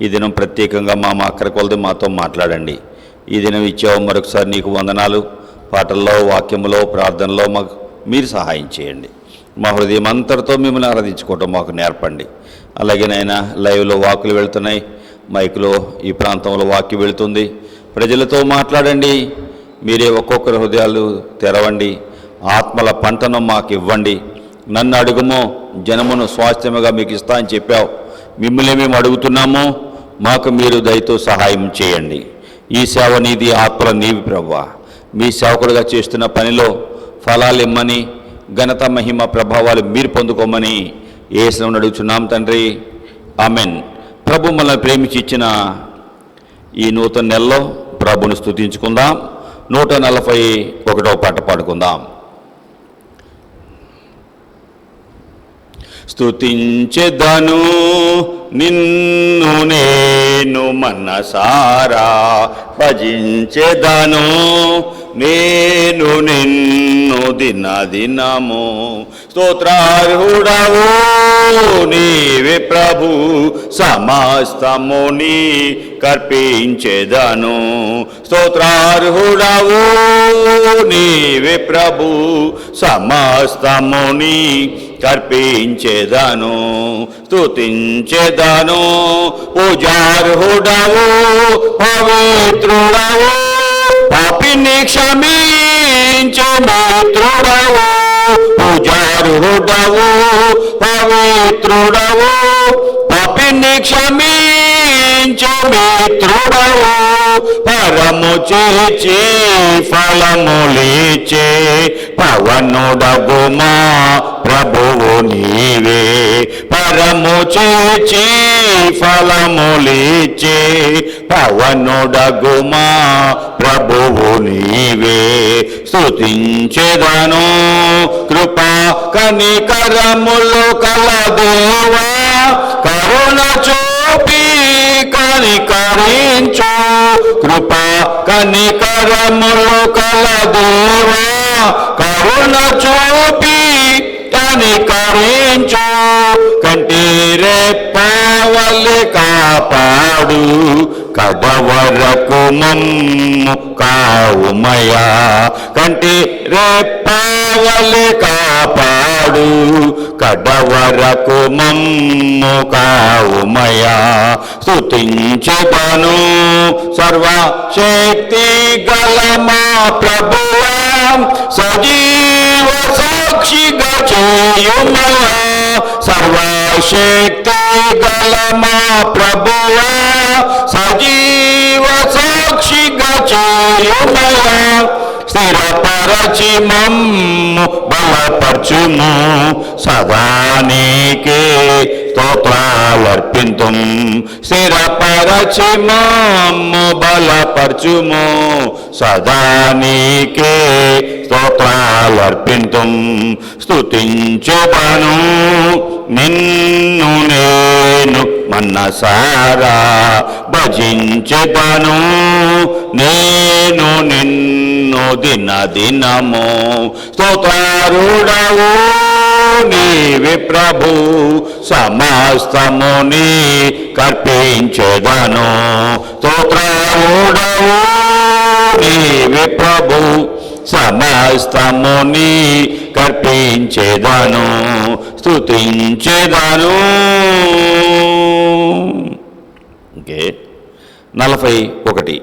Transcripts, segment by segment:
ఈ దినం ప్రత్యేకంగా మా అక్కర కొలది మాతో మాట్లాడండి. ఈ దినం ఇచ్చావు మరొకసారి నీకు వందనాలు. పాటల్లో, వాక్యములో, ప్రార్థనలో మాకు మీరు సహాయం చేయండి. మా హృదయం అంతటితో మిమ్మల్ని ఆరాధించుకోవటం మాకు నేర్పండి. అలాగే నాయనా లైవ్లో వాకులు వెళుతున్నాయి, మైక్లో ఈ ప్రాంతంలో వాక్యం వెళుతుంది. ప్రజలతో మాట్లాడండి. మీరే ఒక్కొక్కరి హృదయాలు తెరవండి. ఆత్మల పంటను మాకు ఇవ్వండి. నన్ను అడుగుమో జనమును స్వాస్థ్యముగా మీకు ఇస్తా అని చెప్పావు. మిమ్మల్ని మేము అడుగుతున్నాము. మాకు మీరు దయతో సహాయం చేయండి. ఈ సేవ నీది, ఆత్మల నీవి ప్రభువా. మీ సేవకుడుగా చేస్తున్న పనిలో ఫలాలు ఇమ్మని, ఘనత మహిమ ప్రభావాలు మీరు పొందుకోమని యేసుని అడుగుచున్నాం తండ్రి. ఆమెన్. ప్రభు మనల్ని ప్రేమించి ఇచ్చిన ఈ నూతన నెలలో ప్రభుని స్తుతించుకుందాం. 141వ పాట పాడుకుందాం. స్తుతించెదను నిన్ను నేను మనసారా, భజించెదను నేను నిన్ను దినదినము. స్తోత్రార్హుడవు నీవే ప్రభు, సమస్తము నీ కర్పించెదను. స్తోత్రార్హుడవు నీవే ప్రభు, సమస్తము నీ కర్పించెదను. స్తుతించెదను. పూజార్హుడవు పవిత్రుడవు, పాపిని క్షమించే మిత్రుడవు. పూజార్హుడవు పవిత్రుడవు, పాపిని క్షమించే మిత్రుడవు. పరము చేచి ఫలములిచ్చే పవనుడగుమా ప్రభువు నీవే. పరము చేచి ఫలములిచ్చే పవనుడగుమా ప్రభువు నీవే. స్తుతించెదను కృపా కనికరములు కల దేవా, కరుణ చూపి కనికరించు. కృపా కనికరములు కల దేవా, కరుణ చూపి కనికరించు. కంటి రెప్పవలె కాపాడు, కడవరకు మమ్ము కావుమయా. కంటి రెప్పవలె కాపాడు, కడవరకు మమ్ము కావుమయా. స్తుతించెదను సర్వశక్తి గల మా ప్రభువా, సజీవ సాక్షిగా చేయుమయా. సర్వశక్తి గల మా ప్రభువా, సజీవ సాక్షిగా చేయుమయా. స్థిరపరచి మమ్ము బలపరచుము, సదా నీకే స్తోత్రాలర్పింతుం. స్థిరపరచి మమ్ము బలపరచుము, సదా నీకే స్తోత్రాలర్పింతుం. స్తుతించెదను నిన్ను నేను మనసారా, భజించెదను నేను నిన్ను దినదినము. స్తోత్రారుడవు నీవే ప్రభు, సమస్తము నీ కర్పించెదను. స్తోత్రారుడవు నీవే ప్రభు, సమస్తము నీ కర్పించెదను. స్తుతించెదను. ఓకే, 41.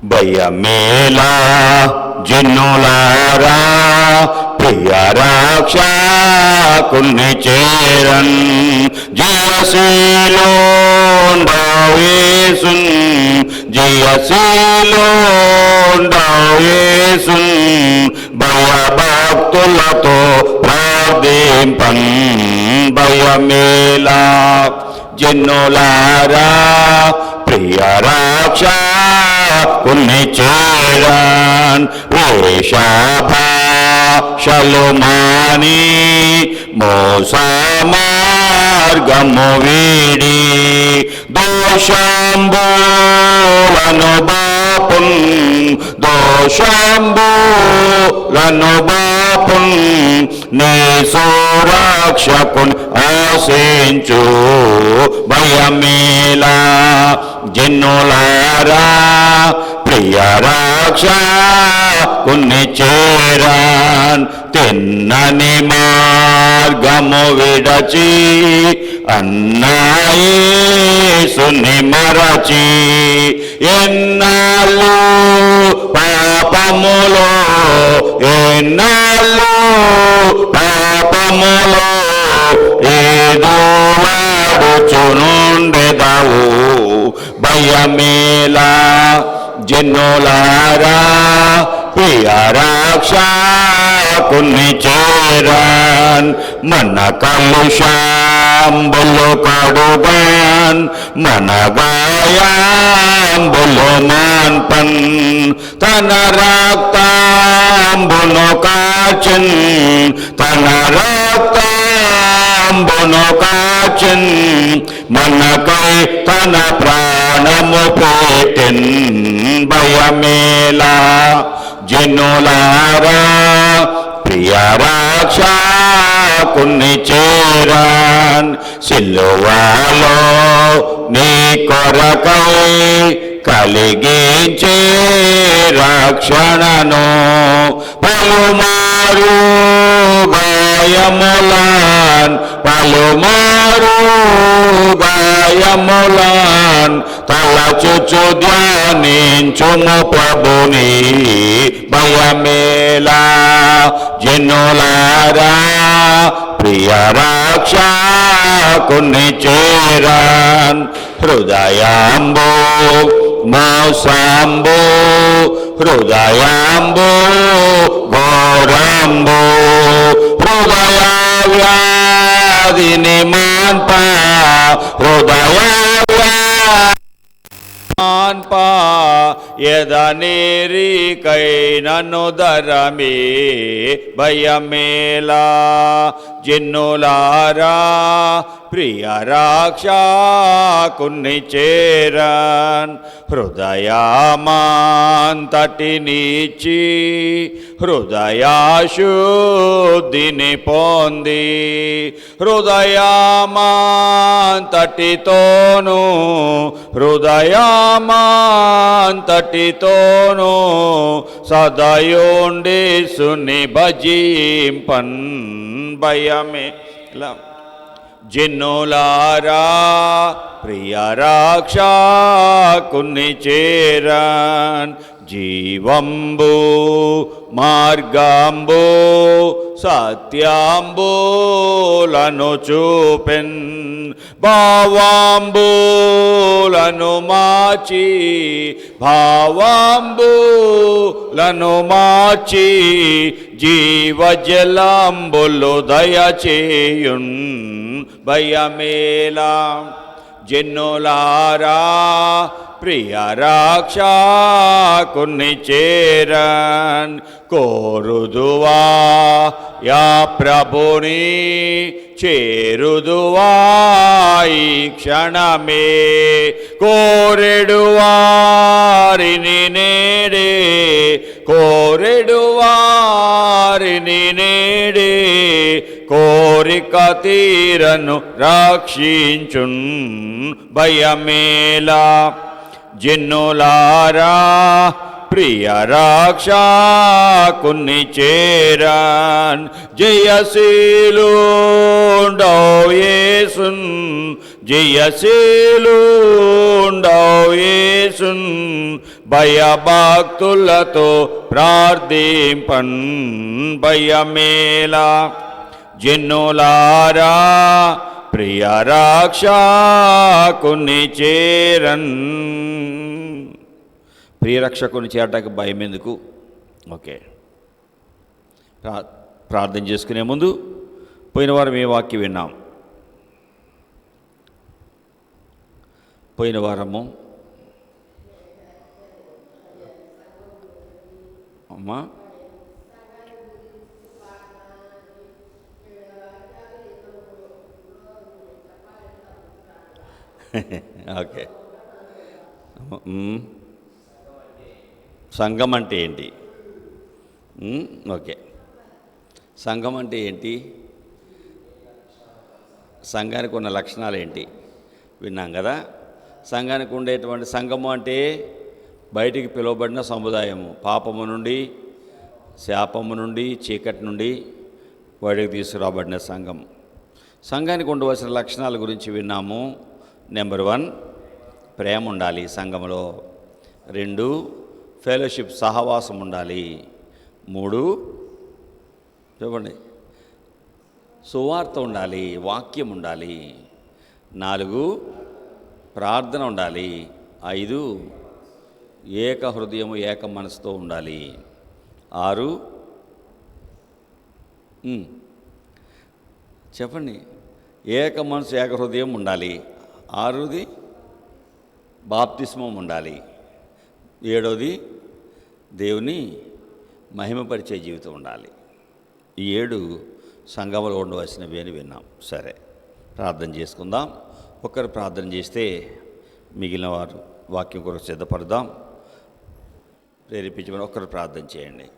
భయమేలా జనులారా, ప్రియ రక్షకుని చేరన్. జయశీలోండవేసున్, జయశీలోండవేసున్. భయభక్తులతో ప్రార్థింపన్. భయమేలా జనులారా, ప్రియ రక్షకుని చేరన్. వేషభాషలు మాని మోస మార్గము వీడి, దోషంబులను బాపున్ దోషంబులను బాపున్ నీ సురక్షకున్ ఆశించు భయమేలా జనులారా ప్రియ రక్షకుని చేరాన్ తిన్నని మార్గము విడచి అన్నాయేసుని మరచి ఎన్నాళ్ళు పాపములో ఎన్నాళ్ళు పాపములో ఏదో వాడుచునుండెదవు భయమేలా జనులారా ప్రియ రక్షకుని చేరాన్ మన కలుషంబులు కడుగాన్ మన గాయాంబులు మాన్పన్ తన రక్తంబును కాచన్ తన రక్తంబును కాచన్ మనకై తన ప్రాణము పెట్టెన్ భయమేలా జనులారా ప్రియ రక్షకుని చేరాన్ సిలువలో నీ కొరకై కలిగించే రక్షణను పలుమారు గాయములాన్ పలుమారు గాయములాన్ తలచుచు ధ్యానించుము ప్రభుని భయమేలా జనులారా ప్రియ రక్షకుని చేరాన్ హృదయాంబో మోసాంబో హృదయాంబో ఘోరంబో హృదయ వ్యాధిని మాన్ప హృదయ మాన్పా ఎదనేరికై నన్ను ధరమే భయమేలా జనులారా ప్రియ రక్షకుని చేరాన్ హృదయమంతటినిచ్చి హృదయశుద్ధిని పొంది హృదయమంతటితోను హృదయమంతటితోను సదయోండి సుని భజింపన్ భయమేలా జనులారా ప్రియ రక్షకుని చేరాన్ జీవంబు మార్గంబు సత్యాంబులను చూపెన్ భావాంబులను మార్చి భావాంబులను మార్చి జీవజలంబులు దయచేయున్ భయమేలా జనులారా ప్రియ రక్షకుని చేరాన్ కోరుదువా యా ప్రభుని చేరుదువా ఈ క్షణమే కోరెడువారిని నేడే కోరెడువారిని నేడే కోరిక తీరను రక్షించున్ భయమేలా జనులారా ప్రియ రక్షకుని చేరాన్ జయశీలుండవు యేసున్ జయశీలుండవు యేసున్ భయభక్తులతో ప్రార్థింపన్ భయమేలా జనులారా ప్రియ రక్షకుని చేరన్ ప్రియరక్షకుని చేరటానికి భయం ఎందుకు? ఓకే, ప్రార్థన చేసుకునే ముందు పోయిన వారం ఏ వాక్యం విన్నాం? పోయిన వారము అమ్మా ఓకే సంఘం అంటే ఏంటి? ఓకే, సంఘం అంటే ఏంటి? సంఘానికి ఉన్న లక్షణాలు ఏంటి విన్నాం కదా. సంఘానికి ఉండేటువంటి సంఘము అంటే బయటికి పిలువబడిన సముదాయము, పాపము నుండి, శాపము నుండి, చీకటి నుండి బయటికి తీసుకురాబడిన సంఘం. సంఘానికి ఉండవలసిన లక్షణాల గురించి విన్నాము. నెంబర్ 1, ప్రేమ ఉండాలి సంఘంలో. 2, ఫెలోషిప్, సహవాసం ఉండాలి. 3, చెప్పండి, సువార్త ఉండాలి, వాక్యం ఉండాలి. 4, ప్రార్థన ఉండాలి. 5, ఏక హృదయము ఏక మనసుతో ఉండాలి. 6, చెప్పండి, ఏక మనసు ఏక హృదయం ఉండాలి. 6ది బాప్తిస్మం ఉండాలి. 7ది దేవుని మహిమపరిచే జీవితం ఉండాలి. ఈ 7 సంఘంలో ఉండవలసినవి అని విన్నాం. సరే, ప్రార్థన చేసుకుందాం. ఒకరు ప్రార్థన చేస్తే మిగిలిన వారు వాక్యం కొరకు సిద్ధపడదాం. ప్రేరేపించమని ఒక్కరు ప్రార్థన చేయండి.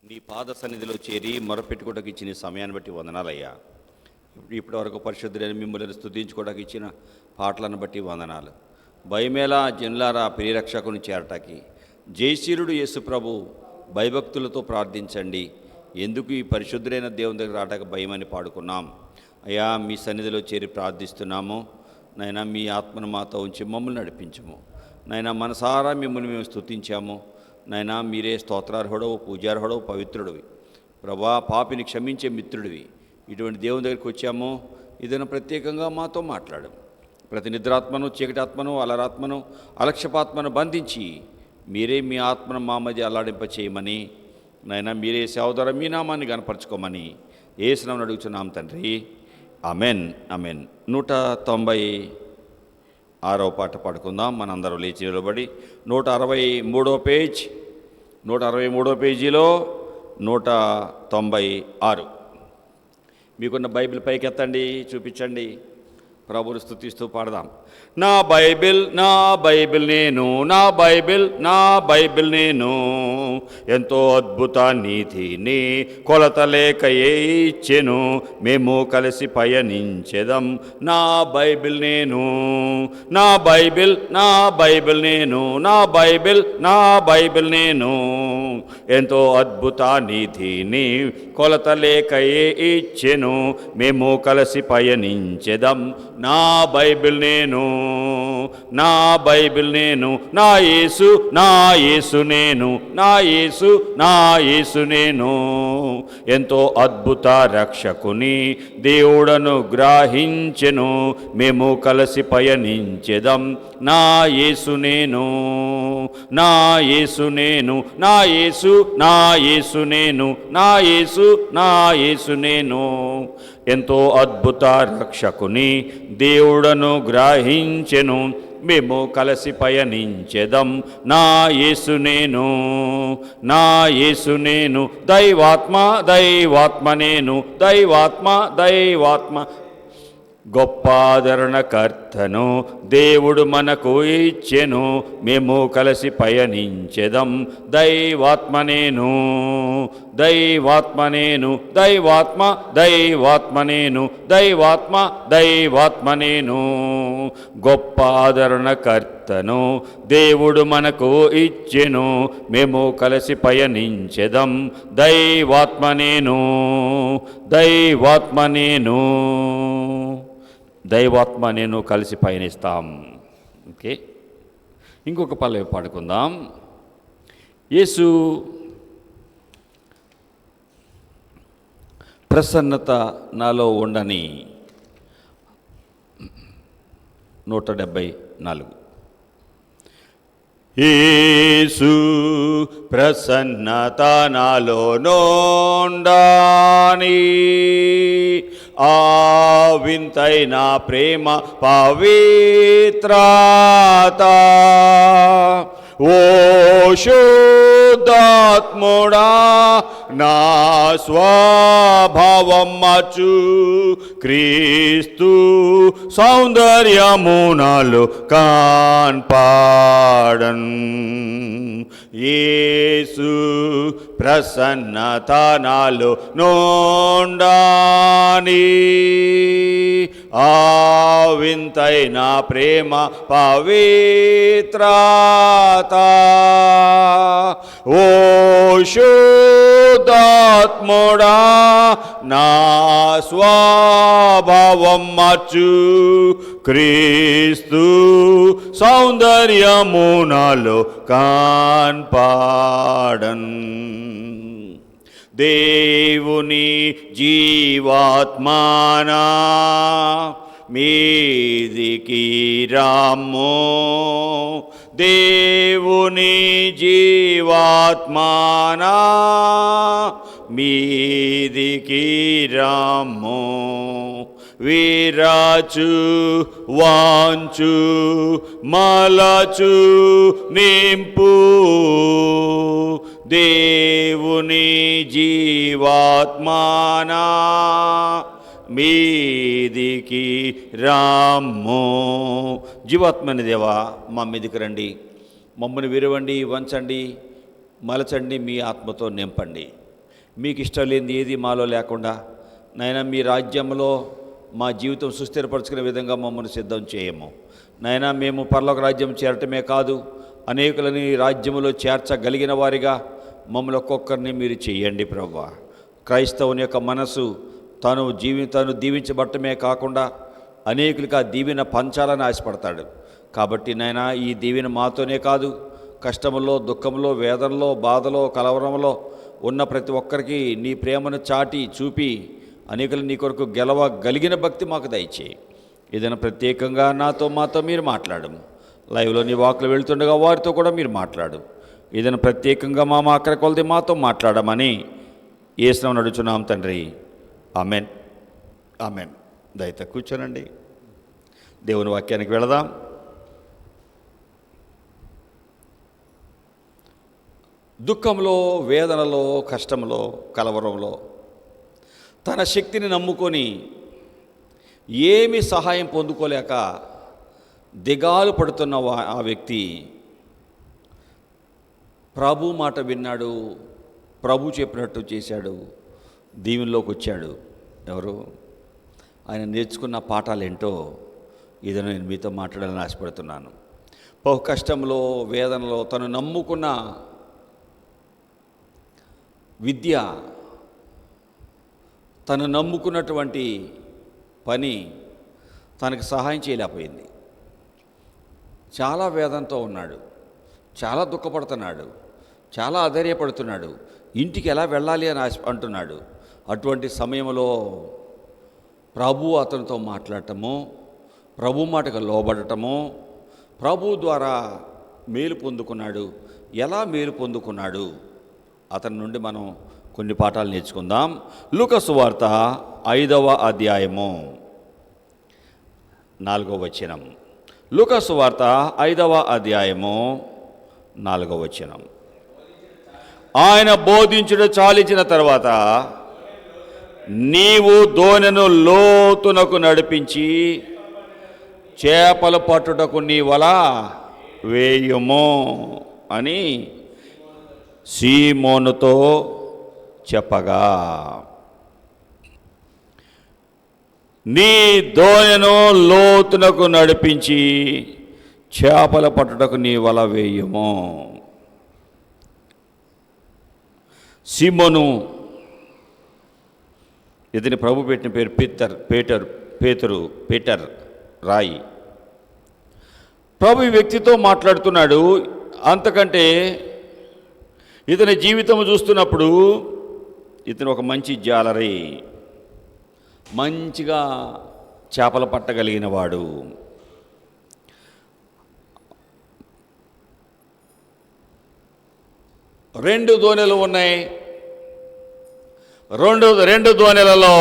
నీ పాద సన్నిధిలో చేరి మొరపెట్టుకోవడానికి ఇచ్చిన సమయాన్ని బట్టి వందనాలయ్యా. ఇప్పటి వరకు పరిశుద్ధులైన మిమ్మల్ని స్తుతించుకోవడానికి ఇచ్చిన పాటలను బట్టి వందనాలు. భయమేలా జనులారా ప్రియరక్షకుని చేరటానికి జయశీలుడు యేసు ప్రభు భయభక్తులతో ప్రార్థించండి. ఎందుకు ఈ పరిశుద్ధులైన దేవుని దగ్గర రావడానికి భయమని పాడుకున్నాం. అయ్యా, మీ సన్నిధిలో చేరి ప్రార్థిస్తున్నాము. నైనా మీ ఆత్మను మాతో ఉంచి మమ్మల్ని నడిపించము. నైనా మనసారా మిమ్మల్ని మేము స్తుతించాము. నైనా మీరే స్తోత్రార్హుడవు, పూజార్హుడవు, పవిత్రుడివి. ప్రభా, పాపిని క్షమించే మిత్రుడివి. ఇటువంటి దేవుని దగ్గరికి వచ్చాము. ఏదైనా ప్రత్యేకంగా మాతో మాట్లాడు. ప్రతి నిద్రాత్మను, చీకటాత్మను, అలరాత్మను, అలక్ష్యపాత్మను బంధించి మీరే మీ ఆత్మను మా మధ్య అల్లాడింప చేయమని, నైనా మీరే సేవ ద్వారా మీ నామాన్ని కనపరచుకోమని యేసునామమున అడుగుచున్నాం తండ్రి. Amen, amen. 196వ పాట పాడుకుందాం. మనందరం లేచి నిలబడి 163వ పేజ్, 163వ పేజీలో 196. మీకున్న బైబిల్ పైకెత్తండి, చూపించండి. ప్రభువుని స్తుతిస్తూ పాడదాం. నా బైబిల్ నేను, నా బైబిల్ నేను, ఎంతో అద్భుత నీతిని కొలత లేక ఇచ్చెను, మేము కలిసి పయనించెదం. నా బైబిల్ నేను, నా బైబిల్ నేను, నా బైబిల్ నేను, ఎంతో అద్భుత నీతిని కొలత లేక ఇచ్చెను, మేము కలిసి పయనించెదం. నా బైబిల్ నేను, నా నేను, నా యేసు నేను, నా యేసు నేను, ఎంతో అద్భుత రక్షకుని దేవుడను గ్రహించెను, మేము కలిసి పయనించెదం. నా యేసు నేను, నా యేసు నేను, నా యేసు నేను, నా యేసు నేను, ఎంతో అద్భుత రక్షకుని దేవుడను గ్రహించెను, మేము కలిసి పయనించెదం. నా యేసు నేను, నా యేసు నేను, దైవాత్మ నేను, దైవాత్మ గొప్ప ఆదరణకర్తను దేవుడు మనకు ఇచ్చెను, మేము కలిసి పయనించెదం. దైవాత్మ నేను, దైవాత్మ నేను, గొప్ప ఆదరణకర్తను దేవుడు మనకు ఇచ్చెను, మేము కలిసి పయనించెదం. దైవాత్మ నేను, దైవాత్మ నేను కలిసి పయనిస్తాం. ఓకే, ఇంకొక పల్లవి పాడుకుందాం. యేసు ప్రసన్నత నాలో ఉండని 174. యేసు ప్రసన్నత నాలో నుండాని, ఆ వింతైన ప్రేమ పవిత్రత, ఓ శుద్ధాత్ముడా నా స్వభావం మార్చు, క్రీస్తు సౌందర్యమునాలు కాన్పాడన్. యేసు ప్రసన్నత నాలో నుండాని, ఆ వింతైన ప్రేమ పవిత్రత, ఓ శుద్ధాత్ముడా నా స్వభావం మార్చు, క్రీస్తు సౌందర్యమునాలో కాన్పాడన్. దేవుని జీవాత్మానా మీదికి రామ్మో, దేవుని జీవాత్మానా మీదికి రామ్మో, విరాచు వాంచు మలచు నింపు, దేవుని జీవాత్మానా మీదికి రామ్మో. జీవాత్మని దేవా మా మీదికి రండి, మమ్మల్ని విరవండి, వంచండి, మలచండి, మీ ఆత్మతో నింపండి. మీకు ఇష్టం లేనిది ఏది మాలో లేకుండా నాయన మీ రాజ్యంలో మా జీవితం సుస్థిరపరచుకునే విధంగా మమ్మల్ని సిద్ధం చేయము నాయన. మేము పరలోక రాజ్యం చేరటమే కాదు, అనేకులని రాజ్యములో చేర్చగలిగిన వారిగా మమ్మల్ని ఒక్కొక్కరిని మీరు చేయండి ప్రభువా. క్రైస్తవుని యొక్క మనసు తాను దీవించబడటమే కాకుండా అనేకులకి ఆ దీవెన పంచాలని ఆశపడతాడు. కాబట్టి నాయన ఈ దీవెన మాతోనే కాదు, కష్టములో, దుఃఖంలో, వేదనలో, బాధలో, కలవరంలో ఉన్న ప్రతి ఒక్కరికి నీ ప్రేమను చాటి చూపి అనేకులు నీ కొరకు గెలవగలిగిన భక్తి మాకు దయచేయి. ఏదైనా ప్రత్యేకంగా మాతో మీరు మాట్లాడము. లైవ్లో నీ వాకులు వెళ్తుండగా వారితో కూడా మీరు మాట్లాడు. ఏదైనా ప్రత్యేకంగా మా అక్కర కొలది మాతో మాట్లాడమని యేసునామమున అడుగుచున్నాం తండ్రి, ఆమెన్, ఆమెన్. దయతో కూర్చోనండి, దేవుని వాక్యానికి వెళదాం. దుఃఖంలో, వేదనలో, కష్టంలో, కలవరంలో తన శక్తిని నమ్ముకొని ఏమి సహాయం పొందుకోలేక దిగాలు పడుతున్న ఆ వ్యక్తి ప్రభు మాట విన్నాడు, ప్రభు చెప్పినట్టు చేశాడు, దీవెనలోకి వచ్చాడు. ఎవరు? ఆయన నేర్చుకున్న పాఠాలు ఏంటో ఇదో నేను మీతో మాట్లాడాలని ఆశపడుతున్నాను. బహు కష్టంలో, వేదనలో తను నమ్ముకున్న విద్య, తను నమ్ముకున్నటువంటి పని తనకు సహాయం చేయలేకపోయింది. చాలా వేదనతో ఉన్నాడు, చాలా దుఃఖపడుతున్నాడు, చాలా అధైర్యపడుతున్నాడు, ఇంటికి ఎలా వెళ్ళాలి అని అంటున్నాడు. అటువంటి సమయంలో ప్రభు అతనితో మాట్లాడటము, ప్రభు మాటకు లోబడటము, ప్రభు ద్వారా మేలు పొందుకున్నాడు. ఎలా మేలు పొందుకున్నాడు అతని నుండి మనం కొన్ని పాఠాలు నేర్చుకుందాం. లూకా సువార్త 5వ అధ్యాయము 4వ వచనం. లూకా సువార్త 5వ అధ్యాయము 4వ వచనం. ఆయన బోధించుట చాలించిన తర్వాత, నీవు దోణెను లోతునకు నడిపించి చేపలు పట్టుటకు నీ వల వేయుము అని సీమోనుతో చెప్పగా, నీ దోణెను లోతునకు నడిపించి చేపల పట్టుటకు నీ వల వేయుము. సీమోను, ఇతని ప్రభు పెట్టిన పేరు పీటర్ రాయి. ప్రభు ఈ వ్యక్తితో మాట్లాడుతున్నాడు. అంతకంటే ఇతని జీవితం చూస్తున్నప్పుడు ఇతను ఒక మంచి జాలరి, మంచిగా చేపలు పట్టగలిగిన వాడు. రెండు దోణెలు ఉన్నాయి. రెండు దోణెలలో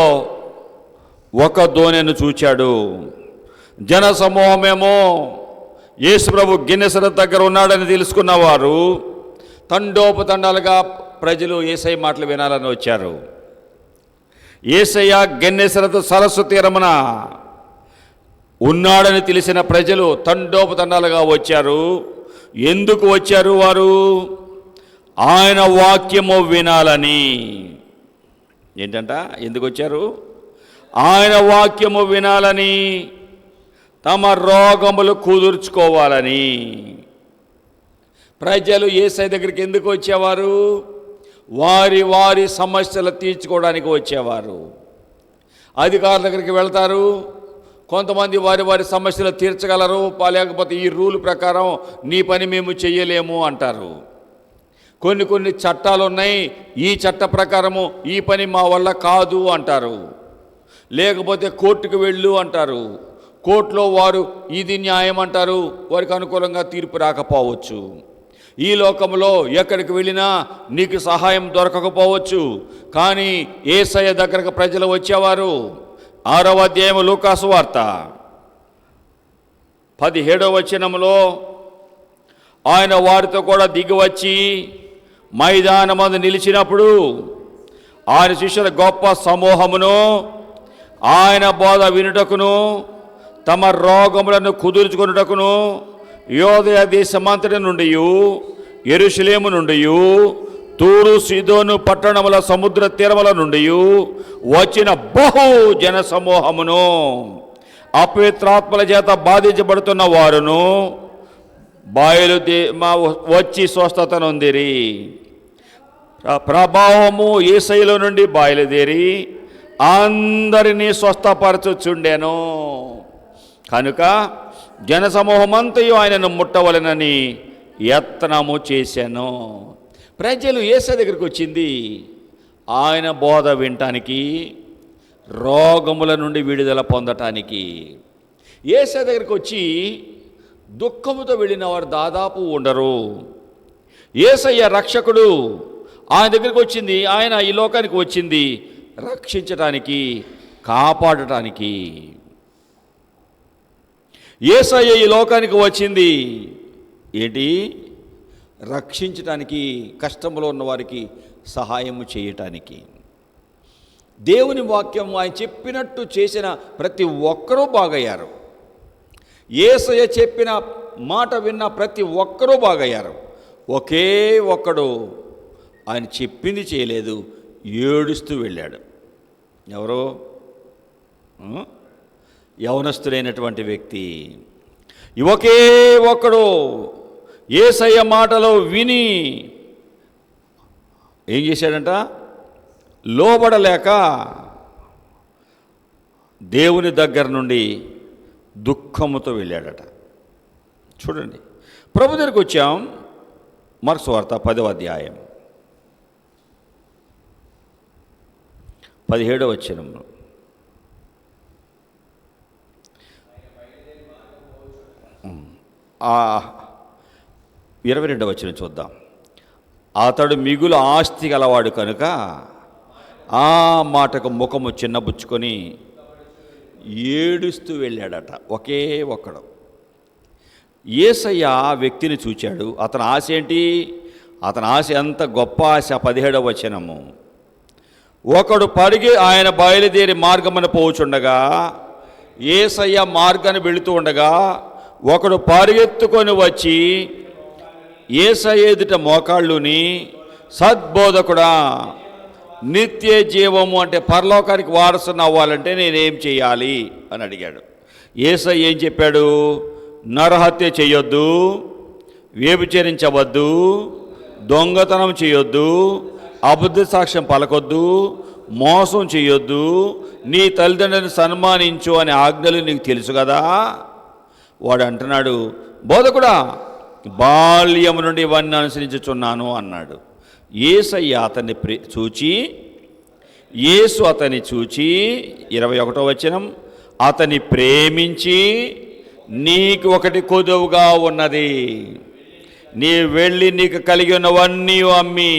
ఒక దోణెను చూచాడు. జన సమూహమేమో యేసుప్రభు గెన్నెసరత్ దగ్గర ఉన్నాడని తెలుసుకున్నవారు తండోపతండాలుగా ప్రజలు యేసయ్య మాటలు వినాలని వచ్చారు. యేసయ్య గెన్నెసరత్ సరస్సు తీరమున ఉన్నాడని తెలిసిన ప్రజలు తండోపతండాలుగా వచ్చారు. ఎందుకు వచ్చారు వారు? ఆయన వాక్యము వినాలని. ఏంటంట? ఎందుకు వచ్చారు? ఆయన వాక్యము వినాలని, తమ రోగములు కుదుర్చుకోవాలని. ప్రజలు యేసయ్య దగ్గరికి ఎందుకు వచ్చేవారు? వారి వారి సమస్యలు తీర్చుకోవడానికి వచ్చేవారు. అధికారుల దగ్గరికి వెళ్తారు, కొంతమంది వారి వారి సమస్యలు తీర్చగలరు, లేకపోతే ఈ రూల్ ప్రకారం నీ పని మేము చెయ్యలేము అంటారు. కొన్ని చట్టాలు ఉన్నాయి, ఈ చట్ట ప్రకారము ఈ పని మా వల్ల కాదు అంటారు. లేకపోతే కోర్టుకు వెళ్ళు అంటారు. కోర్టులో వారు ఇది న్యాయం అంటారు, వారికి అనుకూలంగా తీర్పు రాకపోవచ్చు. ఈ లోకంలో ఎక్కడికి వెళ్ళినా నీకు సహాయం దొరకకపోవచ్చు. కానీ యేసయ్య దగ్గరకు ప్రజలు వచ్చేవారు. 6వ అధ్యాయం లూకా సువార్త 17వ వచనంలో ఆయన వారితో కూడా దిగివచ్చి మైదానమందు నిలిచినప్పుడు ఆయన శిష్యుల గొప్ప సమూహమును ఆయన బోధ వినుటకును తమ రోగములను కుదుర్చుకొనుటకును యోదయ దేశమంతటి నుండి, యెరూషలేము నుండి, తూరు సీదోను పట్టణముల సముద్ర తీరముల నుండి వచ్చిన బహు జన సమూహమును, అపవిత్రాత్మల చేత బాధించబడుతున్న వారును వచ్చి స్వస్థత నొందిరి. ప్రభావము యేసయ్యలో నుండి బయలుదేరి అందరినీ స్వస్థపరచుచుండెను. కనుక జనసమూహమంతయు ఆయనను ముట్టవలెనని యత్నము చేశాను. ప్రజలు యేసయ్య దగ్గరికి వచ్చింది ఆయన బోధ వినటానికి, రోగముల నుండి విడుదల పొందటానికి. యేసయ్య దగ్గరికి వచ్చి దుఃఖముతో వెళ్ళిన వారు దాదాపు ఉండరు. యేసయ్య రక్షకుడు, ఆయన దగ్గరికి వచ్చింది, ఆయన ఈ లోకానికి వచ్చింది రక్షించటానికి, కాపాడటానికి. యేసయ్య ఈ లోకానికి వచ్చింది ఏంటి? రక్షించటానికి, కష్టంలో ఉన్న వారికి సహాయము చేయటానికి. దేవుని వాక్యం ఆయన చెప్పినట్టు చేసిన ప్రతి ఒక్కరూ బాగయ్యారు. యేసయ్య చెప్పిన మాట విన్న ప్రతి ఒక్కరూ బాగయ్యారు. ఒకే ఒక్కడు ఆయన చెప్పింది చేయలేదు, ఏడుస్తూ వెళ్ళాడు. ఎవరో యవనస్తుడైనటువంటి వ్యక్తి. ఒకే ఒక్కడు యేసయ్య మాటలో విని ఏం చేశాడంట? లోబడలేక దేవుని దగ్గర నుండి దుఃఖముతో వెళ్ళాడట. చూడండి, ప్రభు దగ్గరికి వచ్చాం. మార్కు సువార్త 10వ అధ్యాయం 17వ వచనం. ఆ 22వ వచనం చూద్దాం. అతడు మిగులు ఆస్తి గలవాడు కనుక ఆ మాటకు ముఖము చిన్నబుచ్చుకొని ఏడుస్తూ వెళ్ళాడట. ఒకే ఒక్కడు. యేసయ్య ఆ వ్యక్తిని చూచాడు. అతని ఆశ ఏంటి? అతని ఆశ ఎంత గొప్ప ఆశ! 17వ వచనము. ఒకడు ఆయన బయలుదేరి మార్గమున పోవుచుండగా, యేసయ్య మార్గాన్ని వెళుతూ ఉండగా ఒకడు పరిగెత్తుకొని వచ్చి యేసయ్య ఎదుట మోకాళ్ళుని, సద్బోధకుడా, నిత్య జీవము అంటే పరలోకానికి వారసుని అవ్వాలంటే నేనేం చేయాలి అని అడిగాడు. యేసయ్య ఏం చెప్పాడు? నరహత్య చేయొద్దు, వ్యభిచరించవద్దు, దొంగతనం చేయొద్దు, అబద్ధ సాక్ష్యం పలకొద్దు, మోసం చేయొద్దు, నీ తల్లిదండ్రులను సన్మానించు అనే ఆజ్ఞలు నీకు తెలుసు కదా. వాడు అంటున్నాడు, బోధకుడా, బాల్యము నుండి ఇవన్నీ అనుసరించుచున్నాను అన్నాడు. యేసయ్య అతన్ని చూచి, యేసు అతన్ని చూచి 21వ వచనం, అతన్ని ప్రేమించి, నీకు ఒకటి కొదువుగా ఉన్నది, నీ వెళ్ళి నీకు కలిగి ఉన్నవన్నీ అమ్మి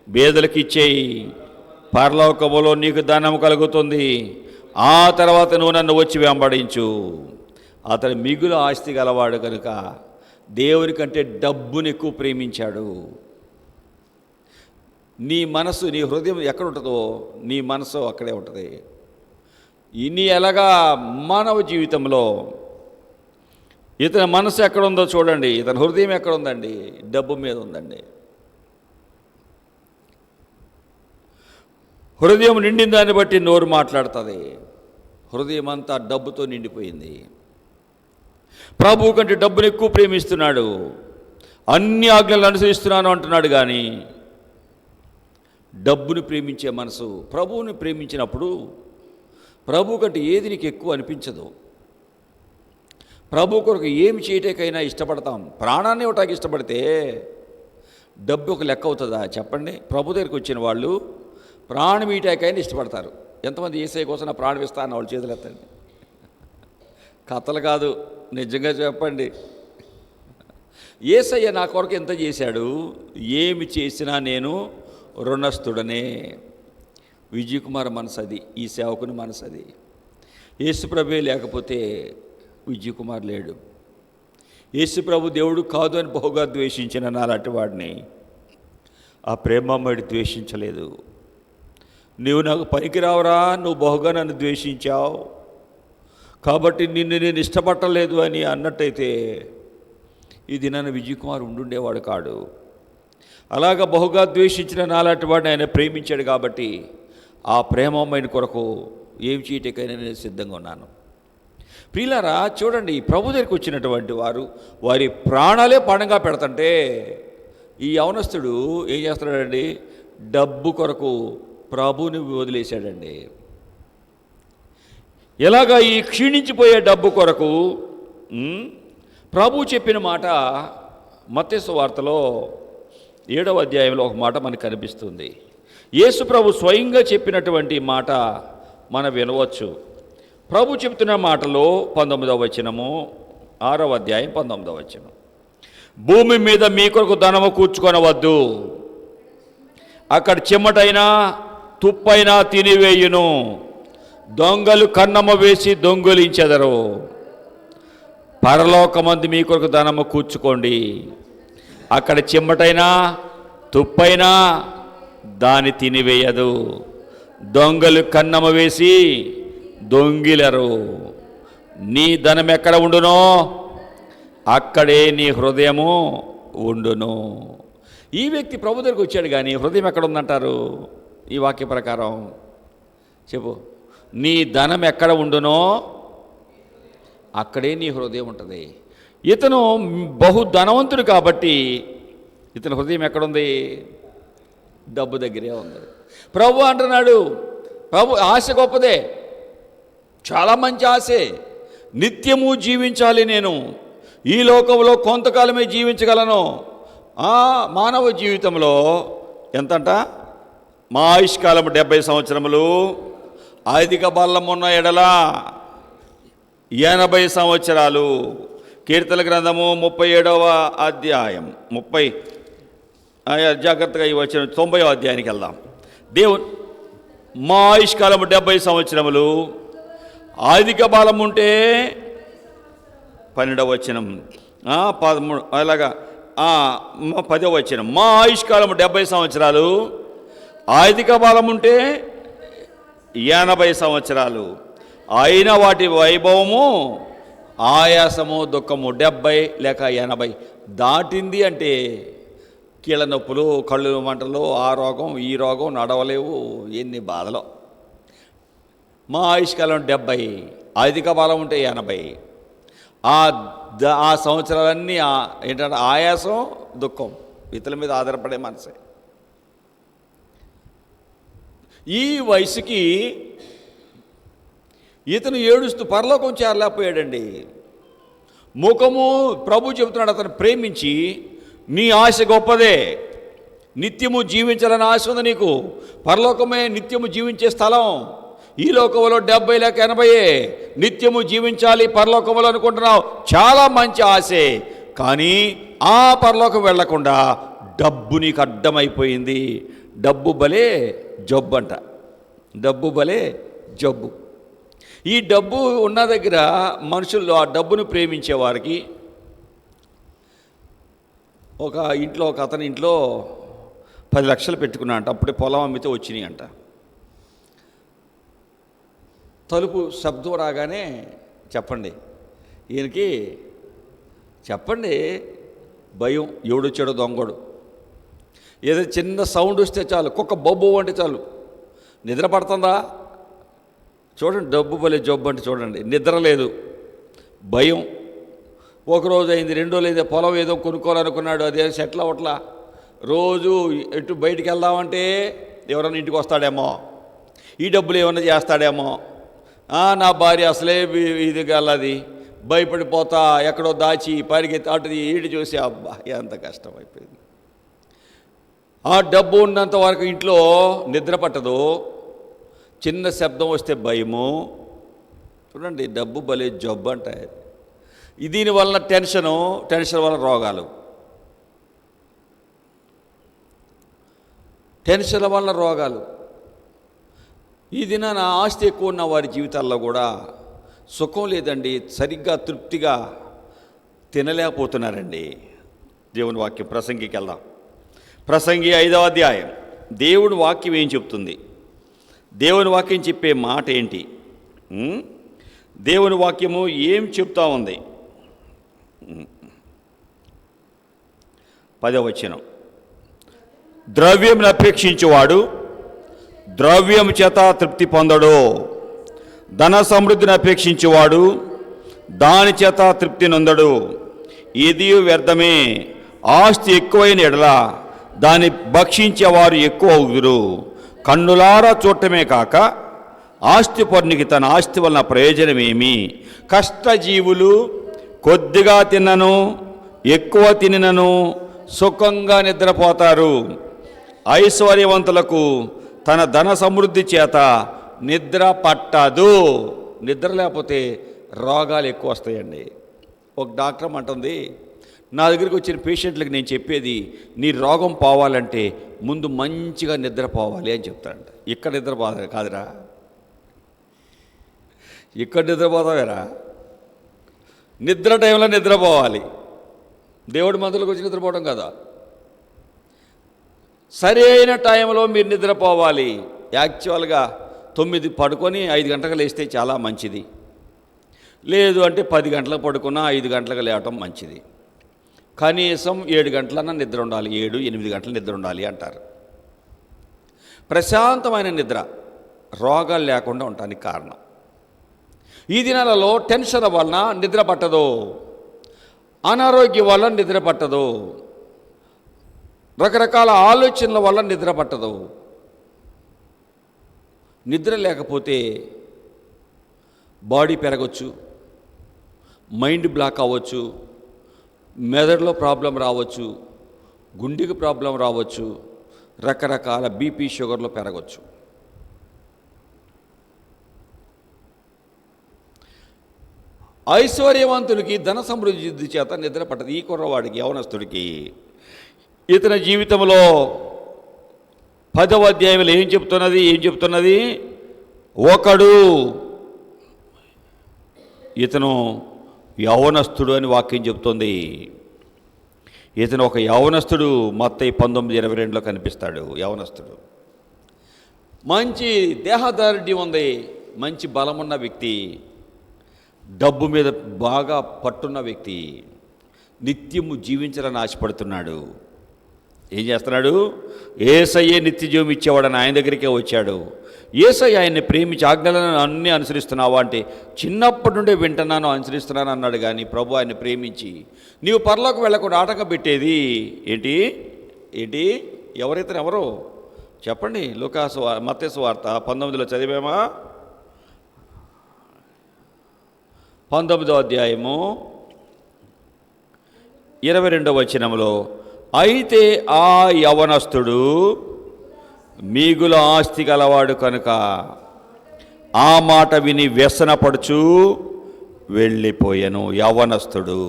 బేదలకు ఇచ్చేయి, పరలోకములో నీకు ధనం కలుగుతుంది, ఆ తర్వాత నువ్వు నన్ను వచ్చి వెంబడించు. అతడు మిగులు ఆస్తి గలవాడు కనుక దేవుని కంటే డబ్బుని ఎక్కువ ప్రేమించాడు. నీ మనసు, నీ హృదయం ఎక్కడ ఉంటుందో నీ మనసు అక్కడే ఉంటుంది. ఇన్ని ఎలాగా మానవ జీవితంలో ఇతని మనసు ఎక్కడుందో చూడండి. ఇతని హృదయం ఎక్కడుందండి? డబ్బు మీద ఉందండి. హృదయం నిండిన దాన్ని బట్టి నోరు మాట్లాడుతుంది. హృదయం అంతా డబ్బుతో నిండిపోయింది. ప్రభువు కంటే డబ్బును ఎక్కువ ప్రేమిస్తున్నాడు. అన్ని ఆజ్ఞలను అనుసరిస్తున్నాను అంటున్నాడు. కానీ డబ్బును ప్రేమించే మనసు ప్రభువుని ప్రేమించినప్పుడు ప్రభు కంటే ఏది నీకు ఎక్కువ అనిపించదు. ప్రభు కొరకు ఏమి చేయటానికైనా ఇష్టపడతాం. ప్రాణాన్ని ఇవ్వటానికి ఇష్టపడితే డబ్బు ఒక లెక్క అవుతుందా చెప్పండి? ప్రభు దగ్గరికి వచ్చిన వాళ్ళు ప్రాణం ఇవ్వటానికైనా ఇష్టపడతారు. ఎంతమంది యేసయ్య కోసం నా ప్రాణం ఇస్తా అన్న వాళ్ళు చేతులు ఎత్తండి. కథలు కాదు, నిజంగా చెప్పండి. యేసయ్య నా కొరకు ఎంత చేశాడు? ఏమి చేసినా నేను రుణస్థుడనే. విజయకుమార్ మనసు అది, ఈ సేవకుని మనసు అది. యేసుప్రభే లేకపోతే విజయకుమార్ లేడు. యేసుప్రభు దేవుడు కాదు అని బహుగా ద్వేషించిన నాలాంటి వాడిని ఆ ప్రేమమ్మడి ద్వేషించలేదు. నువ్వు నాకు పనికిరావరా, నువ్వు బహుగా నన్ను ద్వేషించావు కాబట్టి నిన్ను నేను ఇష్టపడలేదు అని అన్నట్టయితే ఇది నన్ను విజయకుమార్ ఉండుండేవాడు కాడు. అలాగ బహుగా ద్వేషించిన నాలాంటి వాడిని ఆయన ప్రేమించాడు కాబట్టి ఆ ప్రేమమైన కొరకు ఏమి చేయటకైనా నేను సిద్ధంగా ఉన్నాను. ప్రియులారా, చూడండి, ప్రభు దగ్గరికి వచ్చినటువంటి వారు వారి ప్రాణాలే పణంగా పెడతంటే ఈ యవనస్తుడు ఏం చేస్తున్నాడండి? డబ్బు కొరకు ప్రభువుని వదిలేశాడండి. ఎలాగా ఈ క్షీణించిపోయే డబ్బు కొరకు ప్రభు చెప్పిన మాట మత్తయి సువార్తలో 7వ అధ్యాయంలో ఒక మాట మనకు కనిపిస్తుంది. యేసు ప్రభు స్వయంగా చెప్పినటువంటి మాట మనం వినవచ్చు. ప్రభు చెప్తున్న మాటలో 19వ వచనము, 6వ అధ్యాయం 19వ వచనం, భూమి మీద మీ కొరకు ధనము కూర్చుకొనవద్దు, అక్కడ చెమటైనా తుప్పైనా తినివేయును, దొంగలు కన్నము వేసి దొంగిలించెదరు. పరలోకమందు మీ కొరకు ధనము కూర్చుకోండి, అక్కడ చెమటైనా తుప్పైనా దాన్ని తినివేయదు, దొంగలు కన్నమ వేసి దొంగిలరు. నీ ధనం ఎక్కడ ఉండునో అక్కడే నీ హృదయము ఉండును. ఈ వ్యక్తి ప్రభు దగ్గరికి వచ్చాడు, కానీ హృదయం ఎక్కడ ఉందంటారు? ఈ వాక్య ప్రకారం చెప్పు. నీ ధనం ఎక్కడ ఉండునో అక్కడే నీ హృదయం ఉంటుంది. ఇతను బహు ధనవంతుడు కాబట్టి ఇతని హృదయం ఎక్కడుంది? డబ్బు దగ్గరే ఉంది. ప్రభు అంటున్నాడు, ప్రభు ఆశ గొప్పదే, చాలా మంచి ఆశే. నిత్యము జీవించాలి, నేను ఈ లోకంలో కొంతకాలమే జీవించగలను. మానవ జీవితంలో ఎంతంట? మా ఆయుష్కాలం 70 సంవత్సరములు, అధిక బలం ఉన్న ఎడల 80 సంవత్సరాలు. కీర్తన గ్రంథము 37వ అధ్యాయం 30 జాగ్రత్తగా ఈ వచ్చిన 90వ అధ్యాయానికి వెళ్దాం. దేవుని మా ఆయుష్కాలం 70 సంవత్సరములు, అధిక బలం ఉంటే 12వ వచనం 13 అలాగా 10వ వచనం. మా ఆయుష్కాలం 70 సంవత్సరాలు, అధిక బలం ఉంటే 80 సంవత్సరాలు. అయిన వాటి వైభవము ఆయాసము దుఃఖము 70 లేక 80 దాటింది అంటే కీళ్ళ నొప్పులు, కళ్ళు మంటలు, ఆ రోగం ఈ రోగం, నడవలేవు, ఎన్ని బాధలు. మా ఆయుష్కాలం 70, అధిక బలం ఉంటే 80. ఆ సంవత్సరాలన్నీ ఏంటంటే ఆయాసం దుఃఖం, ఇతరుల మీద ఆధారపడే మనసే. ఈ వయసుకి ఇతను ఏడుస్తూ పరలోకం చేరలేకపోయాడండి. ముఖము ప్రభు చెబుతున్నాడు, అతను ప్రేమించి, నీ ఆశ గొప్పదే, నిత్యము జీవించాలని ఆశ ఉంది నీకు, పరలోకమే నిత్యము జీవించే స్థలం. ఈ లోకంలో 70 లేక 80 నిత్యము జీవించాలి పరలోకంలో అనుకుంటున్నావు, చాలా మంచి ఆశే. కానీ ఆ పరలోకం వెళ్లకుండా డబ్బు నీకు అడ్డమైపోయింది. డబ్బు భలే జబ్బు అంట, డబ్బు భలే జబ్బు. ఈ డబ్బు ఉన్న దగ్గర మనుషులు ఆ డబ్బును ప్రేమించే వారికి, ఒక అతని ఇంట్లో 10 లక్షలు పెట్టుకున్నా అంట. అప్పుడే పొలం అమ్మితే వచ్చినాయి అంట. తలుపు శబ్దం రాగానే చెప్పండి, ఈయనకి చెప్పండి, భయం, ఎవడొచ్చాడో దొంగడు. ఏదో చిన్న సౌండ్ వస్తే చాలు, కుక్క బొబ్బు అంటే చాలు నిద్ర పడుతుందా? చూడండి, డబ్బు భలే జబ్బు అంటే చూడండి, నిద్ర లేదు, భయం. ఒకరోజు అయింది, 2 రోజులు అయితే పొలం ఏదో కొనుక్కోవాలనుకున్నాడు, అదే సెటిల్ అవ్వట్లా. రోజు ఎటు బయటికి వెళ్దామంటే ఎవరైనా ఇంటికి వస్తాడేమో, ఈ డబ్బులు ఏమన్నా చేస్తాడేమో, నా భార్య అసలే ఇది గలది, భయపడిపోతా ఎక్కడో దాచి పరిగెత్తి అటు ఈడు చూసి, అబ్బా ఎంత కష్టం అయిపోయింది. ఆ డబ్బు ఉన్నంత వరకు ఇంట్లో నిద్ర పట్టదు, చిన్న శబ్దం వస్తే భయము. చూడండి, డబ్బు భలే జబ్బు అంటాయి. దీనివల్ల టెన్షన్ వల్ల రోగాలు, టెన్షన్ వల్ల రోగాలు. ఈ దినాన ఆస్తి ఎక్కువ ఉన్న వారి జీవితాల్లో కూడా సుఖం లేదండి, సరిగ్గా తృప్తిగా తినలేకపోతున్నారండి. దేవుని వాక్యం ప్రసంగికి వెళ్దాం. ప్రసంగి 5వ అధ్యాయం. దేవుని వాక్యం ఏం చెప్తుంది? దేవుని వాక్యం చెప్పే మాట ఏంటి? దేవుని వాక్యము ఏం చెప్తా ఉంది? 10వ వచనం. ద్రవ్యమును అపేక్షించువాడు ద్రవ్యము చేత తృప్తి పొందడు, ధన సమృద్ధిని అపేక్షించువాడు దాని చేత తృప్తి నొందడు. ఇది వ్యర్థమే. ఆస్తి ఎక్కువైన ఎడల దాన్ని భక్షించేవారు ఎక్కువ అవుదురు. కన్నులారా చూడటమే కాక ఆస్తి పరునికి తన ఆస్తి వలన ప్రయోజనమేమి? కష్టజీవులు కొద్దిగా తిన్నను ఎక్కువ తినను సుఖంగా నిద్రపోతారు. ఐశ్వర్యవంతులకు తన ధన సమృద్ధి చేత నిద్ర పట్టదు. నిద్ర లేకపోతే రోగాలు ఎక్కువ వస్తాయండి. ఒక డాక్టర్ అంటుంది, నా దగ్గరికి వచ్చిన పేషెంట్లకు నేను చెప్పేది, నీ రోగం పోవాలంటే ముందు మంచిగా నిద్రపోవాలి అని చెప్తాడంట. ఇక్కడ నిద్రపోదా కాదురా, ఇక్కడ నిద్రపోతావేరా, నిద్ర టైంలో నిద్రపోవాలి. దేవుడి మందులకు వచ్చి నిద్రపోవడం కదా, సరైన టైంలో మీరు నిద్రపోవాలి. యాక్చువల్గా 9 పడుకొని 5 గంటలకు లేస్తే చాలా మంచిది. లేదు అంటే 10 గంటలకు పడుకున్నా 5 గంటలకు లేవటం మంచిది. కనీసం 7 గంటలన్నా నిద్ర ఉండాలి, 7-8 గంటల నిద్ర ఉండాలి అంటారు. ప్రశాంతమైన నిద్ర రోగాలు లేకుండా ఉండటానికి కారణం. ఈ దినాలలో టెన్షన్ వలన నిద్ర పట్టదు, అనారోగ్యం వల్ల నిద్ర పట్టదు, రకరకాల ఆలోచనల వల్ల నిద్ర పట్టదు. నిద్ర లేకపోతే బాడీ పెరగచ్చు, మైండ్ బ్లాక్ అవ్వచ్చు, మెదడులో ప్రాబ్లం రావచ్చు, గుండెకి ప్రాబ్లం రావచ్చు, రకరకాల బీపీ షుగర్లు పెరగచ్చు. ఐశ్వర్యవంతుడికి ధన సమృద్ధి చేత నిద్ర పట్టదు. ఈ కుర్రవాడికి, యవనస్తుడికి ఇతని జీవితంలో 10వ అధ్యాయంలో ఏం చెప్తున్నది? ఒకడు, ఇతను యవనస్తుడు అని వాక్యం చెప్తుంది. ఇతను ఒక యవనస్తుడు. మత్తయి 19:22లో కనిపిస్తాడు. యవనస్తుడు, మంచి దేహదారుఢ్యం ఉంది, మంచి బలమున్న వ్యక్తి, డబ్బు మీద బాగా పట్టున్న వ్యక్తి, నిత్యము జీవించాలని ఆశపడుతున్నాడు. ఏం చేస్తున్నాడు? యేసయ్యే నిత్య జీవం ఇచ్చేవాడని ఆయన దగ్గరికే వచ్చాడు. యేసయ్య ఆయన్ని ప్రేమించి ఆజ్ఞలను అన్నీ అనుసరిస్తున్నావా అంటే, చిన్నప్పటి నుండే వింటున్నాను, అనుసరిస్తున్నాను అన్నాడు. కానీ ప్రభు ఆయన్ని ప్రేమించి, నీవు పరలోకి వెళ్ళకుండా ఆటంకం పెట్టేది ఏంటి? ఎవరు చెప్పండి. మత్తయి సువార్త 19లో చదివామా? 19వ అధ్యాయము 22వ వచనంలో, అయితే ఆ యవనస్తుడు మిగుల ఆస్తి గలవాడు కనుక ఆ మాట విని వ్యసనపడుచు వెళ్ళిపోయాను. యవనస్తుడు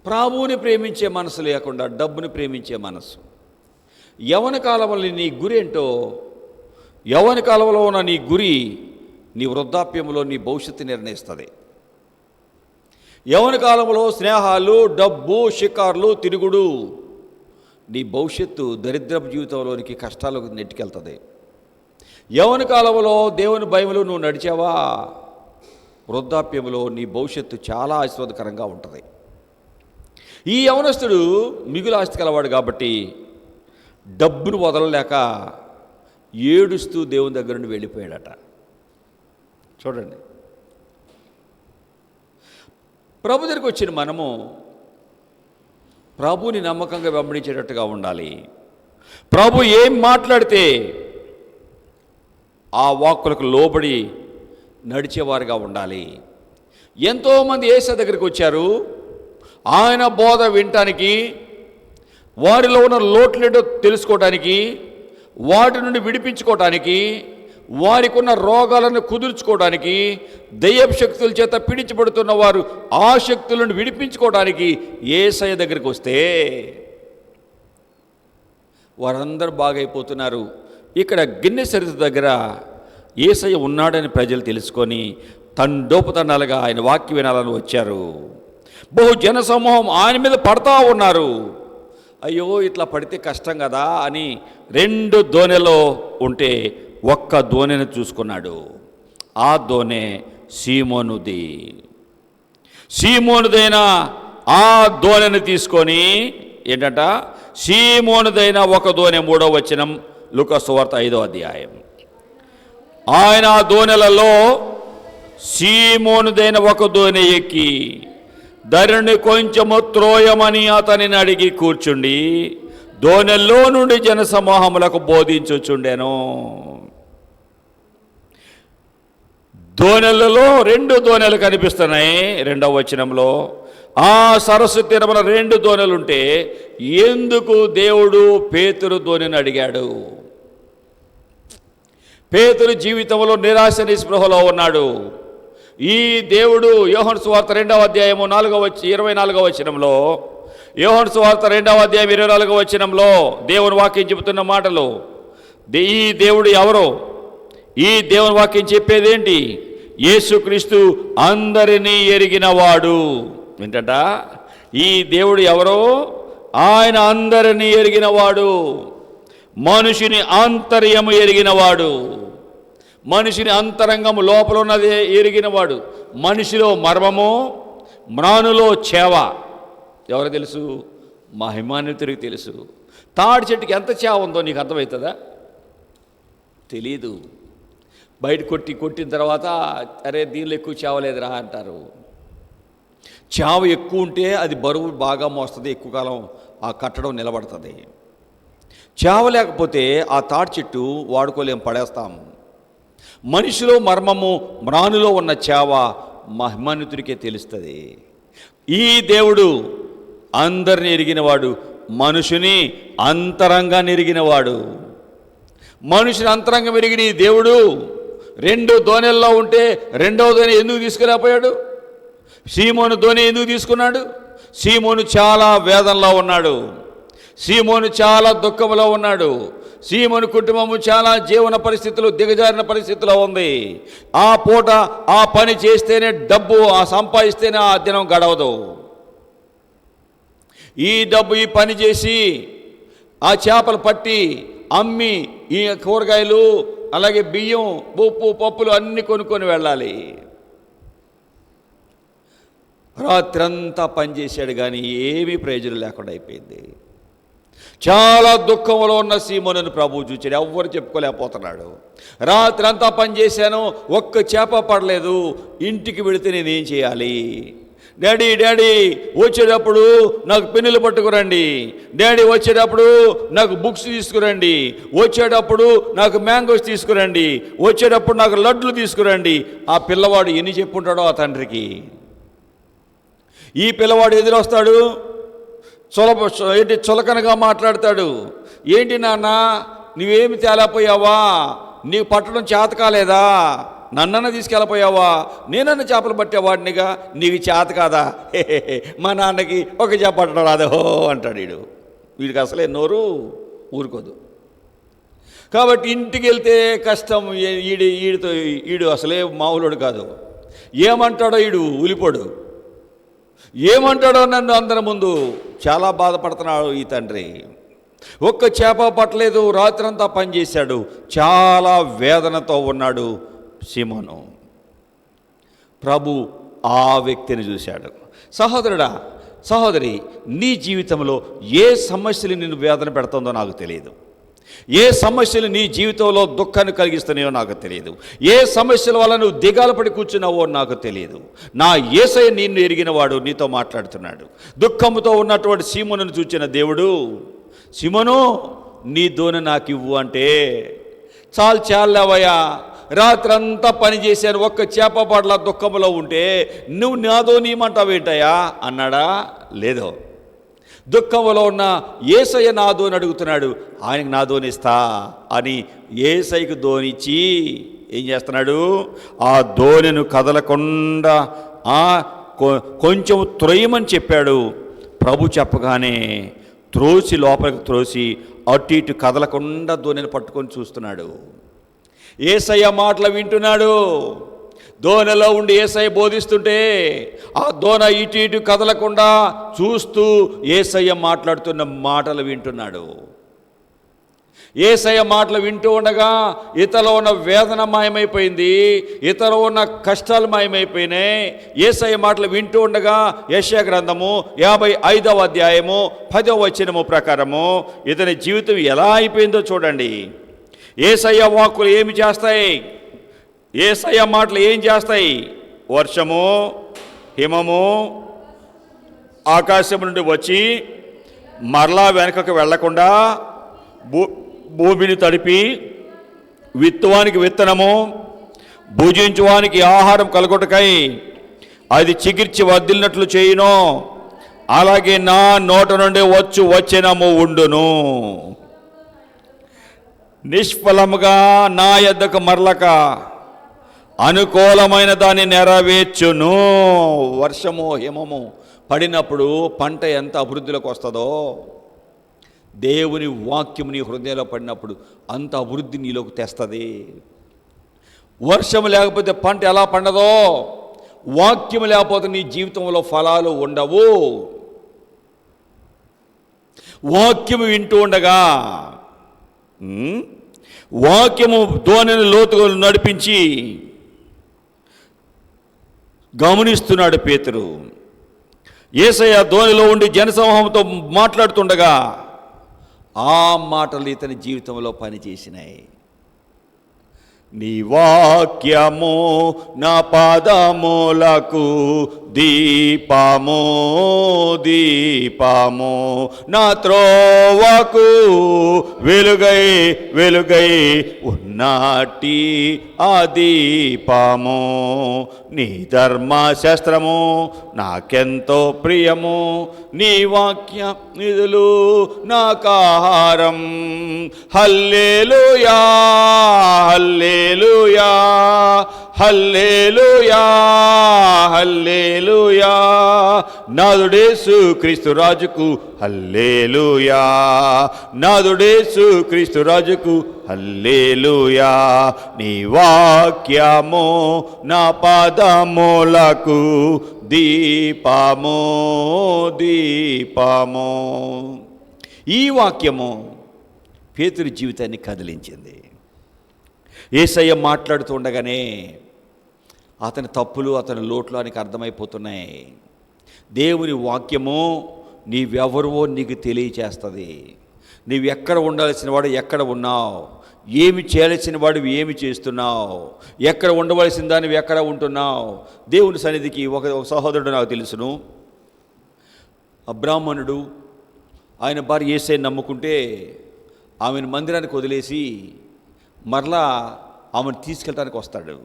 ప్రభువుని ప్రేమించే మనసు లేకుండా డబ్బుని ప్రేమించే మనసు. యవన కాలంలో నీ గురి ఏంటో, యవన కాలంలో ఉన్న నీ గురి నీ వృద్ధాప్యంలో నీ భవిష్యత్తు నిర్ణయిస్తుంది. యవన కాలంలో స్నేహాలు, డబ్బు, షికార్లు, తిరుగుడు నీ భవిష్యత్తు దరిద్రపు జీవితంలోనికి కష్టాలకు నెట్టుకెళ్తుంది. యవన కాలంలో దేవుని భయములో నువ్వు నడిచావా, వృద్ధాప్యంలో నీ భవిష్యత్తు చాలా ఆశీర్వాదకరంగా ఉంటుంది. ఈ యవనస్తుడు మిగులు ఆస్తి కలవాడు కాబట్టి డబ్బును వదలలేక ఏడుస్తూ దేవుని దగ్గర నుండి వెళ్ళిపోయాడట. చూడండి, ప్రభు దగ్గరికి వచ్చిన మనము ప్రభుని నమ్మకంగా వెంబడించేటట్టుగా ఉండాలి. ప్రభు ఏం మాట్లాడితే ఆ వాక్కులకు లోబడి నడిచేవారుగా ఉండాలి. ఎంతోమంది యేసు దగ్గరికి వచ్చారు. ఆయన బోధ వినటానికి, వారిలో ఉన్న లోట్లేటో తెలుసుకోవడానికి, వాటి నుండి విడిపించుకోవటానికి, వారికి ఉన్న రోగాలను కుదుర్చుకోవడానికి, దయ్యపు శక్తుల చేత పీడించబడుతున్న వారు ఆ శక్తులను విడిపించుకోవడానికి యేసయ్య దగ్గరికి వస్తే వారందరూ బాగైపోతున్నారు. ఇక్కడ గిన్నె సరిత దగ్గర యేసయ్య ఉన్నాడని ప్రజలు తెలుసుకొని తండోపతండాలుగా ఆయన వాక్యం వినాలని వచ్చారు. బహు జన సమూహం ఆయన మీద పడతా ఉన్నారు. అయ్యో ఇట్లా పడితే కష్టం కదా అని 2 దోణెలో ఉంటే ఒక్క దోణెను చూసుకున్నాడు. ఆ దోణె సీమోనుది. సీమోనుదైన ఆ దోణెను తీసుకొని ఏంటంట, సీమోనుదైన ఒక దోణె 3వ వచనం లూకా సువార్త 5వ అధ్యాయం. ఆయన ఆ దోణెలలో సీమోనుదైన ఒక దోణె ఎక్కి ధరణి కొంచెము త్రోయమని అతనిని అడిగి కూర్చుండి దోణెల్లో నుండి జనసమూహములకు బోధించుచుండెను. దోణెలలో 2 దోణెలు కనిపిస్తున్నాయి 2వ వచనంలో. ఆ సరస్సు తీరమున 2 దోణెలుంటే ఎందుకు దేవుడు పేతురు దోణిని అడిగాడు? పేతురు జీవితంలో నిరాశ నిస్పృహలో ఉన్నాడు. ఈ దేవుడు యోహాను సువార్త 2వ అధ్యాయము 24వ వచనంలో, యోహాను సువార్త 2వ అధ్యాయం 24వ వచనంలో దేవుని వాక్యం చెబుతున్న మాటలు. ఈ దేవుడు ఎవరో? ఈ దేవుని వాక్యం చెప్పేదేంటి? యేసుక్రీస్తు అందరినీ ఎరిగినవాడు. ఏంటంట, ఈ దేవుడు ఎవరో? ఆయన అందరినీ ఎరిగినవాడు. మనుషుని ఆంతర్యము ఎరిగినవాడు, మనిషిని అంతరంగము లోపల ఉన్నది ఎరిగినవాడు. మనిషిలో మర్మము, మ్రానులో చేవ ఎవరు తెలుసు? మహిమాన్వితుడికి తెలుసు. తాడి చెట్టుకి ఎంత చేవ ఉందో నీకు అర్థమవుతుందా? తెలీదు. బయట కొట్టిన తర్వాత అరే దీనిలో ఎక్కువ చేవలేదురా అంటారు. చేవ ఎక్కువ ఉంటే అది బరువు బాగా మోస్తుంది, ఎక్కువ కాలం ఆ కట్టడం నిలబడుతుంది. చేవ లేకపోతే ఆ తాడి చెట్టు వాడుకోలేం, పడేస్తాము. మనిషిలో మర్మము, మ్రానులో ఉన్న చేవ మహిమాన్వితుడికే తెలుస్తుంది. ఈ దేవుడు అందరిని ఎరిగినవాడు, మనుషుని అంతరంగాన్ని ఎరిగినవాడు. మనుషుని అంతరంగం ఎరిగిన ఈ దేవుడు 2 దోణెల్లో ఉంటే 2వ దోణి ఎందుకు తీసుకురాపోయాడు? సీమోను దోణి ఎందుకు తీసుకున్నాడు? సీమోను చాలా వేదనలో ఉన్నాడు, సీమోను చాలా దుఃఖంలో ఉన్నాడు, సీమోను కుటుంబము చాలా జీవన పరిస్థితులు దిగజారిన పరిస్థితిలో ఉంది. ఆ పూట ఆ పని చేస్తేనే డబ్బు సంపాదిస్తేనే ఆ దినం గడవదు. ఈ డబ్బు ఈ పని చేసి ఆ చేపలు పట్టి అమ్మి ఈ కూరగాయలు అలాగే బియ్యం ఉప్పు పప్పులు అన్నీ కొనుక్కొని వెళ్ళాలి. రాత్రంతా పనిచేశాడు కానీ ఏమీ ప్రయోజనం లేకుండా అయిపోయింది. చాలా దుఃఖంలో ఉన్న సీమోనును ప్రభువు చూచాడు, ఎవ్వరు చెప్పుకోలేకపోతున్నాడు. రాత్రి అంతా పనిచేశాను, ఒక్క చేప పడలేదు, ఇంటికి వెళితే నేనేం చేయాలి? డాడీ వచ్చేటప్పుడు నాకు పెన్నులు పట్టుకురండి, డాడీ వచ్చేటప్పుడు నాకు బుక్స్ తీసుకురండి, వచ్చేటప్పుడు నాకు మ్యాంగోస్ తీసుకురండి, వచ్చేటప్పుడు నాకు లడ్లు తీసుకురండి. ఆ పిల్లవాడు ఎన్ని చెప్పుంటాడో ఆ తండ్రికి. ఈ పిల్లవాడు ఎదురొస్తాడు, చులకనగా మాట్లాడతాడు. ఏంటి నాన్న నువ్వేమి తేలేకపోయావా? నీకు పట్టడం చేత కాలేదా? నన్నన్న తీసుకెళ్ళిపోయావా? నేనన్న చేపలు పట్టేవాడినిగా, నీకు చేత కాదా? మా నాన్నకి ఒక చేప పట్టడం రాదు హో అంటాడు. వీడికి అసలే నోరు ఊరుకోదు. కాబట్టి ఇంటికి వెళ్తే కష్టం. ఈడు అసలే మామూలుడు కాదు. ఏమంటాడో ఈడు ఉలిపోడు, ఏమంటాడో నన్ను అందరి ముందు. చాలా బాధపడుతున్నాడు ఈ తండ్రి. ఒక్క చేప పట్టలేదు, రాత్రంతా పనిచేశాడు, చాలా వేదనతో ఉన్నాడు సీమోను. ప్రభు ఆ వ్యక్తిని చూశాడు. సహోదరుడా, సహోదరి, నీ జీవితంలో ఏ సమస్యలు నిన్ను వేదన పెడుతుందో నాకు తెలియదు, ఏ సమస్యలు నీ జీవితంలో దుఃఖాన్ని కలిగిస్తున్నాయో నాకు తెలియదు, ఏ సమస్యల వల్ల నువ్వు దిగాలు పడి కూర్చున్నావో నాకు తెలియదు. నా యేసయ్య నిన్ను ఎరిగినవాడు నీతో మాట్లాడుతున్నాడు. దుఃఖంతో ఉన్నటువంటి సీమోనును చూచిన దేవుడు, సీమోను నీ దోణి నాకు ఇవ్వు అంటే, చాలేవయ్యా, రాత్రంతా పని చేశాను, ఒక్క చేప పట్ల దుఃఖంలో ఉంటే నువ్వు నాదో నీమంటావేంటయ్యా అన్నాడా? లేదో. దుఃఖంలో ఉన్న యేసయ్య నాదో అని అడుగుతున్నాడు. ఆయనకు నాదోనిస్తా అని యేసయ్యకు దోనిచ్చి ఏం చేస్తున్నాడు? ఆ దోణిను కదలకుండా కొంచెం త్రొయ్యమని చెప్పాడు. ప్రభు చెప్పగానే త్రోసి లోపలికి త్రోసి అటు ఇటు కదలకుండా దోణిని పట్టుకొని చూస్తున్నాడు. యేసయ్య మాటలు వింటున్నాడు. దోణలో ఉండి యేసయ్య బోధిస్తుంటే ఆ దోణ ఇటు ఇటు కదలకుండా చూస్తూ యేసయ్య మాట్లాడుతున్న మాటలు వింటున్నాడు. యేసయ్య మాటలు వింటూ ఉండగా ఇతలో ఉన్న వేదన మాయమైపోయింది, ఇతలో ఉన్న కష్టాలు మాయమైపోయినాయి. యేసయ్య మాటలు వింటూ ఉండగా యెషయా గ్రంథము 55వ అధ్యాయము 10వ వచనము ప్రకారము ఇతని జీవితం ఎలా అయిపోయిందో చూడండి. యేసయ్య వాక్కులు ఏమి చేస్తాయి? యేసయ్య మాటలు ఏం చేస్తాయి? వర్షము, హిమము ఆకాశం నుండి వచ్చి మరలా వెనకకు వెళ్లకుండా భూమిని తడిపి విత్తువానికి విత్తనము, భుజించువానికి ఆహారం కలుగుటకై అది చిగిర్చి వర్ధిల్లినట్లు చేయును. అలాగే నా నోట నుండి వచనము ఉండును. నిష్ఫలముగా నా యొద్దకు మరలక అనుకూలమైన దాన్ని నెరవేర్చును. వర్షము హిమము పడినప్పుడు పంట ఎంత అభివృద్ధిలోకి వస్తుందో, దేవుని వాక్యం నీ హృదయంలో పడినప్పుడు అంత అభివృద్ధి నీలోకి తెస్తుంది. వర్షము లేకపోతే పంట ఎలా పండదో, వాక్యం లేకపోతే నీ జీవితంలో ఫలాలు ఉండవు. వాక్యం వింటూ ఉండగా వాక్యము ధోనిని లోతుగా నడిపించి గమనిస్తున్నాడు పేతురు. యేసయ్య ధోనిలో ఉండి జనసమూహంతో మాట్లాడుతుండగా ఆ మాటలు ఇతని జీవితంలో పనిచేసినాయి. నీ వాక్యము నా పాదములకు దీపము, దీపము నా త్రోవకు వెలుగై, వెలుగై ఉన్నట్టి ఆ దీపము. నీ ధర్మశాస్త్రము నాకెంతో ప్రియము, నీ వాక్య నిధులు నాకాహారం. హల్లెలూయా, హల్లెలూయా, హల్లెలూయా, హల్లెలూయా. నాదుడేసు క్రీస్తు రాజుకు హల్లెలూయా, నాదుడేసు క్రీస్తు రాజుకు హల్లెలూయా. నీ వాక్యము నా పాదములకు దీపము, దీపము. ఈ వాక్యము పేతురు జీవితాన్ని కదిలించింది. యేసయ్య మాట్లాడుతూ ఉండగానే అతని తప్పులు, అతని లోట్లు ఆయనకు అర్థమైపోతున్నాయి. దేవుని వాక్యము నీవెవరువో నీకు తెలియచేస్తుంది. నీవు ఎక్కడ ఉండాల్సిన వాడు ఎక్కడ ఉన్నావు, ఏమి చేయాల్సిన వాడు ఏమి చేస్తున్నావు, ఎక్కడ ఉండవలసిన దానివి ఎక్కడ ఉంటున్నావు. దేవుని సన్నిధికి ఒక సహోదరుడు నాకు తెలుసును. అబ్రాహ్మణుడు ఆయన భార్య యేసయ్యను నమ్ముకుంటే ఆమెను మందిరానికి వదిలేసి మరలా ఆమెను తీసుకెళ్ళడానికి వస్తాడు.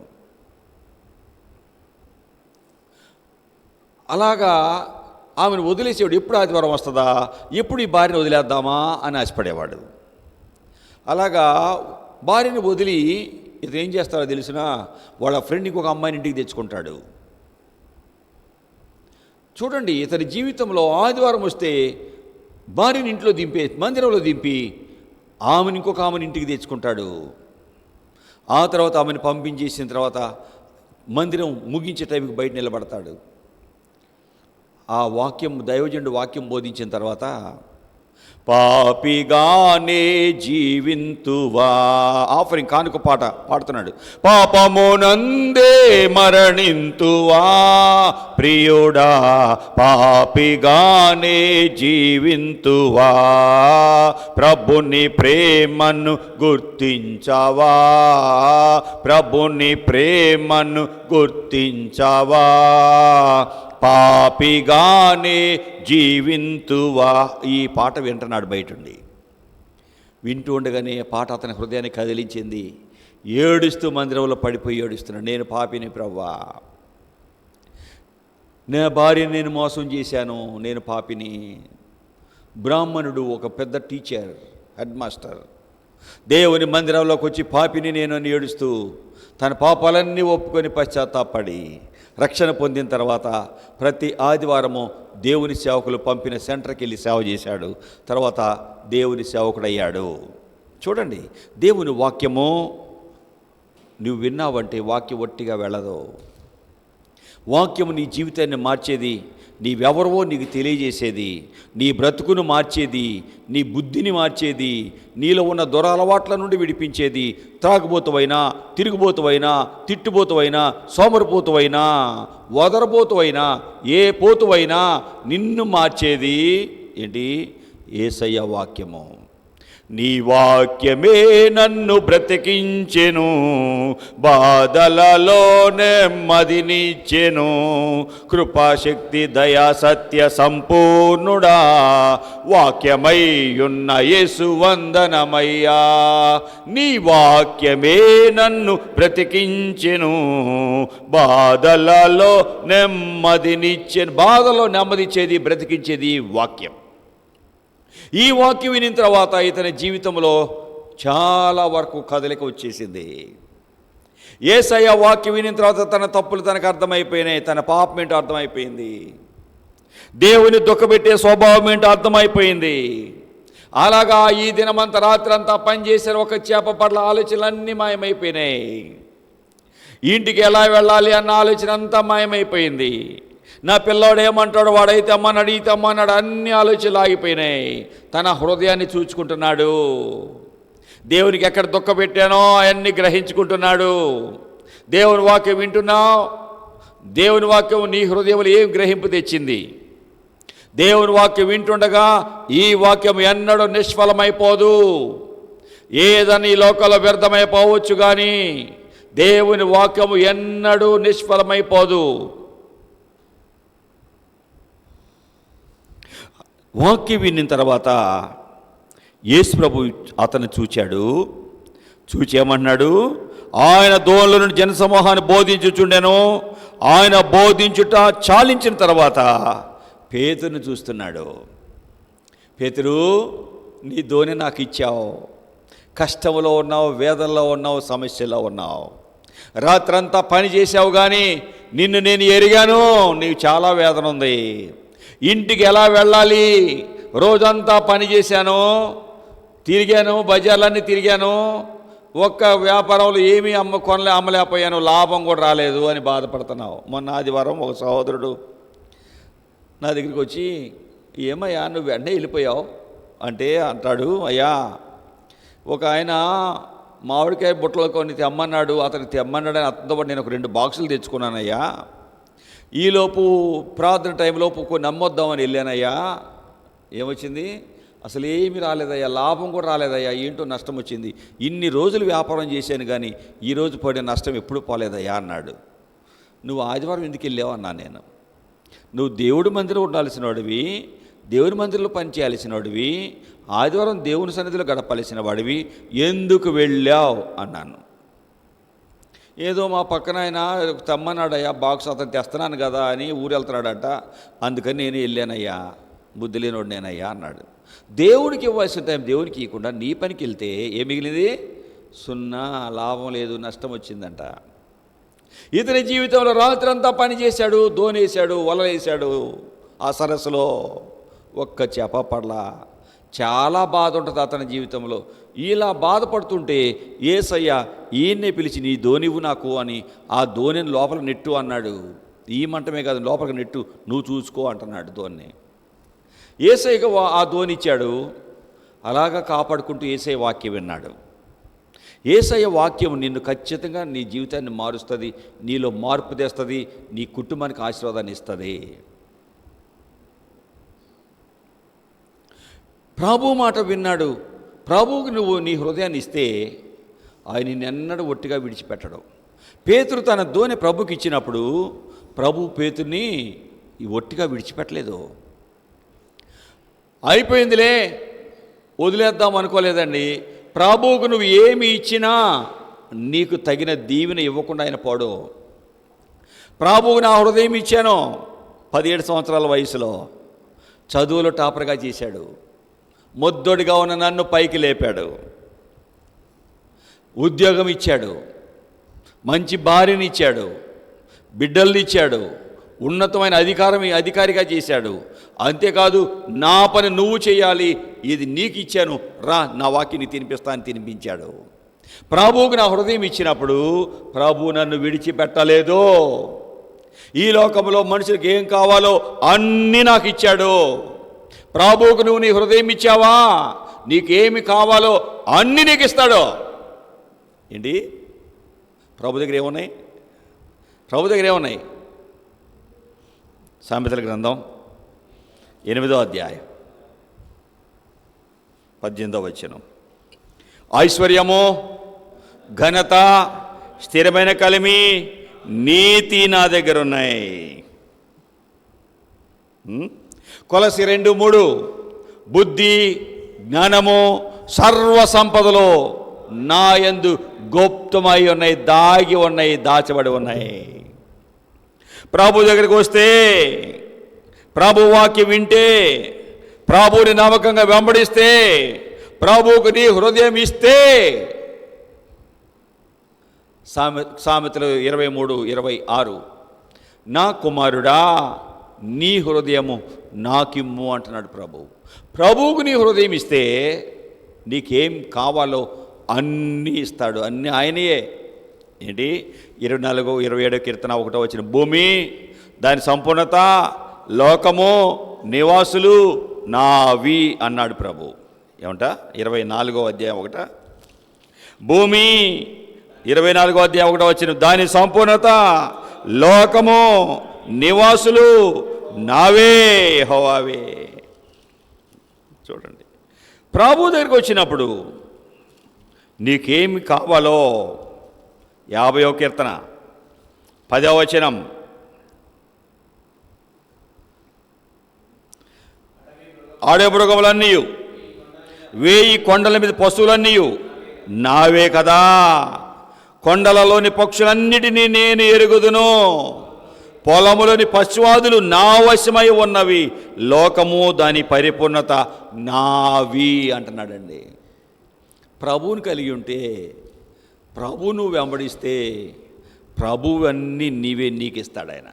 అలాగా ఆమెను వదిలేసేవాడు. ఎప్పుడు ఆదివారం వస్తుందా, ఎప్పుడు ఈ భార్యను వదిలేద్దామా అని ఆశపడేవాడు. అలాగా భార్యను వదిలి ఇతను ఏం చేస్తాడో తెలిసినా వాళ్ళ ఫ్రెండ్ ఇంకొక అమ్మాయిని ఇంటికి తెచ్చుకుంటాడు. చూడండి, ఇతని జీవితంలో ఆదివారం వస్తే భార్యని ఇంట్లో దింపి మందిరంలో దింపి ఆమెను ఇంకొక ఆమెను ఇంటికి తెచ్చుకుంటాడు. ఆ తర్వాత ఆమెను పంపించేసిన తర్వాత మందిరం ముగించే టైంకి బయట నిలబడతాడు. ఆ వాక్యం, దైవజనుడు వాక్యం బోధించిన తర్వాత పాపిగానే జీవింతువా ఆఫరింగ్ కానుక పాట పాడుతున్నాడు. పాపమునందే మరణింతువా ప్రియుడా, పాపిగానే జీవింతువా, ప్రభుని ప్రేమను గుర్తించవా, ప్రభుని ప్రేమను గుర్తించవా, పాపిగానే జీవింతువా. ఈ పాట వింటున్నాడు బయటుండి. వింటూ ఉండగానే పాట అతని హృదయాన్ని కదిలించింది. ఏడుస్తూ మందిరంలో పడిపోయి ఏడుస్తున్నాడు. నేను పాపిని ప్రభువా, నా భార్యను నేను మోసం చేశాను, నేను పాపిని. బ్రాహ్మణుడు ఒక పెద్ద టీచర్, హెడ్ మాస్టర్, దేవుని మందిరంలోకి వచ్చి పాపిని నేను అని ఏడుస్తూ తన పాపాలన్నీ ఒప్పుకొని పశ్చాత్తాపడి రక్షణ పొందిన తర్వాత ప్రతి ఆదివారము దేవుని సేవకులు పంపిన సెంటర్కి వెళ్ళి సేవ చేశాడు. తర్వాత దేవుని సేవకుడయ్యాడు. చూడండి, దేవుని వాక్యము నువ్వు విన్నావంటే వాక్యం ఒట్టిగా వెళ్ళదు. వాక్యము నీ జీవితాన్ని మార్చేది, నీవెవరవో నీకు తెలియజేసేది, నీ బ్రతుకును మార్చేది, నీ బుద్ధిని మార్చేది, నీలో ఉన్న దురలవాట్ల నుండి విడిపించేది. త్రాగుబోతువైనా, తిరుగుబోతువైనా, తిట్టుబోతువైనా, సోమరిపోతువైనా, వదరబోతువైనా, ఏ పోతువైనా నిన్ను మార్చేది ఏంటి? యేసయ్య వాక్యము. నీ వాక్యమే నన్ను బ్రతికించెను, బాధలలో నెమ్మదినిచ్చెను, కృపాశక్తి దయా సత్య సంపూర్ణుడా, వాక్యమై ఉన్న యేసు వందనమయ్యా. నీ వాక్యమే నన్ను బ్రతికించెను, బాధలలో నెమ్మదినిచ్చెను. బాధలో నెమ్మదిచ్చేది, బ్రతికించేది వాక్యం. ఈ వాక్యం వినిన తర్వాత ఇతని జీవితంలో చాలా వరకు కదలిక వచ్చేసింది. యేసయ్య వాక్యం వినిన తర్వాత తన తప్పులు తనకు అర్థమైపోయినాయి, తన పాపం ఏంటో అర్థమైపోయింది, దేవుని దుఃఖపెట్టే స్వభావం ఏంటో అర్థమైపోయింది. అలాగా ఈ దినమంతా రాత్రంతా పనిచేసిన ఒక చేప పట్ల ఆలోచనలన్నీ మాయమైపోయినాయి. ఇంటికి ఎలా వెళ్ళాలి అన్న ఆలోచన అంతా మాయమైపోయింది. నా పిల్లోడు ఏమంటాడు, వాడైతే అమ్మని అడిగితే అమ్మన్నాడు, అన్ని ఆలోచనలు ఆగిపోయినాయి. తన హృదయాన్ని చూచుకుంటున్నాడు. దేవునికి ఎక్కడ దుఃఖ పెట్టానో అవన్నీ గ్రహించుకుంటున్నాడు. దేవుని వాక్యం వింటున్నావు, దేవుని వాక్యం నీ హృదయంలో ఏం గ్రహింపు తెచ్చింది? దేవుని వాక్యం వింటుండగా ఈ వాక్యం ఎన్నడూ నిష్ఫలమైపోదు. ఏదని ఈ లోకంలో వ్యర్థమైపోవచ్చు, కానీ దేవుని వాక్యము ఎన్నడూ నిష్ఫలమైపోదు. వాక్యం విన్న తర్వాత యేసు ప్రభు అతను చూచాడు. చూచి ఏమన్నాడు? ఆయన దోణలో నుండి జనసమూహాన్ని బోధించుచుండెను. ఆయన బోధించుట చాలించిన తర్వాత పేతురుని చూస్తున్నాడు. పేతురు, నీ దోణి నాకు ఇచ్చావు. కష్టంలో ఉన్నావు, వేదనలో ఉన్నావు, సమస్యలో ఉన్నావు. రాత్రంతా పని చేసావు, కానీ నిన్ను నేను ఎరిగాను. నీకు చాలా వేదన ఉంది. ఇంటికి ఎలా వెళ్ళాలి? రోజంతా పని చేశాను, తిరిగాను, బజార్లన్నీ తిరిగాను, ఒక్క వ్యాపారంలో ఏమీ అమ్మలేకపోయాను, లాభం కూడా రాలేదు అని బాధపడుతున్నావు. మొన్న ఆదివారం ఒక సహోదరుడు నా దగ్గరికి వచ్చి, ఏమయ్యా నువ్వు వెంటనే వెళ్ళిపోయావు అంటే అంటాడు, అయ్యా ఒక ఆయన మామిడికాయ బుట్టలు కొన్ని తెమ్మన్నాడు, అతనికి తెమ్మన్నాడని అతనితో పాటు నేను ఒక 2 బాక్సులు తెచ్చుకున్నానయ్యా. ఈలోపు ప్రార్థన టైంలోపు కొన్ని నమ్మొద్దామని వెళ్ళానయ్యా. ఏమొచ్చింది? అసలు ఏమీ రాలేదయ్యా, లాభం కూడా రాలేదయ్యా, ఏంటో నష్టం వచ్చింది. ఇన్ని రోజులు వ్యాపారం చేశాను, కానీ ఈరోజు పడిన నష్టం ఎప్పుడు పోలేదయ్యా అన్నాడు. నువ్వు ఆదివారం ఎందుకు వెళ్ళావు అన్నా నేను. నువ్వు దేవుడి మందిరం ఉండాల్సిన వాడివి, దేవుని మందిరంలో పనిచేయాల్సిన వాడివి, ఆదివారం దేవుని సన్నిధిలో గడపాల్సిన వాడివి, ఎందుకు వెళ్ళావు అన్నాను. ఏదో మా పక్కన ఆయన తెమ్మన్నాడయ్యా బాక్స్, అతను తెస్తున్నాను కదా అని ఊరు వెళ్తున్నాడట, అందుకని నేను వెళ్ళానయ్యా, బుద్ధి లేనివాడు నేనయ్యా అన్నాడు. దేవుడికి ఇవ్వాల్సిన టైం దేవునికి ఇవ్వకుండా నీ పనికి వెళ్తే ఏం మిగిలింది? 0, లాభం లేదు, నష్టం వచ్చిందంట. ఇతని జీవితంలో రాత్రంతా పని చేశాడు, దోనేశాడు, వలలేశాడు, ఆ సరస్సులో ఒక్క చేప పడలా. చాలా బాధ ఉంటుంది అతని జీవితంలో. ఇలా బాధపడుతుంటే యేసయ్య ఈయన్నే పిలిచి, నీ దోనివ్వు నాకు అని ఆ దోణిని లోపల నెట్టు అన్నాడు. ఈ మంటమే కాదు, లోపలికి నెట్టు, నువ్వు చూసుకో అంటున్నాడు దోణిని. యేసయ్యకు ఆ దోణి ఇచ్చాడు. అలాగా కాపాడుకుంటూ యేసయ్య వాక్యం విన్నాడు. యేసయ్య వాక్యం నిన్ను ఖచ్చితంగా నీ జీవితాన్ని మారుస్తుంది, నీలో మార్పు తెస్తుంది, నీ కుటుంబానికి ఆశీర్వాదాన్ని ఇస్తుంది. ప్రభు మాట విన్నాడు. ప్రభువుకి నువ్వు నీ హృదయాన్ని ఇస్తే ఆయన నిన్నెన్నడూ ఒట్టిగా విడిచిపెట్టడు. పేతురు తన దోణి ప్రభుకి ఇచ్చినప్పుడు ప్రభు పేతుర్ని ఒట్టిగా విడిచిపెట్టలేదు. అయిపోయిందిలే వదిలేద్దాం అనుకోలేదండి. ప్రభువుకు నువ్వు ఏమి ఇచ్చినా నీకు తగిన దీవెన ఇవ్వకుండా ఆయన పోడు. ప్రభువుకు నా హృదయం ఇచ్చాను. 17 సంవత్సరాల వయసులో చదువులో టాపర్గా చేశాడు. మొద్దొడిగా ఉన్న నన్ను పైకి లేపాడు. ఉద్యోగం ఇచ్చాడు, మంచి భార్యని ఇచ్చాడు, బిడ్డల్ని ఇచ్చాడు, ఉన్నతమైన అధికారిగా చేశాడు. అంతేకాదు, నా పని నువ్వు చేయాలి, ఇది నీకు ఇచ్చాను, రా నా వాక్యాన్ని తినిపిస్తాను తినిపించాడు. ప్రభువుకు నా హృదయం ఇచ్చినప్పుడు ప్రభువు నన్ను విడిచిపెట్టలేదు. ఈ లోకంలో మనుషులకు ఏం కావాలో అన్నీ నాకు ఇచ్చాడు. ప్రభువుకు నువ్వు నీ హృదయం ఇచ్చావా, నీకేమి కావాలో అన్నీ నీకు ఇస్తాడు. ఏంటి? ప్రభు దగ్గర ఏమున్నాయి? ప్రభు దగ్గర ఏమున్నాయి? సామెతల గ్రంథం 8వ అధ్యాయం 18వ వచనం. ఐశ్వర్యము, ఘనత, స్థిరమైన కలిమి, నీతి నా దగ్గర ఉన్నాయి. కొలసి 2:3 బుద్ధి, జ్ఞానము, సర్వ సంపదలు నా యందు గుప్తమై ఉన్నాయి, దాగి ఉన్నాయి, దాచబడి ఉన్నాయి. ప్రభు దగ్గరికి వస్తే, ప్రభు వాక్యం వింటే, ప్రభువుని నమ్మకంగా వెంబడిస్తే, ప్రభువుకు నీ హృదయం ఇస్తే, సామెతలు 23:26 నా కుమారుడా నీ హృదయము నాకిమ్ము అంటున్నాడు ప్రభు. ప్రభువుకు నీ హృదయం ఇస్తే నీకేం కావాలో అన్నీ ఇస్తాడు. అన్నీ ఆయనయే. ఏంటి? 24-27 కీర్తన 1వ వచనం. భూమి, దాని సంపూర్ణత, లోకము, నివాసులు నావి అన్నాడు ప్రభు. ఏమంట? 24వ అధ్యాయం 1. భూమి 24వ అధ్యాయం 1వ వచనం, దాని సంపూర్ణత, లోకము, నివాసులు నావే యెహోవావే. చూడండి, ప్రభు దగ్గరికి వచ్చినప్పుడు నీకేమి కావాలో 50వ కీర్తన 10వ వచనం, ఆడమృగములన్నీ, 1000 కొండల మీద పశువులన్నీ నావే కదా, కొండలలోని పక్షులన్నిటినీ నేను ఎరుగుదును, పొలములోని పశువాదులు నా వశమై ఉన్నవి, లోకము దాని పరిపూర్ణత నావి అంటున్నాడండి. ప్రభువుని కలిగి ఉంటే, ప్రభువును వెంబడిస్తే ప్రభువు అన్నీ నీకు ఇస్తాడు ఆయన.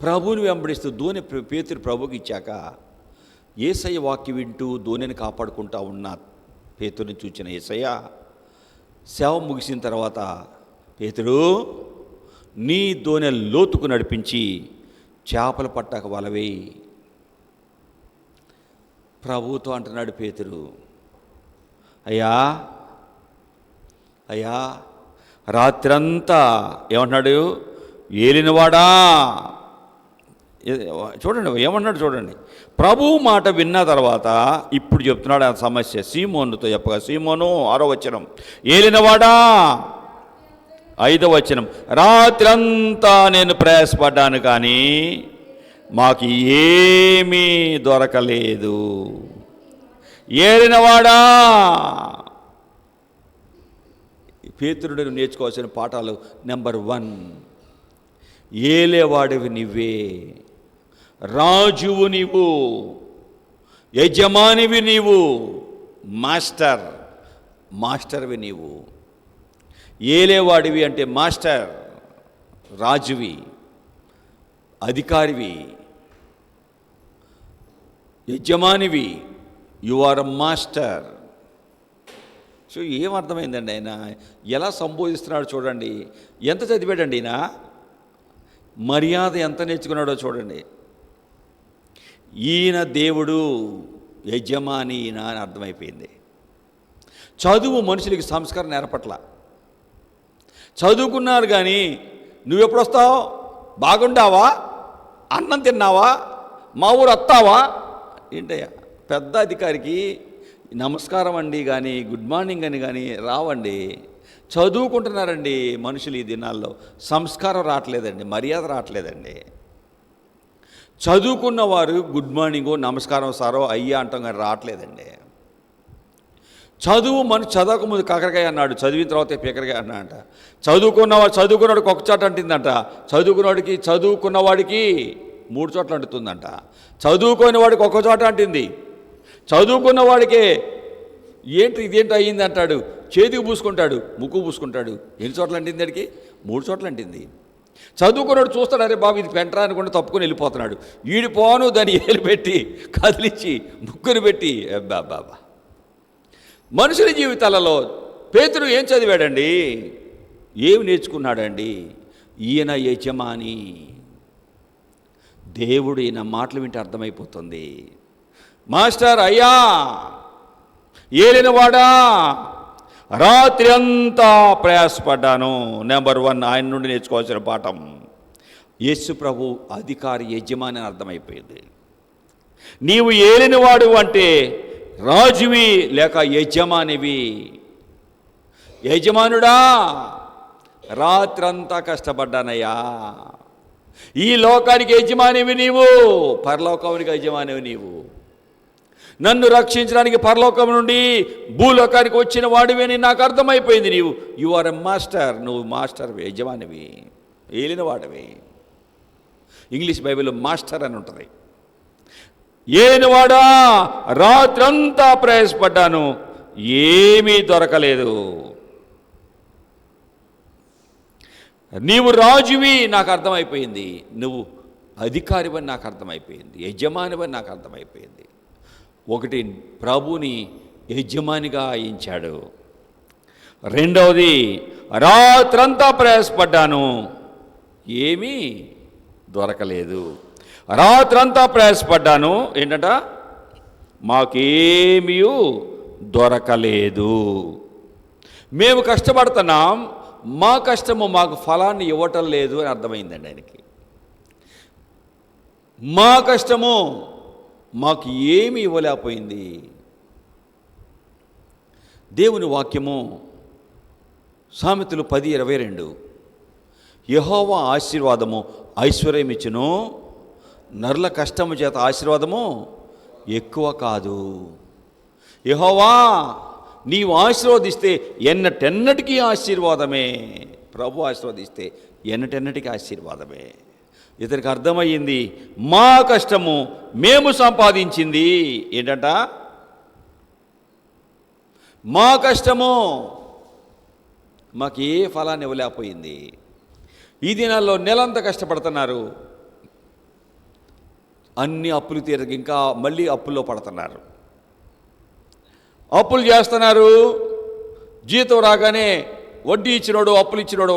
ప్రభువుని వెంబడిస్తూ దోణి పేతురు ప్రభుకి ఇచ్చాక యేసయ్య వాక్యం వింటూ దోణిని కాపాడుకుంటా ఉన్న పేతురుని చూచిన యేసయ్య సేవ ముగిసిన తర్వాత, పేతురు నీ దోణి లోతుకు నడిపించి చేపలు పట్టాక వలవేయి. ప్రభువుతో అంటున్నాడు పేతురు, అయ్యా అయ్యా రాత్రంతా ఏమంటున్నాడు, ఏలినవాడా. చూడండి ఏమన్నాడు చూడండి. ప్రభువు మాట విన్న తర్వాత ఇప్పుడు చెప్తున్నాడు ఆ సమస్య సీమోనుతో చెప్పగా, సీమోను 6వ వచనం, ఏలినవాడా. 5వ వచనం, రాత్రంతా నేను ప్రయాసపడ్డాను కానీ మాకు ఏమీ దొరకలేదు. ఏలినవాడా. పేతురుడు నేర్చుకోవాల్సిన పాఠాలు, నెంబర్ 1, ఏలేవాడివి నీవే, రాజువు నీవు, యజమానివి నీవు, మాస్టర్వి నీవు. ఏలేవాడివి అంటే మాస్టర్, రాజువి, అధికారివి, యజమానివి, you are a master. So ఏమర్థమైందండి ఆయన ఎలా సంబోధిస్తున్నాడు చూడండి. ఎంత చదివాడండి ఈయన, మర్యాద ఎంత నేర్చుకున్నాడో చూడండి. ఈయన దేవుడు, యజమాని ఈయన అని అర్థమైపోయింది. చదువు మనుషులకి సంస్కారం నేర్పట్ల. చదువుకున్నారు కానీ నువ్వెప్పుడు వస్తావు, బాగుండావా, అన్నం తిన్నావా, మా ఊరు వస్తావా ఏంటయ్యా. పెద్ద అధికారికి నమస్కారం అండి కానీ గుడ్ మార్నింగ్ అని కానీ రావండి. చదువుకుంటున్నారండి మనుషులు ఈ దినాల్లో, సంస్కారం రావట్లేదండి, మర్యాద రావట్లేదండి. చదువుకున్నవారు గుడ్ మార్నింగో నమస్కారం సారో అయ్యా అంటాం కానీ రావట్లేదండి. చదవక ముందు కాకరకాయ అన్నాడు, చదివిన తర్వాత పీకరకాయ అన్నాడంట. చదువుకున్నవాడికి ఒక చోట అంటుందంట, చదువుకున్నవాడికి 3 చోట్ల అంటుతుందంట. చదువుకోని వాడికి ఒక చోట అంటుంది. చదువుకున్నవాడికే ఇదేంటి అయ్యింది అంటాడు, చేతికి పూసుకుంటాడు, ముక్కు పూసుకుంటాడు. ఎన్ని చోట్ల అంటింది వాడికి? 3 చోట్ల అంటింది. చదువుకున్నాడు చూస్తాడు, అరే బాబు ఇది పెంటరా అనుకుంటే తప్పుకొని వెళ్ళిపోతున్నాడు. ఈడిపోను దాన్ని ఏలు పెట్టి కదిలించి ముక్కును పెట్టి బాబా. మనుషుల జీవితాలలో పేతురు ఏం చదివాడండి, ఏమి నేర్చుకున్నాడండి? ఈయన యజమాని, దేవుడు. ఈయన మాటలు వింటే అర్థమైపోతుంది. మాస్టర్, అయ్యా, ఏలినవాడా, రాత్రి అంతా ప్రయాసపడ్డాను. నెంబర్ 1 ఆయన నుండి నేర్చుకోవాల్సిన పాఠం, యేసు ప్రభు అధికారి, యజమాని అని అర్థమైపోయింది. నీవు ఏలినవాడు అంటే రాజువి లేక యజమానివి. యజమానుడా, రాత్రంతా కష్టపడ్డానయ్యా. ఈ లోకానికి యజమానివి నీవు, పరలోకానికి యజమానివి నీవు. నన్ను రక్షించడానికి పరలోకం నుండి భూలోకానికి వచ్చిన వాడివి అని నాకు అర్థమైపోయింది. యు ఆర్ ఎ మాస్టర్, నువ్వు మాస్టర్వి, యజమానివి, ఏలిన వాడివి. ఇంగ్లీష్ బైబిల్లో మాస్టర్ అని ఉంటుంది. ఏలినవాడా, రాత్రంతా ప్రయాసపడ్డాను, ఏమీ దొరకలేదు. నీవు రాజువి నాకు అర్థమైపోయింది, నువ్వు అధికారివని నాకు అర్థమైపోయింది, యజమానివని నాకు అర్థమైపోయింది. ఒకటి, ప్రభుని యజమానిగా ఆయించాడు. రెండవది, రాత్రంతా ప్రయాసపడ్డాను, ఏమీ దొరకలేదు. రాత్రంతా ప్రయాసపడ్డాను ఏంటంట, మాకేమీ దొరకలేదు. మేము కష్టపడుతున్నాం, మా కష్టము మాకు ఫలాన్ని ఇవ్వటం లేదు అని అర్థమైందండి ఆయనకి. మా కష్టము మాకు ఏమి ఇవ్వలేకపోయింది. దేవుని వాక్యము సామెతలు 10:22, యెహోవా ఆశీర్వాదము ఐశ్వర్యం ఇచ్చును, నరుల కష్టము చేత ఆశీర్వాదము ఎక్కువ కాదు. యెహోవా నీవు ఆశీర్వదిస్తే ఎన్నటెన్నటికీ ఆశీర్వాదమే. ప్రభు ఆశీర్వదిస్తే ఎన్నటెన్నటికీ ఆశీర్వాదమే. ఇతనికి అర్థమయ్యింది, మా కష్టము మేము సంపాదించింది ఏంటంట, మా కష్టము మాకు ఏ ఫలాన్ని ఇవ్వలేకపోయింది. ఈ దినాల్లో నెలంతా కష్టపడుతున్నారు, అన్ని అప్పులు తీరక ఇంకా మళ్ళీ అప్పుల్లో పడుతున్నారు. అప్పులు చేస్తున్నారు, జీతం రాగానే వడ్డీ ఇచ్చినోడు అప్పులు ఇచ్చినోడు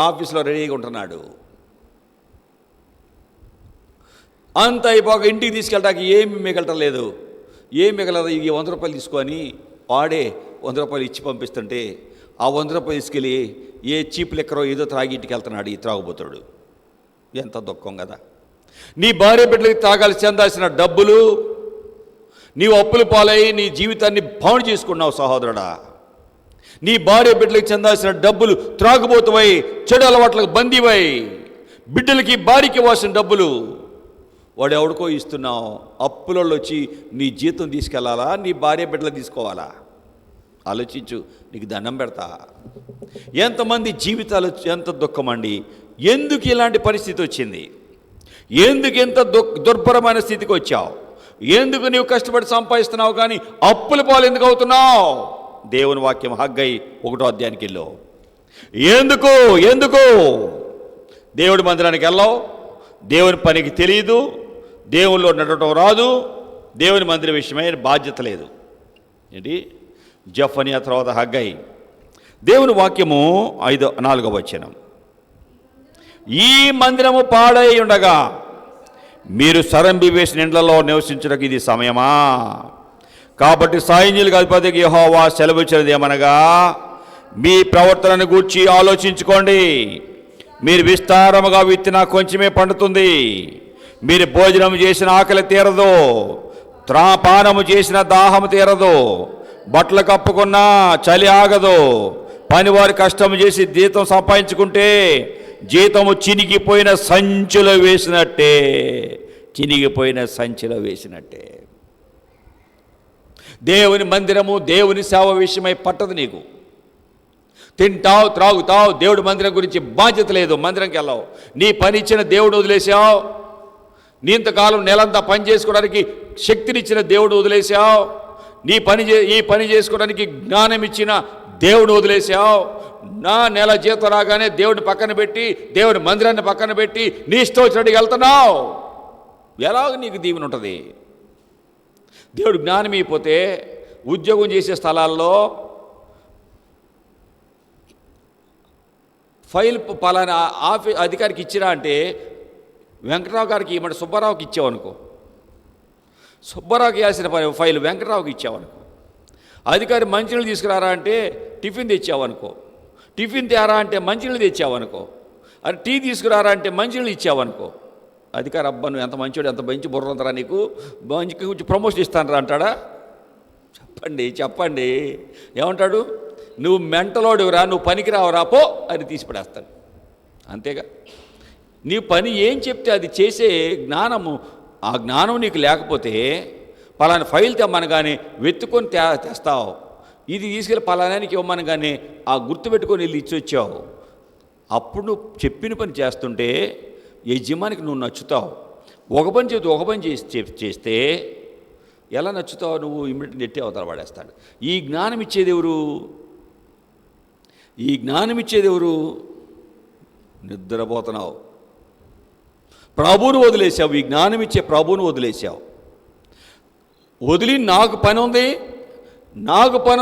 ఆఫీసులో రెడీగా ఉంటున్నాడు. అంత అయిపోక ఇంటికి తీసుకెళ్ళడానికి ఏమి మిగలటం లేదు. ఏం మిగలదు. ఈ 100 రూపాయలు తీసుకొని వాడే 100 రూపాయలు ఇచ్చి పంపిస్తుంటే ఆ 100 రూపాయలు తీసుకెళ్ళి ఏ చీప్ లెక్కరో ఏదో త్రాగి ఇంటికి వెళ్తున్నాడు ఈ త్రాగుబోతాడు. ఎంత దుఃఖం కదా. నీ భార్య బిడ్డలకి తాగాలి చెందాల్సిన డబ్బులు నీవు అప్పులు పాలై నీ జీవితాన్ని పాడు చేసుకున్నావు సహోదరుడా. నీ భార్య బిడ్డలకి చెందాల్సిన డబ్బులు త్రాగుబోతువై, చెడు అలవాట్లకు బందీవై, బిడ్డలకి భార్యకి ఇవ్వాల్సిన డబ్బులు వాడు ఎవడికో ఇస్తున్నావు. అప్పులలో వచ్చి నీ జీతం తీసుకెళ్లాలా, నీ భార్య బిడ్డలు తీసుకోవాలా? ఆలోచించు, నీకు దండం పెడతా. ఎంతమంది జీవితాలు ఎంత దుఃఖమండి. ఎందుకు ఇలాంటి పరిస్థితి వచ్చింది? ఎందుకు ఎంత దుర్భరమైన స్థితికి వచ్చావు? ఎందుకు నీవు కష్టపడి సంపాదిస్తున్నావు కానీ అప్పుల పాలు ఎందుకు అవుతున్నావు? దేవుని వాక్యం హగ్గై 1వ అధ్యాయానికి వెళ్ళు. ఎందుకు ఎందుకు దేవుడి మందిరానికి వెళ్ళావు? దేవుని పనికి తెలియదు, దేవుల్లో నడవటం రాదు, దేవుని మందిరం విషయమై బాధ్యత లేదు. ఏంటి? జఫన్యా తర్వాత హగ్గై. దేవుని వాక్యము 4వ వచనం, ఈ మందిరము పాడై ఉండగా మీరు సరంబి వేసిన ఇండ్లలో నివసించడానికి ఇది సమయమా? కాబట్టి సైన్యులకు అధిపతికి యెహోవా సెలవిచ్చినది ఏమనగా, మీ ప్రవర్తనను గూర్చి ఆలోచించుకోండి. మీరు విస్తారముగా విత్తినా కొంచెమే పండుతుంది. మీరు భోజనం చేసిన ఆకలి తీరదు, పానము చేసిన దాహము తీరదు, బట్టలు కప్పుకున్నా చలి ఆగదు. పనివారి కష్టం చేసి జీతం సంపాదించుకుంటే జీతము చినిగిపోయిన సంచిలో వేసినట్టే, చినిగిపోయిన సంచిలో వేసినట్టే. దేవుని మందిరము దేవుని సేవ విషయమై పట్టదు నీకు. తింటావు, త్రాగుతావు, దేవుడి మందిరం గురించి బాధ్యత లేదు. మందిరంకి వెళ్ళావు, నీ పని ఇచ్చిన దేవుడు వదిలేసావు. నీ ఇంతకాలం నెలంతా పని చేసుకోవడానికి శక్తినిచ్చిన దేవుడు వదిలేసావు. ఈ పని చేసుకోవడానికి జ్ఞానం ఇచ్చిన దేవుడు వదిలేసావు. నా నెల జీతం రాగానే దేవుడిని పక్కన పెట్టి, దేవుడి మందిరాన్ని పక్కన పెట్టి నీ ఇష్టం వచ్చినట్టుగా వెళ్తున్నావు. ఎలాగ నీకు దీవెన ఉంటుంది? దేవుడు జ్ఞానం అయిపోతే ఉద్యోగం చేసే స్థలాల్లో ఫైల్ పలానా అధికారికి ఇచ్చిరా అంటే వెంకటరావు గారికి ఇవ్వమంటే సుబ్బారావుకి ఇచ్చావనుకో, సుబ్బారావుకి వేసిన ఫైల్ వెంకటరావుకి ఇచ్చావనుకో. అధికారి మంచినీళ్ళు తీసుకురారా అంటే టిఫిన్ తెచ్చావనుకో, టిఫిన్ తేరా అంటే మంచినీళ్ళు తెచ్చావనుకో, అది టీ తీసుకురారా అంటే మంచినీళ్ళు ఇచ్చావనుకో. అధికారి అబ్బా నువ్వు ఎంత మంచివాడు, ఎంత మంచి బుర్ర ఉందరా నీకు, మంచికి కొంచెం ప్రమోషన్ ఇస్తానరా అంటాడా? చెప్పండి ఏమంటాడు? నువ్వు మెంటలోడురా, నువ్వు పనికి రావరా పో అని తీసిపడేస్తాడు. అంతేగా. నీ పని ఏం చెప్తే అది చేసే జ్ఞానము, ఆ జ్ఞానం నీకు లేకపోతే పలానా ఫైల్ తెమ్మనగానే వెతుక్కొని తెస్తావు. ఇది తీసుకెళ్ళి పలానానికి ఇవ్వమనగానే ఆ గుర్తుపెట్టుకొని వెళ్ళి ఇచ్చి వచ్చావు. అప్పుడు నువ్వు చెప్పిన పని చేస్తుంటే యజమానికి నువ్వు నచ్చుతావు. ఒక పని చెబుతూ ఒక పని చేస్తే ఎలా నచ్చుతావు? నువ్వు ఇమ్మీడియట్ నెట్టి అవతల పడేస్తాడు. ఈ జ్ఞానం ఇచ్చేది ఎవరు? ఈ జ్ఞానం ఇచ్చేది ఎవరు? నిద్రపోతున్నావు. ప్రభువును వదిలేసావు. ఈ జ్ఞానం ఇచ్చే ప్రభువును వదిలేసావు. వదిలి నాకు పని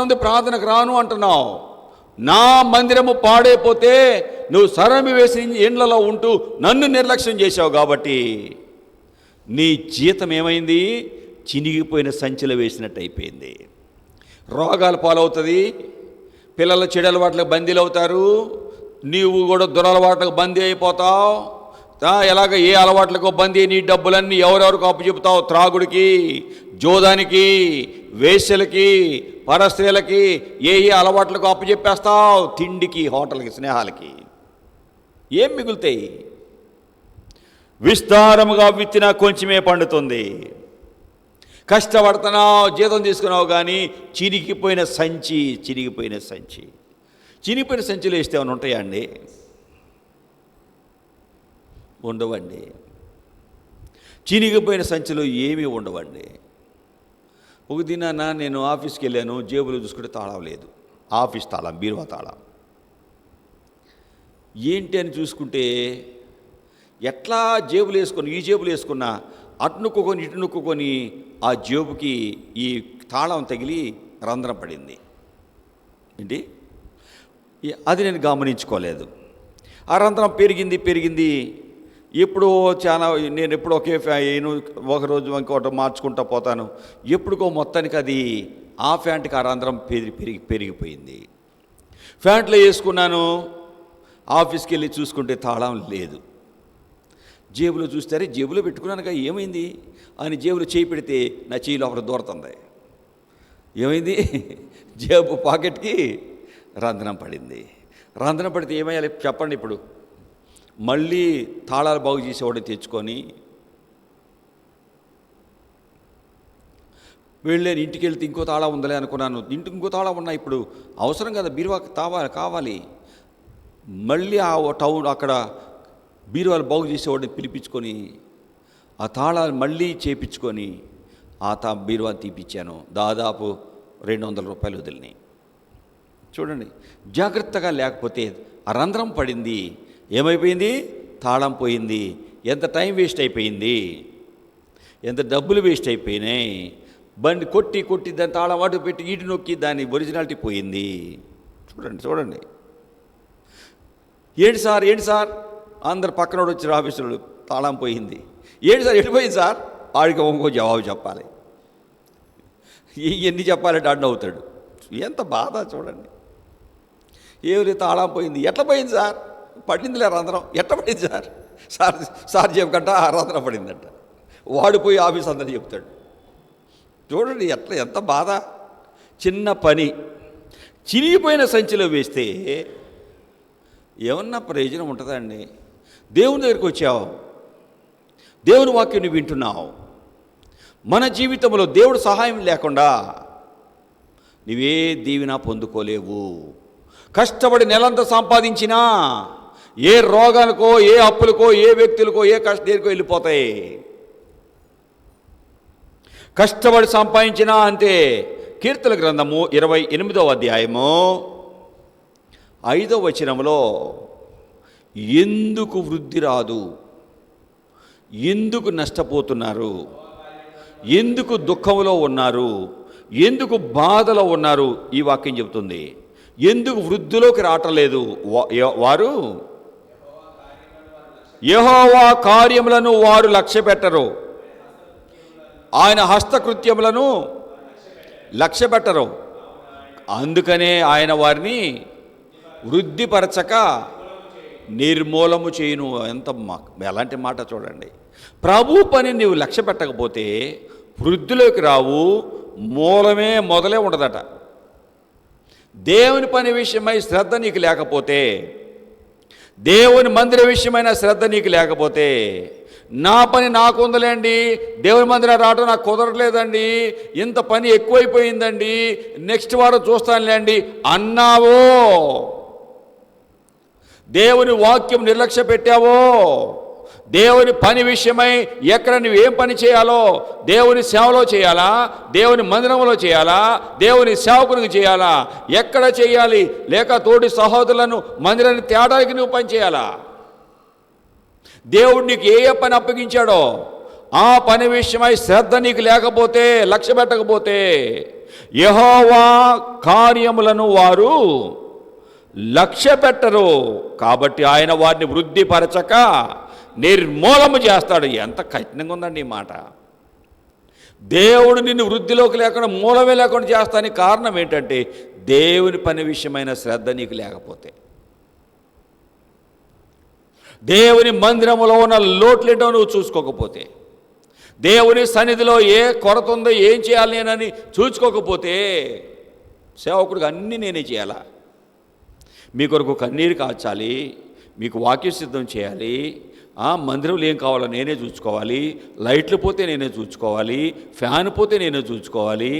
ఉంది ప్రార్థనకు రాను అంటున్నావు. నా మందిరము పాడైపోతే నువ్వు సరమి వేసి ఇండ్లలో ఉంటూ నన్ను నిర్లక్ష్యం చేశావు కాబట్టి నీ జీతం ఏమైంది? చినిగిపోయిన సంచిలో వేసినట్టు అయిపోయింది. రోగాల పాలవుతుంది, పిల్లల చెడు అలవాట్లకు బందీలు అవుతారు, నీవు కూడా దురలవాట్లకు బందీ అయిపోతావు. ఎలాగ ఏ అలవాట్లకు బందీ, నీ డబ్బులన్నీ ఎవరెవరికి అప్పు చెబుతావు? త్రాగుడికి, జోదానికి, వేశ్యలకి, పరస్త్రీలకి, ఏ అలవాట్లకు అప్పు చెప్పేస్తావు? తిండికి, హోటల్కి, స్నేహాలకి. ఏం మిగులుతాయి? విస్తారముగా విత్తినా కొంచెమే పండుతుంది. కష్టపడుతున్నావు, జీతం తీసుకున్నావు, కానీ చిరిగిపోయిన సంచి. చిరిగిపోయిన సంచిలో వేస్తే ఏమైనా ఉంటాయా అండి? ఉండవండి. చినిగిపోయిన సంచిలో ఏమీ ఉండవండి. ఒక దినాన నేను ఆఫీస్కి వెళ్ళాను, జేబులో చూసుకుంటే తాళం లేదు. ఆఫీస్ తాళం, బీరువా తాళం. ఏంటి అని చూసుకుంటే ఎట్లా జేబులు వేసుకొని, ఈ జేబులు వేసుకున్నా, అటు నొక్కుకొని ఇటు నొక్కుకొని ఆ జేబుకి ఈ తాళం తగిలి రంధ్రం పడింది. ఏంటి అది నేను గమనించుకోలేదు. ఆ రంధ్రం పెరిగింది. ఎప్పుడో నేను ఎప్పుడో ఒకరోజు ఇంకోటి మార్చుకుంటూ పోతాను. ఎప్పుడుకో మొత్తానికి అది ఆ ఫ్యాంట్కి ఆ రంధ్రం పెరిగిపోయింది. ఫ్యాంట్లో వేసుకున్నాను, ఆఫీస్కి వెళ్ళి చూసుకుంటే తాళం లేదు. జేబులో చూస్తే జేబులో పెట్టుకున్నానుగా, ఏమైంది అని జేబులో చేయి పెడితే నా చేయి లోపల దూరుతుంది. ఏమైంది? జేబు పాకెట్కి రంధ్రం పడింది. రంధ్రం పడితే ఏమయ్యాలి చెప్పండి? ఇప్పుడు మళ్ళీ తాళాలు బాగు చేసేవాడిని తెచ్చుకొని వెళ్ళాను. ఇంటికి వెళ్తే ఇంకో తాళం ఉందలే అనుకున్నాను. ఇంటికి ఇంకో తాళం ఉన్నా, ఇప్పుడు అవసరం కదా, బీరువాకి కావాలి. మళ్ళీ ఆ టౌన్ అక్కడ బీరువాలు బాగు చేసేవాడిని పిలిపించుకొని ఆ తాళాలు మళ్ళీ చేపించుకొని ఆ బీరువాని తీపిచ్చాను. దాదాపు 200 రూపాయలు వదిలినాయి. చూడండి, జాగ్రత్తగా లేకపోతే ఆ రంధ్రం పడింది. ఏమైపోయింది? తాళం పోయింది. ఎంత టైం వేస్ట్ అయిపోయింది, ఎంత డబ్బులు వేస్ట్ అయిపోయినాయి. బండి కొట్టి దాని తాళం అటు పెట్టి ఇటు నొక్కి దాని ఒరిజినాలిటీ పోయింది. చూడండి. ఏంటి సార్ అందరు పక్కనోడు వచ్చి ఆఫీసులు తాళం పోయింది. ఏంటి సార్ ఎటుపోయింది సార్? ఆడికి ఇంకో జవాబు చెప్పాలి. ఎన్ని చెప్పాలంటే అడ్డు అవుతాడు. ఎంత బాధ చూడండి. ఏమి తాళం పోయింది. ఎట్లా పోయింది సార్? పడిందిలే రంధ్రం. ఎట్లా పడింది సార్ చెప్పకంట ఆ రంధ్రం పడిందంట. వాడు పోయి ఆఫీస్ అందరూ చెప్తాడు. చూడండి ఎంత బాధ. చిన్న పని చిరిగిపోయిన సంచిలో వేస్తే ఏమన్నా ప్రయోజనం ఉంటుందా అండి? దేవుని దగ్గరికి వచ్చావు, దేవుని వాక్యం వింటున్నావు. మన జీవితంలో దేవుడు సహాయం లేకుండా నువ్వే దీవెన పొందుకోలేవు. కష్టపడి నెలంతా సంపాదించినా ఏ రోగానికో, ఏ అప్పులకో, ఏ వ్యక్తులకో, ఏ దేనికో వెళ్ళిపోతాయి. కష్టపడి సంపాదించినా అంతే. కీర్తన గ్రంథము 28వ అధ్యాయము 5వ వచనంలో ఎందుకు వృద్ధి రాదు, ఎందుకు నష్టపోతున్నారు, ఎందుకు దుఃఖంలో ఉన్నారు, ఎందుకు బాధలో ఉన్నారు, ఈ వాక్యం చెబుతుంది. ఎందుకు వృద్ధిలోకి రావట్లేదు? వారు యెహోవా కార్యములను వారు లక్ష్య పెట్టరు, ఆయన హస్తకృత్యములను లక్ష్య పెట్టరు. అందుకనే ఆయన వారిని వృద్ధిపరచక నిర్మూలము చేయును. ఎలాంటి మాట చూడండి. ప్రభు పని నీవు లక్ష్య పెట్టకపోతే వృద్ధిలోకి రావు, మూలమే మొదలే ఉండదట. దేవుని పని విషయమై శ్రద్ధ నీకు లేకపోతే, దేవుని మందిర విషయమైన శ్రద్ధ నీకు లేకపోతే, నా పని నాకు ఉందలేండి, దేవుని మందిరం రావడం నాకు కుదరట్లేదండి, ఇంత పని ఎక్కువైపోయిందండి, నెక్స్ట్ వారం చూస్తానులేండి అన్నావో, దేవుని వాక్యం నిర్లక్ష్య పెట్టావో, దేవుని పని విషయమై ఎక్కడ నువ్వేం పని చేయాలో, దేవుని సేవలో చేయాలా, దేవుని మందిరంలో చేయాలా, దేవుని సేవకునికి చేయాలా, ఎక్కడ చేయాలి, లేక తోటి సహోదరులను మందిరాన్ని తేడానికి నువ్వు పని చేయాలా, దేవుడు నీకు ఏ పని అప్పగించాడో ఆ పని విషయమై శ్రద్ధ నీకు లేకపోతే, లక్ష్య పెట్టకపోతే, యెహోవా కార్యములను వారు లక్ష్య పెట్టరు. కాబట్టి ఆయన వారిని వృద్ధిపరచక నిర్మూలము చేస్తాడు. ఎంత కఠినంగా ఉందండి ఈ మాట. దేవుడు నిన్ను వృద్ధిలోకి లేకుండా మూలమే లేకుండా చేస్తానికి కారణం ఏంటంటే దేవుని పని విషయమైన శ్రద్ధ నీకు లేకపోతే, దేవుని మందిరములో ఉన్న లోట్లేంటో నువ్వు చూసుకోకపోతే, దేవుని సన్నిధిలో ఏ కొరత ఉందో ఏం చేయాలి నేనని చూసుకోకపోతే, సేవకుడికి అన్నీ నేనే చేయాలా? మీ కొరకు కన్నీరు కాచాలి, మీకు వాక్య సిద్ధం చేయాలి, మందిరంలో ఏం కావాలో నేనే చూసుకోవాలి, లైట్లు పోతే నేనే చూసుకోవాలి, ఫ్యాన్ పోతే నేనే చూసుకోవాలి,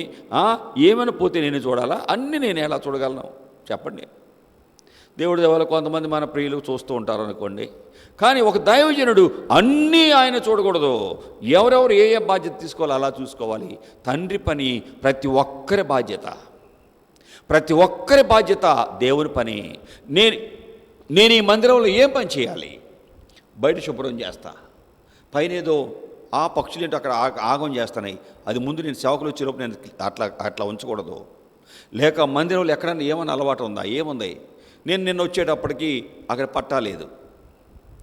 ఏమైనా పోతే నేనే చూడాలా? అన్నీ నేను ఎలా చూడగలను చెప్పండి? దేవుడి దేవాల కొంతమంది మన ప్రియులు చూస్తూ ఉంటారు అనుకోండి, కానీ ఒక దైవజనుడు అన్నీ ఆయన చూడకూడదు. ఎవరెవరు ఏ ఏ బాధ్యత తీసుకోవాలో అలా చూసుకోవాలి. తండ్రి పని ప్రతి ఒక్కరి బాధ్యత, ప్రతి ఒక్కరి బాధ్యత దేవుని పని. నేను ఈ మందిరంలో ఏం పని చేయాలి? బయట శుభ్రం చేస్తా, పైన ఏదో ఆ పక్షులు ఏంటో అక్కడ ఆగం చేస్తున్నాయి, అది ముందు నేను సేవకులు వచ్చేలోపు నేను అట్లా ఉంచకూడదు. లేక మందిరంలో ఎక్కడన్నా ఏమైనా అలవాటు ఉందా? ఏముంది? నిన్న వచ్చేటప్పటికి అక్కడ పట్టా లేదు,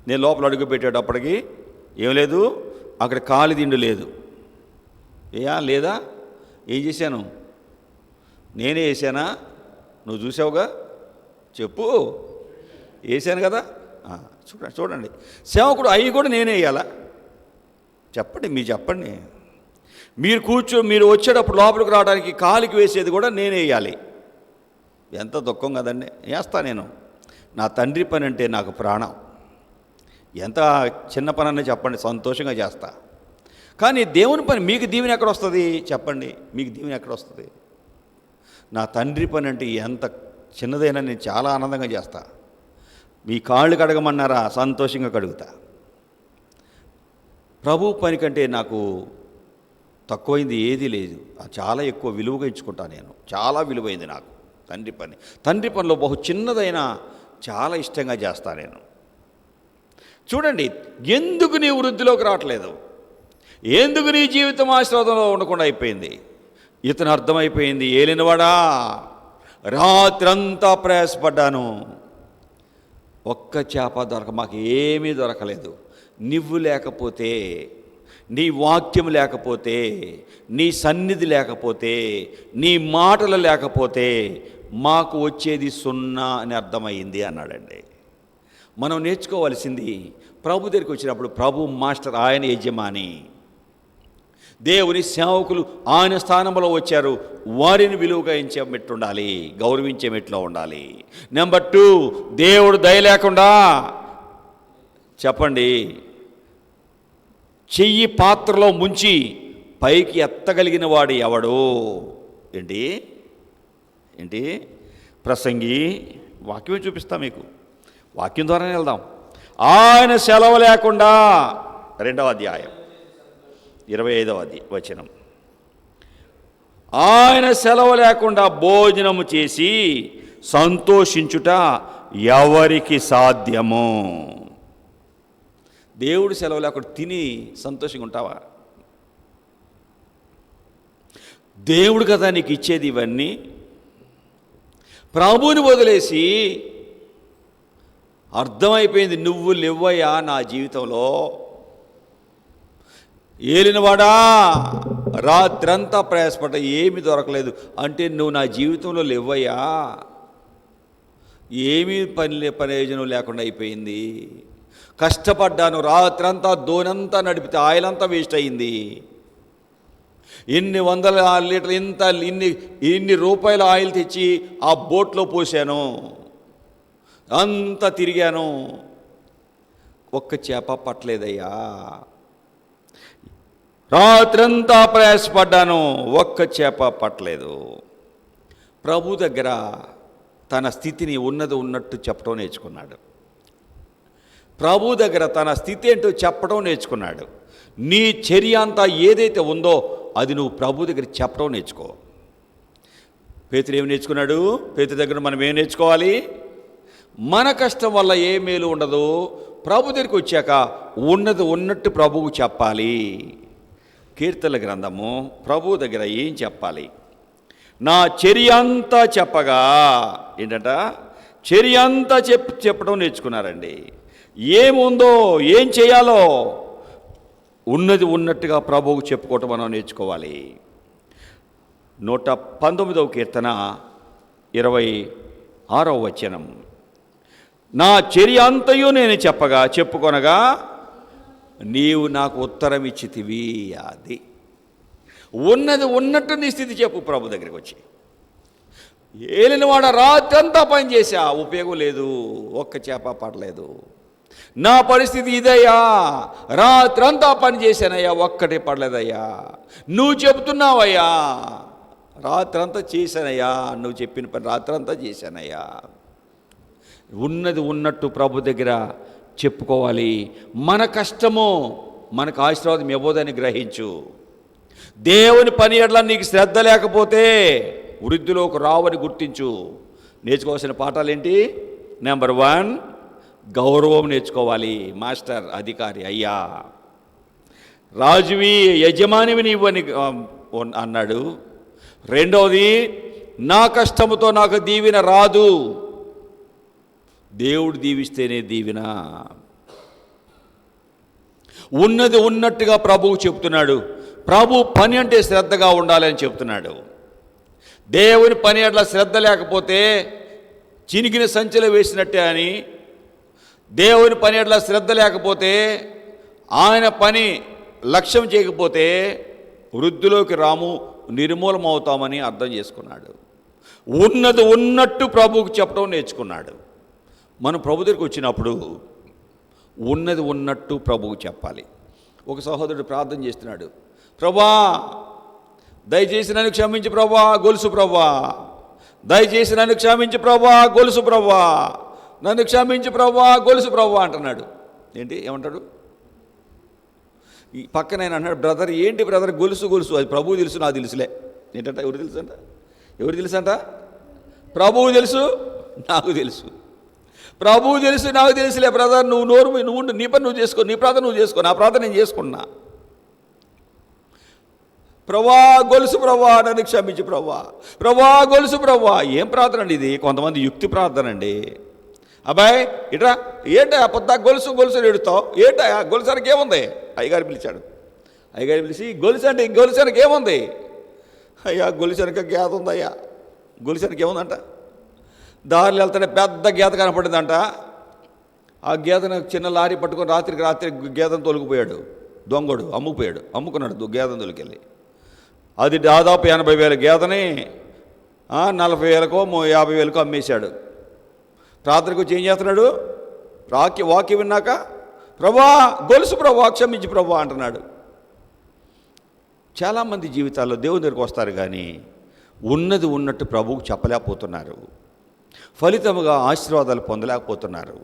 నేను లోపల అడుగు పెట్టేటప్పటికి ఏం లేదు, అక్కడ కాలిదిండు లేదు. లేదా? ఏం చేశాను? నేనే వేసానా? నువ్వు చూసావుగా, చెప్పు. వేసాను కదా? చూడండి, సేవకుడు అవి కూడా నేనే వేయాలా? చెప్పండి, మీరు చెప్పండి. మీరు వచ్చేటప్పుడు లోపలికి రావడానికి కాలికి వేసేది కూడా నేనే వేయాలి. ఎంత దుఃఖం కదండి. వేస్తా నేను. నా తండ్రి పని అంటే నాకు ప్రాణం. ఎంత చిన్న పని అనే చెప్పండి, సంతోషంగా చేస్తా. కానీ దేవుని పని మీకు దీవెన ఎక్కడ వస్తుంది చెప్పండి? మీకు దీవెన ఎక్కడ వస్తుంది? నా తండ్రి పని అంటే ఎంత చిన్నదైనా నేను చాలా ఆనందంగా చేస్తా. మీ కాళ్ళు కడగమన్నారా? సంతోషంగా కడుగుతా. ప్రభు పని కంటే నాకు తక్కువైంది ఏదీ లేదు. చాలా ఎక్కువ విలువగా ఇచ్చుకుంటా నేను. చాలా విలువైంది నాకు తండ్రి పని. తండ్రి పనిలో బహు చిన్నదైనా చాలా ఇష్టంగా చేస్తా నేను. చూడండి, ఎందుకు నీ వృద్ధిలోకి రావట్లేదు? ఎందుకు నీ జీవితం ఆశీర్వాదంలో ఉండకుండా అయిపోయింది? ఇతను అర్థమైపోయింది, ఏలినవాడా రాత్రంతా ప్రయాసపడ్డాను, ఒక్క చేప మాకు ఏమీ దొరకలేదు. నువ్వు లేకపోతే, నీ వాక్యం లేకపోతే, నీ సన్నిధి లేకపోతే, నీ మాటలు లేకపోతే మాకు వచ్చేది సున్నా అని అర్థమైంది అన్నాడండి. మనం నేర్చుకోవాల్సింది, ప్రభు దగ్గరికి వచ్చినప్పుడు ప్రభు మాస్టర్, ఆయన యజమాని, దేవుని సేవకులు ఆయన స్థానంలో వచ్చారు, వారిని విలువగా ఎంచేమెట్టుండాలి, గౌరవించేమెట్లో ఉండాలి. నెంబర్ 2, దేవుడు దయ లేకుండా చెప్పండి, చెయ్యి పాత్రలో ముంచి పైకి ఎత్తగలిగిన వాడు ఎవడు? ఏంటి ప్రసంగి వాక్యం చూపిస్తా మీకు, వాక్యం ద్వారానే వెళ్దాం. ఆయన సెలవు లేకుండా 2వ అధ్యాయం 25వ వచనం, ఆయన సెలవు లేకుండా భోజనము చేసి సంతోషించుట ఎవరికి సాధ్యము? దేవుడు సెలవు లేకుండా తిని సంతోషంగా ఉంటావా? దేవుడు కదా నీకు ఇచ్చేది ఇవన్నీ. ప్రభువుని వదిలేసి అర్థమైపోయింది, నువ్వు లేవయ్యా నా జీవితంలో, ఏలినవాడా రాత్రంతా ప్రయాసపడ్డా ఏమీ దొరకలేదు అంటే నువ్వు నా జీవితంలో లేవయ్యా, ఏమీ ప్రయోజనం లేకుండా అయిపోయింది. కష్టపడ్డాను, రాత్రంతా దోనంతా నడిపితే ఆయిల్ అంతా వేస్ట్ అయింది. ఇన్ని వందల లీటర్లు ఇన్ని రూపాయల ఆయిల్ తెచ్చి ఆ బోట్లో పోసాను, అంతా తిరిగాను, ఒక్క చేప పట్టలేదయ్యా. రాత్రంతా ప్రయాసపడ్డాను, ఒక్క చేప పట్టలేదు. ప్రభు దగ్గర తన స్థితిని ఉన్నట్టు చెప్పడం నేర్చుకున్నాడు. ప్రభు దగ్గర తన స్థితి ఏంటో చెప్పడం నేర్చుకున్నాడు. నీ చర్య అంతా ఏదైతే ఉందో అది నువ్వు ప్రభు దగ్గర చెప్పడం నేర్చుకో. పేతురు ఏమి నేర్చుకున్నాడు? పేతురు దగ్గర మనం ఏం నేర్చుకోవాలి? మన కష్టం వల్ల ఏ మేలు ఉండదు, ప్రభు దగ్గరికి వచ్చాక ఉన్నట్టు ప్రభువు చెప్పాలి. కీర్తనల గ్రంథము ప్రభు దగ్గర ఏం చెప్పాలి? నా చర్య అంతా చెప్పగా, ఏంటంట చర్య అంతా చెప్పడం నేర్చుకున్నారండి. ఏముందో, ఏం చేయాలో ఉన్నది ఉన్నట్టుగా ప్రభువుకు చెప్పుకోవటం మనం నేర్చుకోవాలి. 119వ కీర్తన 26వ వచనం, నా చర్య అంతయు నేను చెప్పుకొనగా నీవు నాకు ఉత్తరం ఇచ్చితివి. అది ఉన్నది ఉన్నట్టు నీ స్థితి చెప్పు ప్రభు దగ్గరికి వచ్చి. ఏలినవాడ రాత్రి అంతా పని చేశా, ఉపయోగం లేదు, ఒక్క చేప పడలేదు. నా పరిస్థితి ఇదయ్యా, రాత్రంతా పని చేశానయ్యా, ఒక్కటే పడలేదయ్యా. నువ్వు చెబుతున్నావయ్యా, రాత్రంతా చేశానయ్యా, నువ్వు చెప్పిన పని రాత్రంతా చేశానయ్యా. ఉన్నది ఉన్నట్టు ప్రభు దగ్గర చెప్పుకోవాలి. మన కష్టము మనకు ఆశీర్వాదం ఇవ్వదని గ్రహించు. దేవుని పని ఎట్లా నీకు శ్రద్ధ లేకపోతే వృద్ధిలోకి రావని గుర్తించు. నేర్చుకోవాల్సిన పాఠాలు ఏంటి? నెంబర్ 1, గౌరవం నేర్చుకోవాలి. మాస్టర్, అధికారి, అయ్యా, రాజువి, యజమానివి నీవని అన్నాడు. రెండవది, నా కష్టముతో నాకు దీవెన రాదు, దేవుడు దీవిస్తేనే దీవెన. ఉన్నది ఉన్నట్టుగా ప్రభువు చెప్తున్నాడు. ప్రభు పని అంటే శ్రద్ధగా ఉండాలని చెప్తున్నాడు. దేవుని పని అట్లా శ్రద్ధ లేకపోతే చినిగిన సంచిలో వేసినట్టే అని, దేవుని పని అట్లా శ్రద్ధ లేకపోతే, ఆయన పని లక్ష్యం చేయకపోతే వృద్ధిలోకి రాము, నిర్మూలమవుతామని అర్థం చేసుకున్నాడు. ఉన్నది ఉన్నట్టు ప్రభువుకు చెప్పడం నేర్చుకున్నాడు. మనం ప్రభు దగ్గరికి వచ్చినప్పుడు ఉన్నది ఉన్నట్టు ప్రభువుకు చెప్పాలి. ఒక సహోదరుడు ప్రార్థన చేస్తున్నాడు, ప్రభా దయచేసి నన్ను క్షమించి ప్రభా, గొలుసు ప్రభా, దయచేసి నన్ను క్షమించి ప్రభా, గొలుసు ప్రభా, నన్ను క్షమించి ప్రభా, గొలుసు ప్రభా అంటున్నాడు. ఏంటి ఏమంటాడు? ఈ పక్కన ఆయన అన్నాడు, బ్రదర్ ఏంటి బ్రదర్ గొలుసు గొలుసు, అది ప్రభువు తెలుసు, నాకు తెలుసులే. ఏంటంట? ఎవరు తెలుసు అంట? ఎవరు తెలుసు అంట? ప్రభువు తెలుసు, నాకు తెలుసు. ప్రభువు తెలుసు, నాకు తెలుసులే బ్రదర్, నువ్వు నీ పని నువ్వు చేసుకో, నీ ప్రార్థన నువ్వు చేసుకో, నా ప్రార్థన నేను చేసుకున్నా. ప్రభా గొలుసు ప్రభా, నన్ను క్షమించి ప్రభా, ప్రభా గొలుసు ప్రభా. ఏం ప్రార్థన అండి ఇది? కొంతమంది యుక్తి ప్రార్థన అండి. అబ్బాయి ఇట్రా, ఏంటా పొద్దా గొలుసు గొలుసు ఎడుతావు, ఏంటా గొలుసానికి ఏముంది? అయ్యగారు పిలిచాడు. అయ్యగారు పిలిచి, గొలుసు అంటే గొలుసానికి ఏముంది? అయ్యా గొలుసానికి గేద ఉందయ్యా. గొలుసానికి ఏముందంట? దారిలో వెళ్తానే పెద్ద గీత కనపడిందంట. ఆ గీతను చిన్న లారీ పట్టుకొని రాత్రి గీతను తొలగిపోయాడు. దొంగడు అమ్ముకున్నాడు గీతను తొలికెళ్ళి. అది దాదాపు 80,000 గీతని 40,000కో 50,000కో అమ్మేశాడు. రాత్రికి వచ్చి ఏం చేస్తున్నాడు? వాక్యం విన్నాక ప్రభా గొలుసు ప్రభా, క్షమించి ప్రభా అంటున్నాడు. చాలామంది జీవితాల్లో దేవుని దగ్గరికి వస్తారు కానీ ఉన్నది ఉన్నట్టు ప్రభువుకు చెప్పలేకపోతున్నారు. ఫలితముగా ఆశీర్వాదాలు పొందలేకపోతున్నారు.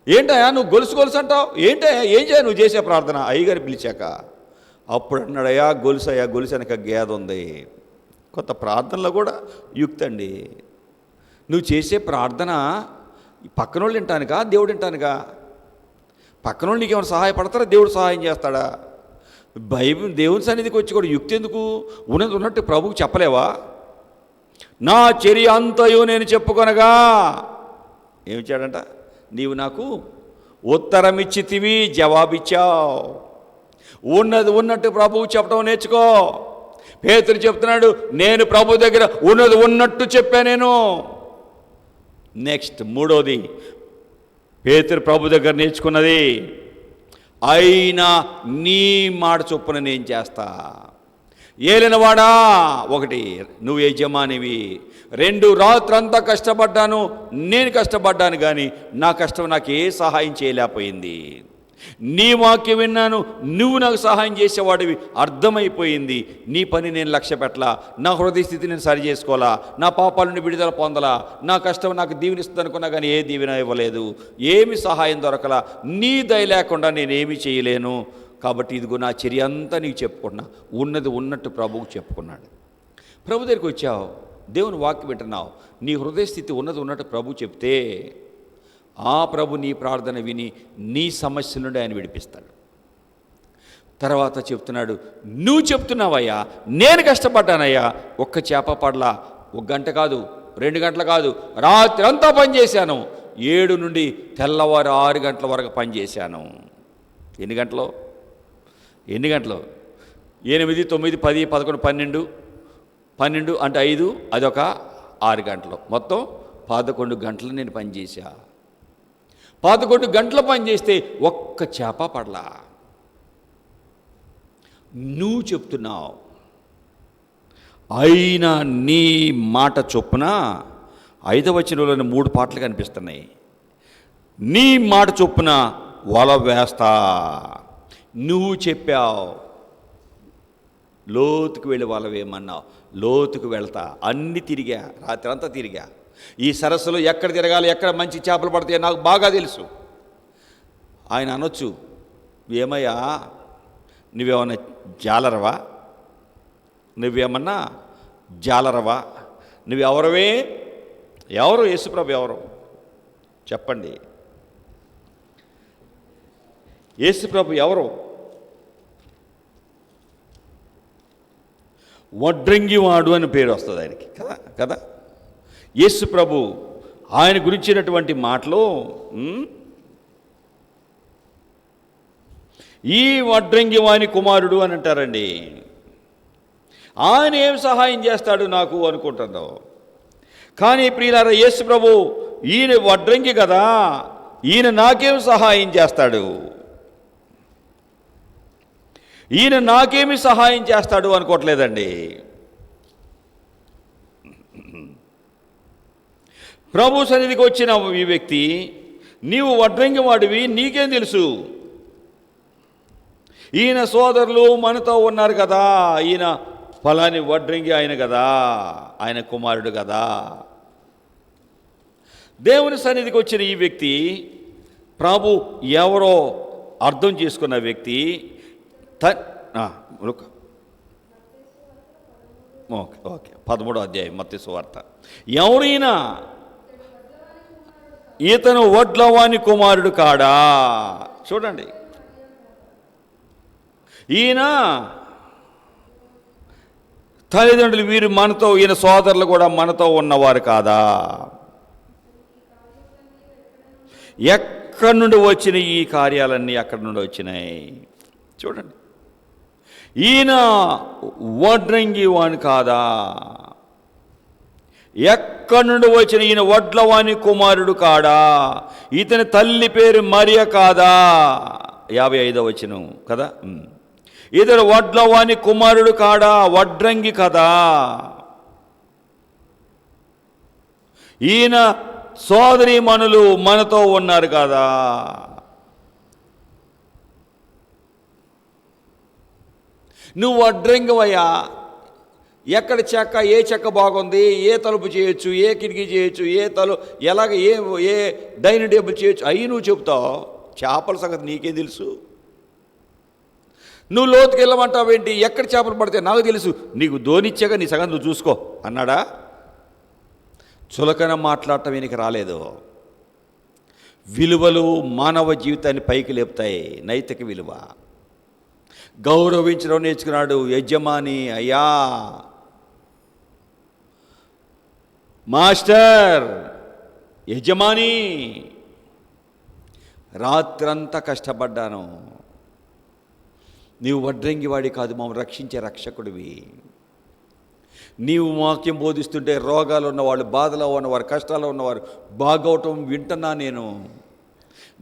ఏంటయ్యా నువ్వు గొలుసు గొలుసు అంటావు, ఏంటయ్యా ఏం చేయ నువ్వు చేసే ప్రార్థన? అయ్యగారు పిలిచాక అప్పుడు అన్నాడయ్యా గొలుసు వెనక గేద ఉంది. కొత్త ప్రార్థనలో కూడా యుక్తి అండి. నువ్వు చేసే ప్రార్థన పక్కనోళ్ళు వింటానుగా, దేవుడు వింటానుగా? పక్కనోళ్ళు నీకేమైనా సహాయపడతారా, దేవుడు సహాయం చేస్తాడా? దేవుని సన్నిధికి వచ్చి కూడా యుక్తి ఎందుకు? ఉన్నది ఉన్నట్టు ప్రభువుకు చెప్పలేవా? నా చర్య అంతయు నేను చెప్పుకొనగా ఏమిచ్చాడంట? నీవు నాకు ఉత్తరం ఇచ్చితివి, జవాబిచ్చావు. ఉన్నది ఉన్నట్టు ప్రభువు చెప్పడం నేర్చుకో. పేతురు చెప్తున్నాడు, నేను ప్రభు దగ్గర ఉన్నది ఉన్నట్టు చెప్పా నేను. నెక్స్ట్ మూడోది పేతురు ప్రభు దగ్గర నేర్చుకున్నది, అయినా నీ మాట చొప్పున నేను చేస్తా. ఏలినవాడా, 1 నువ్వు యజమానివి, 2 రాత్రంతా కష్టపడ్డాను, నేను కష్టపడ్డాను కానీ నా కష్టం నాకు ఏ సహాయం చేయలేకపోయింది. నీ వాక్యం విన్నాను, నువ్వు నాకు సహాయం చేసేవాడివి అర్థమైపోయింది. నీ పని నేను లక్ష్య పెట్టలా, నా హృదయ స్థితి నేను సరి చేసుకోవాలా, నా పాపాలను విడుదల పొందలా, నా కష్టం నాకు దీవెనిస్తుంది అనుకున్నా కానీ ఏ దీవెన ఇవ్వలేదు, ఏమి సహాయం దొరకలా, నీ దయ లేకుండా నేనేమి చేయలేను. కాబట్టి ఇదిగో నా చర్య అంతా నీకు చెప్పుకున్నా. ఉన్నది ఉన్నట్టు ప్రభువుకు చెప్పుకున్నాడు. ప్రభు దగ్గరికి వచ్చావు, దేవుని వాక్యం వింటున్నావు, నీ హృదయ స్థితి ఉన్నది ఉన్నట్టు ప్రభు చెప్తే ఆ ప్రభు నీ ప్రార్థన విని నీ సమస్యల నుండి ఆయన విడిపిస్తాడు. తర్వాత చెప్తున్నాడు, నువ్వు చెప్తున్నావయ్యా, నేను కష్టపడ్డానయ్యా, 1 చేప పడలా, 1 గంట కాదు, 2 గంటలు కాదు, రాత్రి అంతా పనిచేశాను, 7 నుండి తెల్లవారు 6 గంటల వరకు పనిచేశాను. ఎన్ని గంటలు? ఎన్ని గంటలు? 8, 9, 10, 11, 12 అంటే 5, అదొక 6 గంటలు. మొత్తం 11 గంటలు నేను పనిచేశా. 11 గంటలు పనిచేస్తే ఒక్క చేప పడలా. నువ్వు చెప్తున్నావు, అయినా నీ మాట చొప్పున 5వ వచనంలోని 3 పాటలు కనిపిస్తున్నాయి. నీ మాట చొప్పున వల వేస్తా. నువ్వు చెప్పావు, లోతుకు వెళ్ళి వల వేయమన్నావు. లోతుకు వెళ్తా. అన్నీ తిరిగా, రాత్రి అంతా తిరిగా. ఈ సరస్సులో ఎక్కడ తిరగాలి, ఎక్కడ మంచి చేపలు పడతాయో నాకు బాగా తెలుసు. ఆయన అనొచ్చు, ఏమయ్యా నువ్వేమన్నా జాలరవా? నువ్వేమన్నా జాలరవా? నువ్వెవరవే? ఎవరు యేసుప్రభు? ఎవరు చెప్పండి? యేసుప్రభు ఎవరు? వడ్రంగివాడు అని పేరు వస్తుంది ఆయనకి, కదా కదా. యేసుప్రభు ఆయన గురించినటువంటి మాటలు, ఈ వడ్రంగివాని కుమారుడు అని అంటారండి. ఆయన ఏం సహాయం చేస్తాడు నాకు అనుకుంటున్నావు. కానీ ప్రియులారా, యేసుప్రభు ఈయన వడ్రంగి కదా, ఈయన నాకేం సహాయం చేస్తాడు, ఈయన నాకేమి సహాయం చేస్తాడు అనుకోవట్లేదండి. ప్రభు సన్నిధికి వచ్చిన ఈ వ్యక్తి, నీవు వడ్రంగి వాడివి, నీకేం తెలుసు? ఈయన సోదరులు మనతో ఉన్నారు కదా, ఈయన ఫలాని వడ్రంగి ఆయన కదా, ఆయన కుమారుడు కదా. దేవుని సన్నిధికి వచ్చిన ఈ వ్యక్తి, ప్రభు ఎవరో అర్థం చేసుకున్న వ్యక్తి, ఓకే 13వ అధ్యాయం మత్తయి సువార్త. ఎవరైనా ఇతను వడ్లవాని కుమారుడు కాడా? చూడండి, ఈయన తల్లిదండ్రులు వీరు మనతో, ఈయన సోదరులు కూడా మనతో ఉన్నవారు కాదా? ఎక్కడి నుండి వచ్చిన ఈ కార్యాలన్నీ ఎక్కడి నుండి వచ్చినాయి? చూడండి, ఈయన వడ్రంగి వాని కాదా? ఎక్కడి నుండి వచ్చిన ఈయన వడ్లవాని కుమారుడు కాడా? ఇతని తల్లి పేరు మరియ కాదా? 55వ వచనం కదా. ఇతడు వడ్లవాని కుమారుడు కాడా? వడ్రంగి కదా. ఈయన సోదరీమణులు మనతో ఉన్నారు కదా. నువ్వు వడ్రంగివయ్యా. ఎక్కడ చెక్క, ఏ చెక్క బాగుంది, ఏ తలుపు చేయొచ్చు, ఏ కిటికీ చేయొచ్చు, ఎలాగ ఏ డైనింగ్ టేబుల్ చేయొచ్చు, అవి నువ్వు చెప్తావు. చేపల సంగతి నీకేం తెలుసు? నువ్వు లోతుకి వెళ్ళమంటావేంటి? ఎక్కడ చేపలు పడితే నాకు తెలుసు, నీకు దోనిచ్చాక నీ సంగతి నువ్వు చూసుకో అన్నాడా? చులకన మాట్లాడటం ఈయనకి రాలేదు. విలువలు మానవ జీవితాన్ని పైకి లేపుతాయి. నైతిక విలువ, గౌరవించడం నేర్చుకున్నాడు. యజమాని, అయ్యా, మాస్టర్, యజమాని, రాత్రంతా కష్టపడ్డాను. నీవు వడ్రంగివాడి కాదు, మమ్మల్ని రక్షించే రక్షకుడివి. నీవు వాక్యం బోధిస్తుంటే రోగాలు ఉన్నవాళ్ళు, బాధలో ఉన్నవారు, కష్టాల్లో ఉన్నవారు బాగవటం వింటున్నా నేను.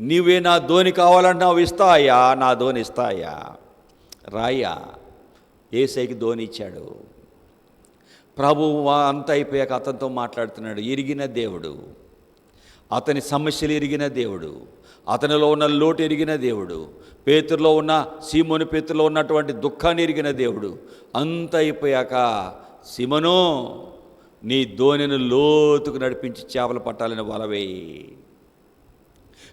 నీవే నా ధోని కావాలంటున్నావు, ఇస్తాయా? నా ధోని ఇస్తాయా? రాయ్యా. యేసయ్యకి ధోని ఇచ్చాడు. ప్రభువు అంతా అయిపోయాక అతనితో మాట్లాడుతున్నాడు. ఎరిగిన దేవుడు, అతని సమస్యలు ఎరిగిన దేవుడు, అతనిలో ఉన్న లోటు ఎరిగిన దేవుడు, పేతురులో ఉన్న, సీమోను పేతురులో ఉన్నటువంటి దుఃఖాన్ని ఎరిగిన దేవుడు. అంత అయిపోయాక, సీమోను, నీ ధోనిని లోతుకు నడిపించి చేపలు పట్టాలని వలవేయి,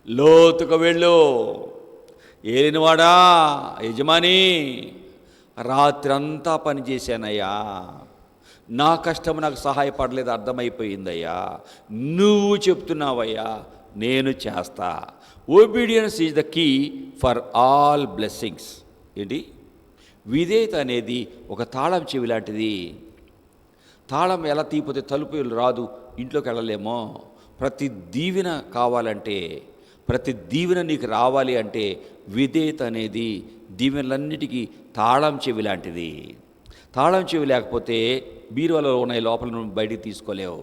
లోతుకు వెళ్ళు. ఏలినవాడా, యజమాని, రాత్రి అంతా పనిచేశానయ్యా, నా కష్టం నాకు సహాయపడలేదు, అర్థమైపోయిందయ్యా. నువ్వు చెప్తున్నావయ్యా, నేను చేస్తా. Obedience is the key for all blessings. ఏంటి? విధేయత అనేది ఒక తాళం చెవి లాంటిది. తాళం ఎలా తీపోతే తలుపు రాదు, ఇంట్లోకి వెళ్ళలేమో. ప్రతి దీవెన కావాలంటే, ప్రతి దీవెన నీకు రావాలి అంటే విధేయత అనేది దీవెనలన్నిటికీ తాళం చెవి లాంటిది. తాళం చెవి లేకపోతే బీరువాలో ఉన్నాయి లోపల నుండి బయటికి తీసుకోలేవు.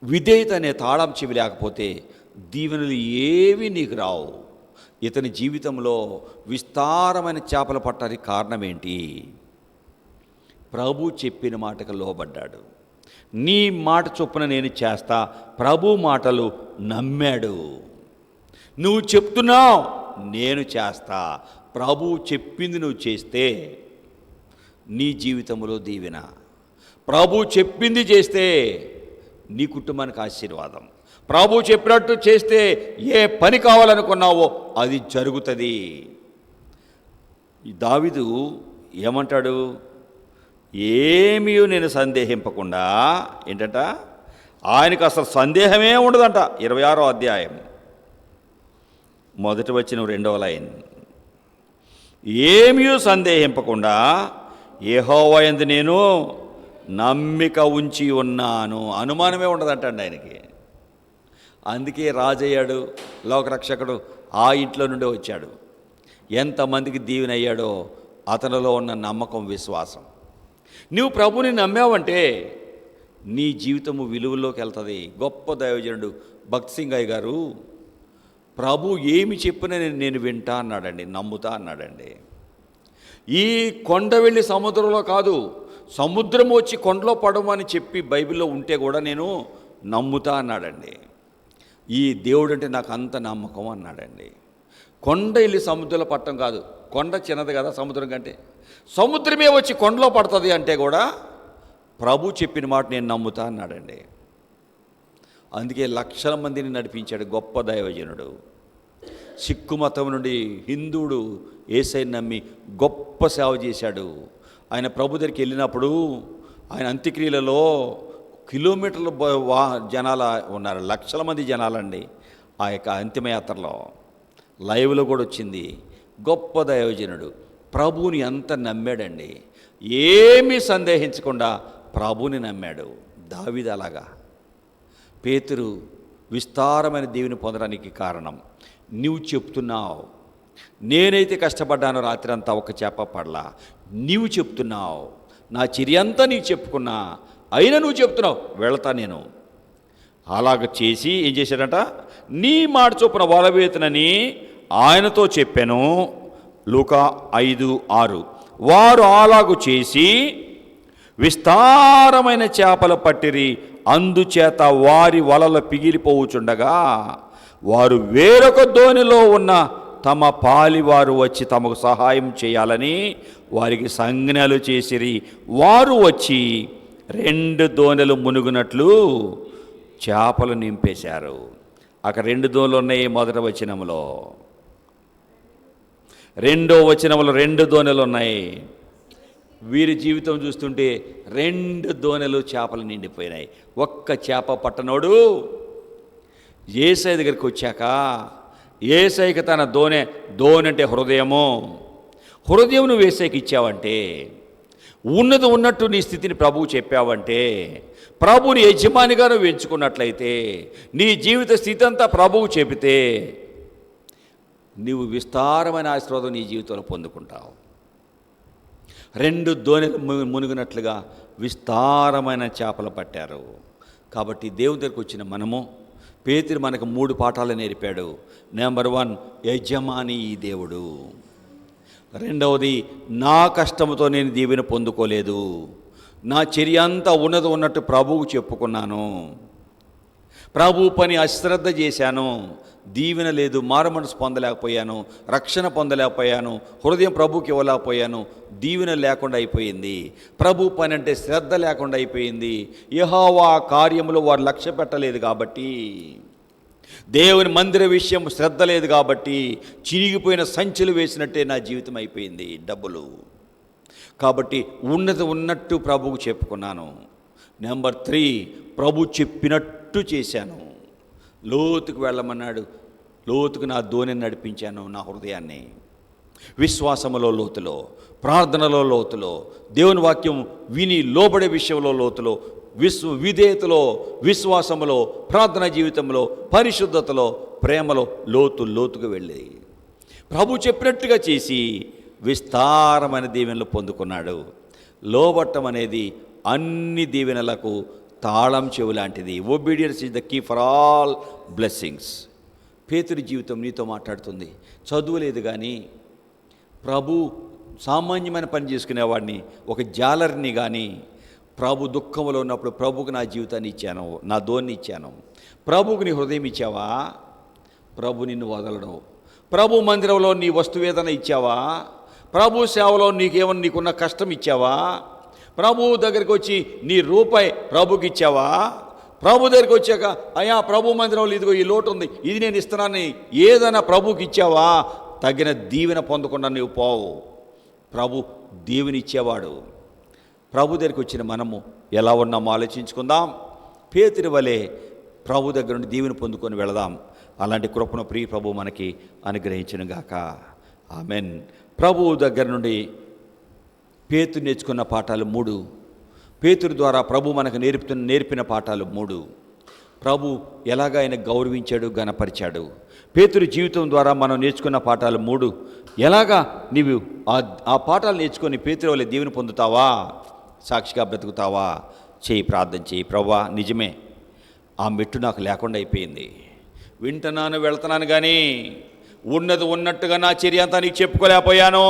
విధేయత అనే తాళం చెవి లేకపోతే దీవెనలు ఏవి నీకు రావు. ఇతని జీవితంలో విస్తారమైన చేపలు పట్టడానికి కారణం ఏంటి? ప్రభు చెప్పిన మాటకు లోబడ్డాడు. నీ మాట చొప్పున నేను చేస్తా, ప్రభు మాటలు నమ్మాడు. నువ్వు చెప్తున్నావు, నేను చేస్తా, ప్రభు చెప్పింది నువ్వు చేస్తే నీ జీవితంలో దీవెన. ప్రభు చెప్పింది చేస్తే నీ కుటుంబానికి ఆశీర్వాదం. ప్రభు చెప్పినట్టు చేస్తే ఏ పని కావాలనుకున్నావో అది జరుగుతుంది. దావీదు ఏమంటాడు? ఏమీ నేను సందేహింపకుండా ఏంటంట, ఆయనకు అసలు సందేహమే ఉండదంట. 26వ అధ్యాయం మొదటి వచనం 2వ లైన్. ఏమీ సందేహింపకుండా యెహోవా యందు నేను నమ్మిక ఉంచి ఉన్నాను. అనుమానమే ఉండదంటండి ఆయనకి. అందుకే రాజయ్యాడు, లోకరక్షకుడు ఆ ఇంట్లో నుండి వచ్చాడు. ఎంతమందికి దీవెన అయ్యాడో అతనిలో ఉన్న నమ్మకం, విశ్వాసం. నువ్వు ప్రభుని నమ్మావంటే నీ జీవితము విలువల్లోకి వెళ్తుంది. గొప్ప దైవజనుడు భక్త్ సింగ్ అయ్య గారు, ప్రభు ఏమి చెప్పినా నేను వింటా అన్నాడండి, నమ్ముతా అన్నాడండి. ఈ కొండ వెళ్ళి సముద్రంలో కాదు, సముద్రం వచ్చి కొండలో పడమని చెప్పి బైబిల్లో ఉంటే కూడా నేను నమ్ముతా అన్నాడండి. ఈ దేవుడు అంటే నాకు అంత నమ్మకం అన్నాడండి. కొండ వెళ్ళి సముద్రంలో పట్టడం కాదు, కొండ చిన్నది కదా సముద్రం కంటే, సముద్రమే వచ్చి కొండలో పడుతుంది అంటే కూడా ప్రభు చెప్పిన మాట నేను నమ్ముతా అన్నాడండి. అందుకే లక్షల మందిని నడిపించాడు గొప్ప దైవజనుడు. సిక్కు మతం నుండి హిందువుడు యేసయ్యను నమ్మి గొప్ప సేవ చేశాడు. ఆయన ప్రభు దగ్గరికి వెళ్ళినప్పుడు ఆయన అంత్యక్రియలలో కిలోమీటర్ల జనాలు ఉన్నారు, లక్షల మంది జనాలండి. ఆ యొక్క అంతిమయాత్రలో లైవ్లో కూడా వచ్చింది. గొప్ప దైవజనుడు ప్రభువుని ఎంత నమ్మాడండి, ఏమీ సందేహించకుండా ప్రభువుని నమ్మాడు. దావీదు అలాగా. పేతురు విస్తారమైన దీవెని పొందడానికి కారణం నువ్వు చెప్తున్నావు. నేనైతే కష్టపడ్డాను రాత్రి అంతా ఒక చేప పడలా, నీవు చెప్తున్నావు. నా చిరి అంతా నీకు చెప్పుకున్నా, అయినా నువ్వు చెప్తున్నావు, వెళతా నేను. అలాగ చేసి ఏం చేశాడంట, నీ మాట చొప్పున వలవేతనని ఆయనతో చెప్పాను. లూకా 5:6. వారు అలాగు చేసి విస్తారమైన చేపలు పట్టిరి, అందుచేత వారి వలలు పిగిలిపోవుచుండగా వారు వేరొక దోణిలో ఉన్న తమ పాలివారు వచ్చి తమకు సహాయం చేయాలని వారికి సంజ్ఞలు చేసిరి. వారు వచ్చి 2 దోణెలు మునుగునట్లు చేపలు నింపేశారు. అక్కడ 2 దోణులు ఉన్నాయి. మొదటి వచనంలో, 2వ వచనంలో 2 దోణెలు ఉన్నాయి. వీరి జీవితం చూస్తుంటే 2 దోణెలు చేపలు నిండిపోయినాయి. ఒక్క చేప పట్టనోడు యేసయ్య దగ్గరికి వచ్చాక, యేసయ్యకి తన దోణి అంటే హృదయము నువ్వు యేసయ్యకి ఇచ్చావంటే, ఉన్నది ఉన్నట్టు నీ స్థితిని ప్రభువు చెప్పావంటే, ప్రభువుని యజమానిగా నువ్వు ఎంచుకున్నట్లయితే, నీ జీవిత స్థితి అంతా ప్రభువు చెబితే నీవు విస్తారమైన ఆశీర్వాదం నీ జీవితంలో పొందుకుంటావు. 2 దోణెలు మునిగినట్లుగా విస్తారమైన చేపలు పట్టారు. కాబట్టి దేవుని దగ్గరికి వచ్చిన మనము, పేతురు మనకు 3 పాఠాలు నేర్పాడు. నెంబర్ 1, యజమాని ఈ దేవుడు. 2వది, నా కష్టంతో నేను దీవెన పొందుకోలేదు, నా చర్య అంతా ఉన్నట్టు ప్రభువుకు చెప్పుకున్నాను, ప్రభు పని అశ్రద్ధ చేశాను, దీవెన లేదు, మారుమనసు పొందలేకపోయాను, రక్షణ పొందలేకపోయాను, హృదయం ప్రభుకి ఇవ్వలేకపోయాను, దీవెన లేకుండా అయిపోయింది. ప్రభు పని అంటే శ్రద్ధ లేకుండా అయిపోయింది. యెహోవా కార్యములో వారు లక్ష్య పెట్టలేదు కాబట్టి, దేవుని మందిర విషయం శ్రద్ధ లేదు కాబట్టి చిరిగిపోయిన సంచులు వేసినట్టే నా జీవితం అయిపోయింది. డబ్బులు కాబట్టి ఉన్నట్టు ప్రభువుకు చెప్పుకున్నాను. నెంబర్ 3, ప్రభు చెప్పినట్టు చేశాను. లోతుకు వెళ్ళమన్నాడు, లోతుకు నా దోణిని నడిపించాను, నా హృదయాన్ని. విశ్వాసములో లోతులో, ప్రార్థనలో లోతులో, దేవుని వాక్యం విని లోబడే విషయంలో లోతులో విధేయతలో, విశ్వాసములో, ప్రార్థనా జీవితంలో, పరిశుద్ధతలో, ప్రేమలో లోతుగా వెళ్ళి ప్రభు చెప్పినట్టుగా చేసి విస్తారమైన దీవెనలు పొందుకున్నాడు. లోబట్టం అనేది అన్ని దీవెనలకు తాళం చెవు లాంటిది. Obedience is the key for all blessings. పేతురు జీవితం నీతో మాట్లాడుతుంది. చదువు లేదు కానీ ప్రభు సామాన్యమైన పని చేసుకునేవాడిని, ఒక జాలర్ని కానీ ప్రభు దుఃఖంలో ఉన్నప్పుడు ప్రభుకు నా జీవితాన్ని ఇచ్చాను, నా దోన్ని ఇచ్చాను. ప్రభుకు నీ హృదయం ఇచ్చావా? ప్రభు నిన్ను వదలడు. ప్రభు మందిరంలో నీ వస్తువు ఏదైనా ఇచ్చావా? ప్రభు సేవలో నీకున్న కష్టం ఇచ్చావా? ప్రభు దగ్గరికి వచ్చి నీ రూపాయి ప్రభుకి ఇచ్చావా? ప్రభు దగ్గరికి వచ్చాక అయ్యా ప్రభు మందిరంలో ఇదిగో ఈ లోటు ఉంది, ఇది నేను ఇస్తున్నానని ఏదైనా ప్రభుకి ఇచ్చావా? తగిన దీవెన పొందకుండా నీవు పోవు. ప్రభు దీవెన ఇచ్చేవాడు. ప్రభు దగ్గరికి వచ్చిన మనము ఎలా ఉన్నామో ఆలోచించుకుందాం. పేతురు వలె ప్రభు దగ్గర నుండి దీవెన పొందుకొని వెళదాం. అలాంటి కృపను ప్రియ ప్రభు మనకి అనుగ్రహించునుగాక. ఆమెన్. ప్రభువు దగ్గర నుండి పేతురు నేర్చుకున్న పాఠాలు 3. పేతురు ద్వారా ప్రభు మనకు నేర్పిన పాఠాలు 3. ప్రభు ఎలాగ ఆయన గౌరవించాడు, గణపరిచాడు. పేతురు జీవితం ద్వారా మనం నేర్చుకున్న పాఠాలు 3. ఎలాగా నీవు ఆ పాఠాలు నేర్చుకొని పేతురు వలె దీవెన పొందుతావా? సాక్షిగా బ్రతుకుతావా? చేయి, ప్రార్థన చేయి. ప్రభువా, నిజమే ఆ మెట్టు నాకు లేకుండా అయిపోయింది, వింటున్నాను వెళ్తున్నాను కానీ ఉన్నది ఉన్నట్టుగా నా చర్య అంతా నీకు చెప్పుకోలేకపోయాను,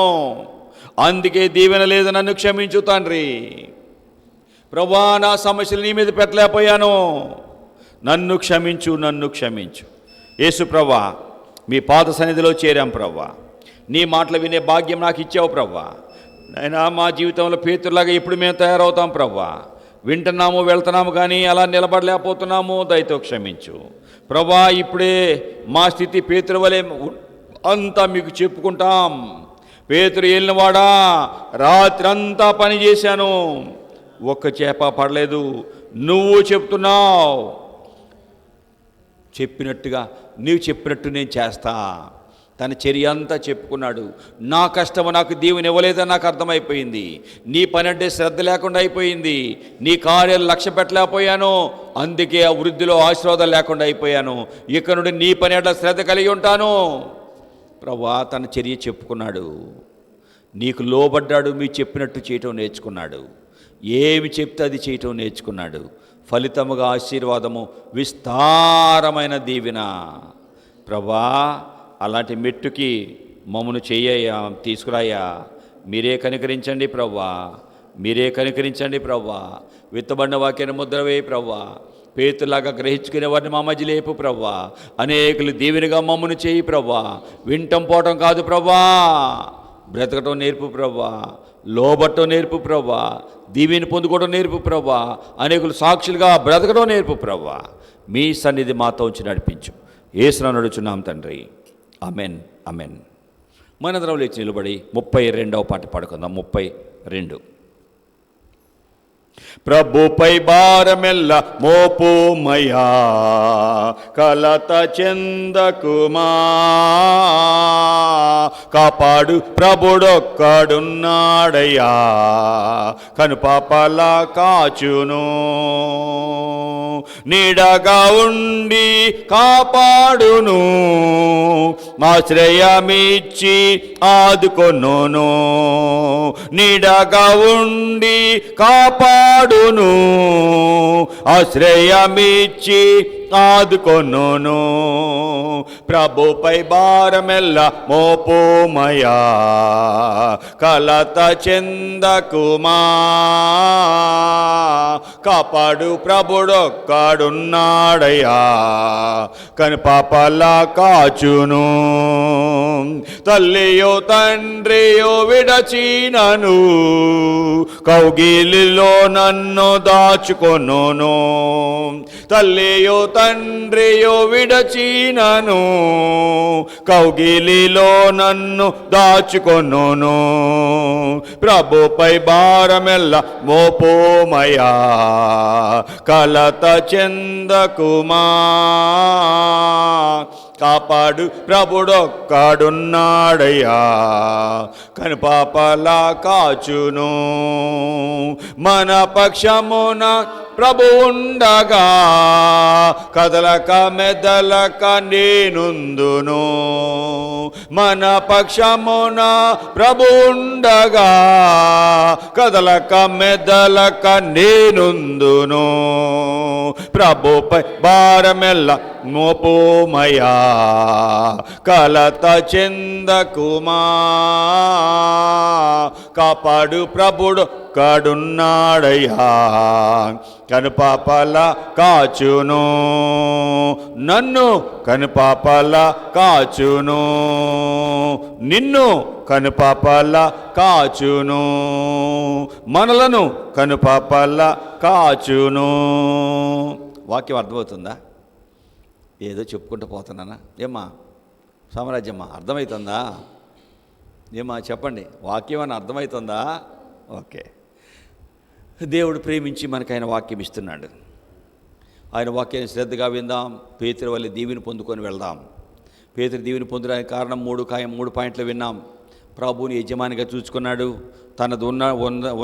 అందుకే దీవెన లేదు, నన్ను క్షమించు తండ్రి. ప్రభువా, నా సమస్యలు నీ మీద పెట్టలేకపోయాను, నన్ను క్షమించు. యేసు ప్రభువా, మీ పాద సన్నిధిలో చేరాం ప్రభువా, నీ మాటలు వినే భాగ్యం నాకు ఇచ్చావు ప్రభువా. అయినా మా జీవితంలో పేతురులాగా ఇప్పుడు మేము తయారవుతాం ప్రభువా. వింటున్నాము వెళ్తున్నాము కానీ అలా నిలబడలేకపోతున్నాము, దయతో క్షమించు ప్రభువా. ఇప్పుడే మా స్థితి పేతురు వలె అంతా మీకు చెప్పుకుంటాం. పేతురు వెళ్ళినవాడా, రాత్రి అంతా పని చేశాను, ఒక్క చేప పడలేదు, నువ్వు చెప్తున్నావు, నీవు చెప్పినట్టు నేను చేస్తా. తన చర్య అంతా చెప్పుకున్నాడు. నా కష్టము నాకు దీవెన ఇవ్వలేదని నాకు అర్థమైపోయింది, నీ పని అంటే శ్రద్ధ లేకుండా అయిపోయింది, నీ కార్యాలు లక్ష్య పెట్టలేకపోయాను, అందుకే ఆ వృద్ధిలో ఆశీర్వాదాలు లేకుండా అయిపోయాను, ఇక నుండి నీ పని అంటే శ్రద్ధ కలిగి ఉంటాను. ప్రభువా, తన చర్య చెప్పుకున్నాడు. నీకు లోబడ్డాడు, మీరు చెప్పినట్టు చేయటం నేర్చుకున్నాడు, ఏమి చెప్తే అది చేయటం నేర్చుకున్నాడు. ఫలితముగా ఆశీర్వాదము, విస్తారమైన దీవెన. ప్రభువా, అలాంటి మెట్టుకి మమ్మను చెయ్యయ్యా, తీసుకురాయ్యా. మీరే కనికరించండి ప్రభువా, మీరే కనికరించండి ప్రభువా. విత్తబడిన వాక్యాన్ని ముద్ర వేయి ప్రభువా. పేతులాగా గ్రహించుకునే వారిని మా మధ్య లేపు ప్రభువా. అనేకులు దీవెనగా మమ్మను చేయి ప్రభువా. వింటం పోవటం కాదు ప్రభువా, బ్రతకటం నేర్పు ప్రభువా, లోబట్టం నేర్పు ప్రభువా, దీవెని పొందుకోవడం నేర్పు ప్రభువా, అనేకులు సాక్షులుగా బ్రతకడం నేర్పు ప్రభువా. మీ సన్నిధి మాతో ఉంచి నడిపించు. యేసునామమున నడుచున్నాం తండ్రి. Amen, amen. మనందరం లేచి నిలబడి 32వ పాట పాడుకుందాం. 32. ప్రభుపై భారమెల్ల మోపుమయా, కలత చెందకుమా, కాపాడు ప్రభుడొక్కడున్నాడయ్యా, కనుపాపలా కాచును, నీడగా ఉండి కాపాడును, ఆశ్రయమిచ్చి ఆదుకొనును, నీడగా ఉండి కాపాడును, ఆశ్రయమిచ్చి ఆదుకొనును. ప్రభుపై భారమెల్ల మోపుమయా, కలత చెందకుమా, కాపాడు ప్రభుడొక్కడున్నాడయ్యా, కనుపాపలా కాచును. తల్లియో తండ్రియో విడచినను, కౌగిలిలో నన్ను దాచుకొనును. తల్లియో తండ్రియో విడచినను, కౌగిలిలో నన్ను దాచుకొనును. ప్రభుపై భారమెల్ల మోపుమయా, కలత చెందకుమా, కాపాడు ప్రభుడొక్కడున్నాడయ్యా, కనుపాపలా కాచును. మన పక్షమున ప్రభు ఉండగా కదలక మెదలక నేనుందును. మన పక్షమున ప్రభు ఉండగా కదలక మెదలక నేనుందును. ప్రభుపై భారమెల్ల మోపుమయా, కలత చెందకుమా. కాపాడు ప్రభుడు కడున్నాడయ్యా, కనుపాపల కాచును. నన్ను కనుపాపల కాచును, నిన్ను కనుపాపల కాచును, మనలను కనుపాపల కాచును. వాక్యం అర్థమవుతుందా? ఏదో చెప్పుకుంటూ పోతున్నానా? ఏమ్మా సామ్రాజ్యమ్మా, అర్థమవుతుందా? ఏమ్మా చెప్పండి, వాక్యం అని అర్థమవుతుందా? ఓకే. దేవుడు ప్రేమించి మనకు ఆయన వాక్యం ఇస్తున్నాడు. ఆయన వాక్యాన్ని శ్రద్ధగా విందాం. పేతురు వల్ల దీవెని పొందుకొని వెళ్దాం. పేతురు దీవెని పొందడానికి కారణం మూడు పాయింట్లు విన్నాం. ప్రభువుని యజమానిగా చూసుకున్నాడు. తనది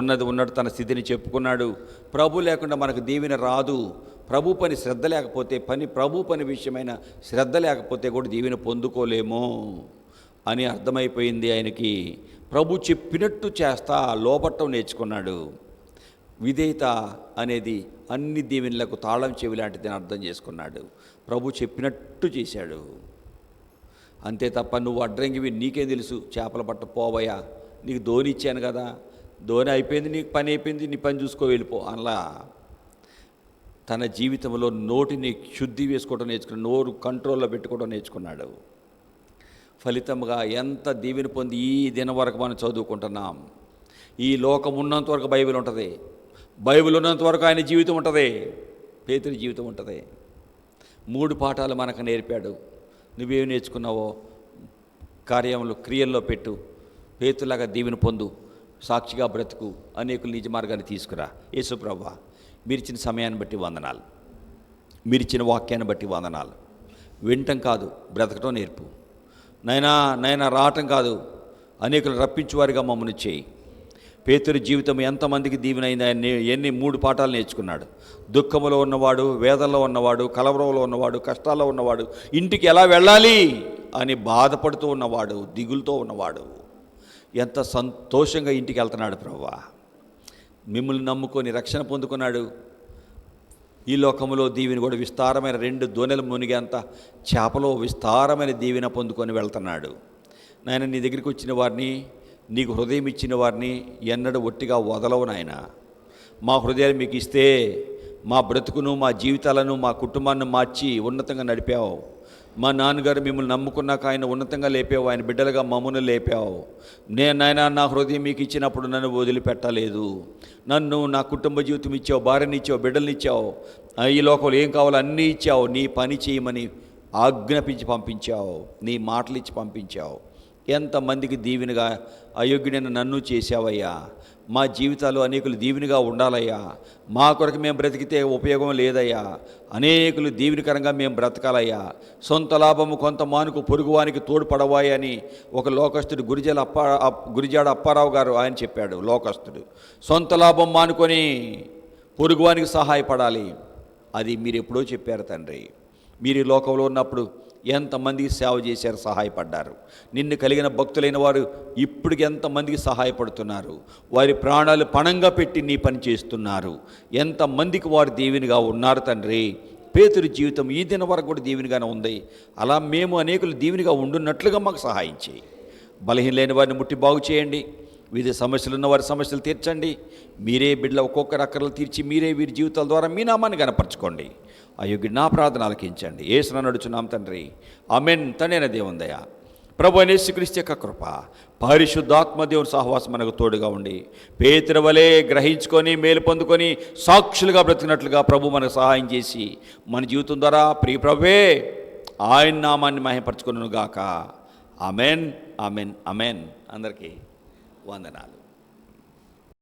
ఉన్నది ఉన్నట్టు తన స్థితిని చెప్పుకున్నాడు. ప్రభు లేకుండా మనకు దీవెన రాదు. ప్రభు పని శ్రద్ధ లేకపోతే, ప్రభు పని విషయమైన శ్రద్ధ లేకపోతే కూడా దీవెన పొందుకోలేము అని అర్థమైపోయింది ఆయనకి. ప్రభు చెప్పినట్టు చేస్తా లోపట్టం నేర్చుకున్నాడు. విధేయత అనేది అన్ని దీవెనలకు తాళం చెవి లాంటిదని అర్థం చేసుకున్నాడు. ప్రభు చెప్పినట్టు చేశాడు. అంతే తప్ప నువ్వు అడ్రంగివి, నీకేం తెలుసు, చేపల పట్ట పోవయ్యా, నీకు ధోని ఇచ్చాను కదా, ధోని అయిపోయింది, నీకు పని అయిపోయింది, నీ పని చూసుకో వెళ్ళిపో అలా తన జీవితంలో నోటిని శుద్ధి వేసుకోవడం నేర్చుకున్నాడు. నోరు కంట్రోల్లో పెట్టుకోవడం నేర్చుకున్నాడు. ఫలితంగా ఎంత దీవెన పొంది ఈ దినం వరకు మనం చదువుకుంటున్నాం. ఈ లోకం ఉన్నంత వరకు బైబిల్ ఉంటుంది. బైబిల్ ఉన్నంత వరకు ఆయన జీవితం ఉంటుంది. పేతురు జీవితం ఉంటుంది. 3 పాఠాలు మనకు నేర్పాడు. నువ్వేం నేర్చుకున్నావో కార్యంలో క్రియల్లో పెట్టు. పేతులాగా దీవెన పొందు, సాక్షిగా బ్రతుకు, అనేకులు నిజ మార్గాన్ని తీసుకురా. యేసు ప్రభువా, మీరిచ్చిన సమయాన్ని బట్టి వందనాలు, మీరిచ్చిన వాక్యాన్ని బట్టి వందనాలు. వినటం కాదు, బ్రతకటం నేర్పు నైనా రావటం కాదు, అనేకులు రప్పించువారిగా మమ్మల్ని చేయి. పేతురు జీవితం ఎంతమందికి దీవెనైంది. ఎన్ని 3 పాఠాలు నేర్చుకున్నాడు. దుఃఖంలో ఉన్నవాడు, వేదనలో ఉన్నవాడు, కలవరంలో ఉన్నవాడు, కష్టాల్లో ఉన్నవాడు, ఇంటికి ఎలా వెళ్ళాలి అని బాధపడుతూ ఉన్నవాడు, దిగులుతో ఉన్నవాడు ఎంత సంతోషంగా ఇంటికి వెళ్తున్నాడు. ప్రభువా, మిమ్మల్ని నమ్ముకొని రక్షణ పొందుకున్నాడు. ఈ లోకంలో దీవెన కూడా విస్తారమైన 2 దోణెలు మునిగేంత చేపలో విస్తారమైన దీవెన పొందుకొని వెళ్తున్నాడు. నాయన, నీ దగ్గరికి వచ్చిన వారిని, నీకు హృదయం ఇచ్చిన వారిని ఎన్నడూ ఒట్టిగా వదలవు నాయన. మా హృదయాలు మీకు ఇస్తే మా బ్రతుకును, మా జీవితాలను, మా కుటుంబాన్ని మార్చి ఉన్నతంగా నడిపావు. మా నాన్నగారు మిమ్మల్ని నమ్ముకున్నాక ఆయన ఉన్నతంగా లేపావు. ఆయన బిడ్డలుగా మమ్మల్ని లేపావు. నాయన, నా హృదయం మీకు ఇచ్చినప్పుడు నన్ను వదిలిపెట్టలేదు. నన్ను, నా కుటుంబ జీవితం ఇచ్చావు, భార్యని ఇచ్చావు, బిడ్డల్ని ఇచ్చావు. ఈ లోకంలో ఏం కావాలో అన్నీ ఇచ్చావు. నీ పని చేయమని ఆజ్ఞాపించి పంపించావు. నీ మాటలు ఇచ్చి పంపించావు. ఎంతమందికి దీవెనగా అయోగ్యుడైన నన్ను చేశావయ్యా. మా జీవితాలు అనేకులు దీవెనగా ఉండాలయ్యా. మా కొరకు మేము బ్రతికితే ఉపయోగం లేదయ్యా. అనేకులు దీవెనకరంగా మేము బ్రతకాలయ్యా. సొంత లాభము కొంత మానుకు పొరుగువానికి తోడ్పడవాయి అని ఒక లోకస్తుడు గురిజాడ అప్పారావు గారు ఆయన చెప్పాడు. లోకస్తుడు సొంత లాభం మానుకొని పొరుగువానికి సహాయపడాలి. అది మీరు ఎప్పుడో చెప్పారు తండ్రి. మీరు ఈ లోకంలో ఉన్నప్పుడు ఎంతమందికి సేవ చేశారు, సహాయపడ్డారు. నిన్ను కలిగిన భక్తులైన వారు ఇప్పటికి ఎంతమందికి సహాయపడుతున్నారు. వారి ప్రాణాలు పణంగా పెట్టి నీ పని చేస్తున్నారు. ఎంతమందికి వారు దీవెనగా ఉన్నారు తండ్రి. పేతురు జీవితం ఈ దిన వరకు కూడా దీవెనగానే ఉంది. అలా మేము అనేకులు దీవెనగా ఉండున్నట్లుగా మాకు సహాయం చేయి. బలహీనలేని వారిని ముట్టి బాగు చేయండి. వివిధ సమస్యలు ఉన్న వారి సమస్యలు తీర్చండి. మీరే బిడ్డల ఒక్కొక్కరి అక్కర్లు తీర్చి మీరే వీరి జీవితాల ద్వారా మీ నామాన్ని కనపరచుకోండి. అయోగ్యుడు నా ప్రార్థన ఆలకించండి. యేసును నడుచున్నాం తండ్రి, ఆమేన్. తండ్రైన దేవుని దయ, ప్రభు అయిన యేసుక్రీస్తు యొక్క కృప, పరిశుద్ధాత్మ దేవుని సహవాసం మనకు తోడుగా ఉండి పేతురు వలె గ్రహించుకొని మేలు పొందుకొని సాక్షులుగా బ్రతికినట్లుగా ప్రభు మనకు సహాయం చేసి మన జీవితం ద్వారా ప్రియ ప్రభువే ఆయన నామాన్ని మహిమపరచుకొనుగాక. ఆమేన్, ఆమేన్, ఆమేన్. అందరికీ వందనాలు.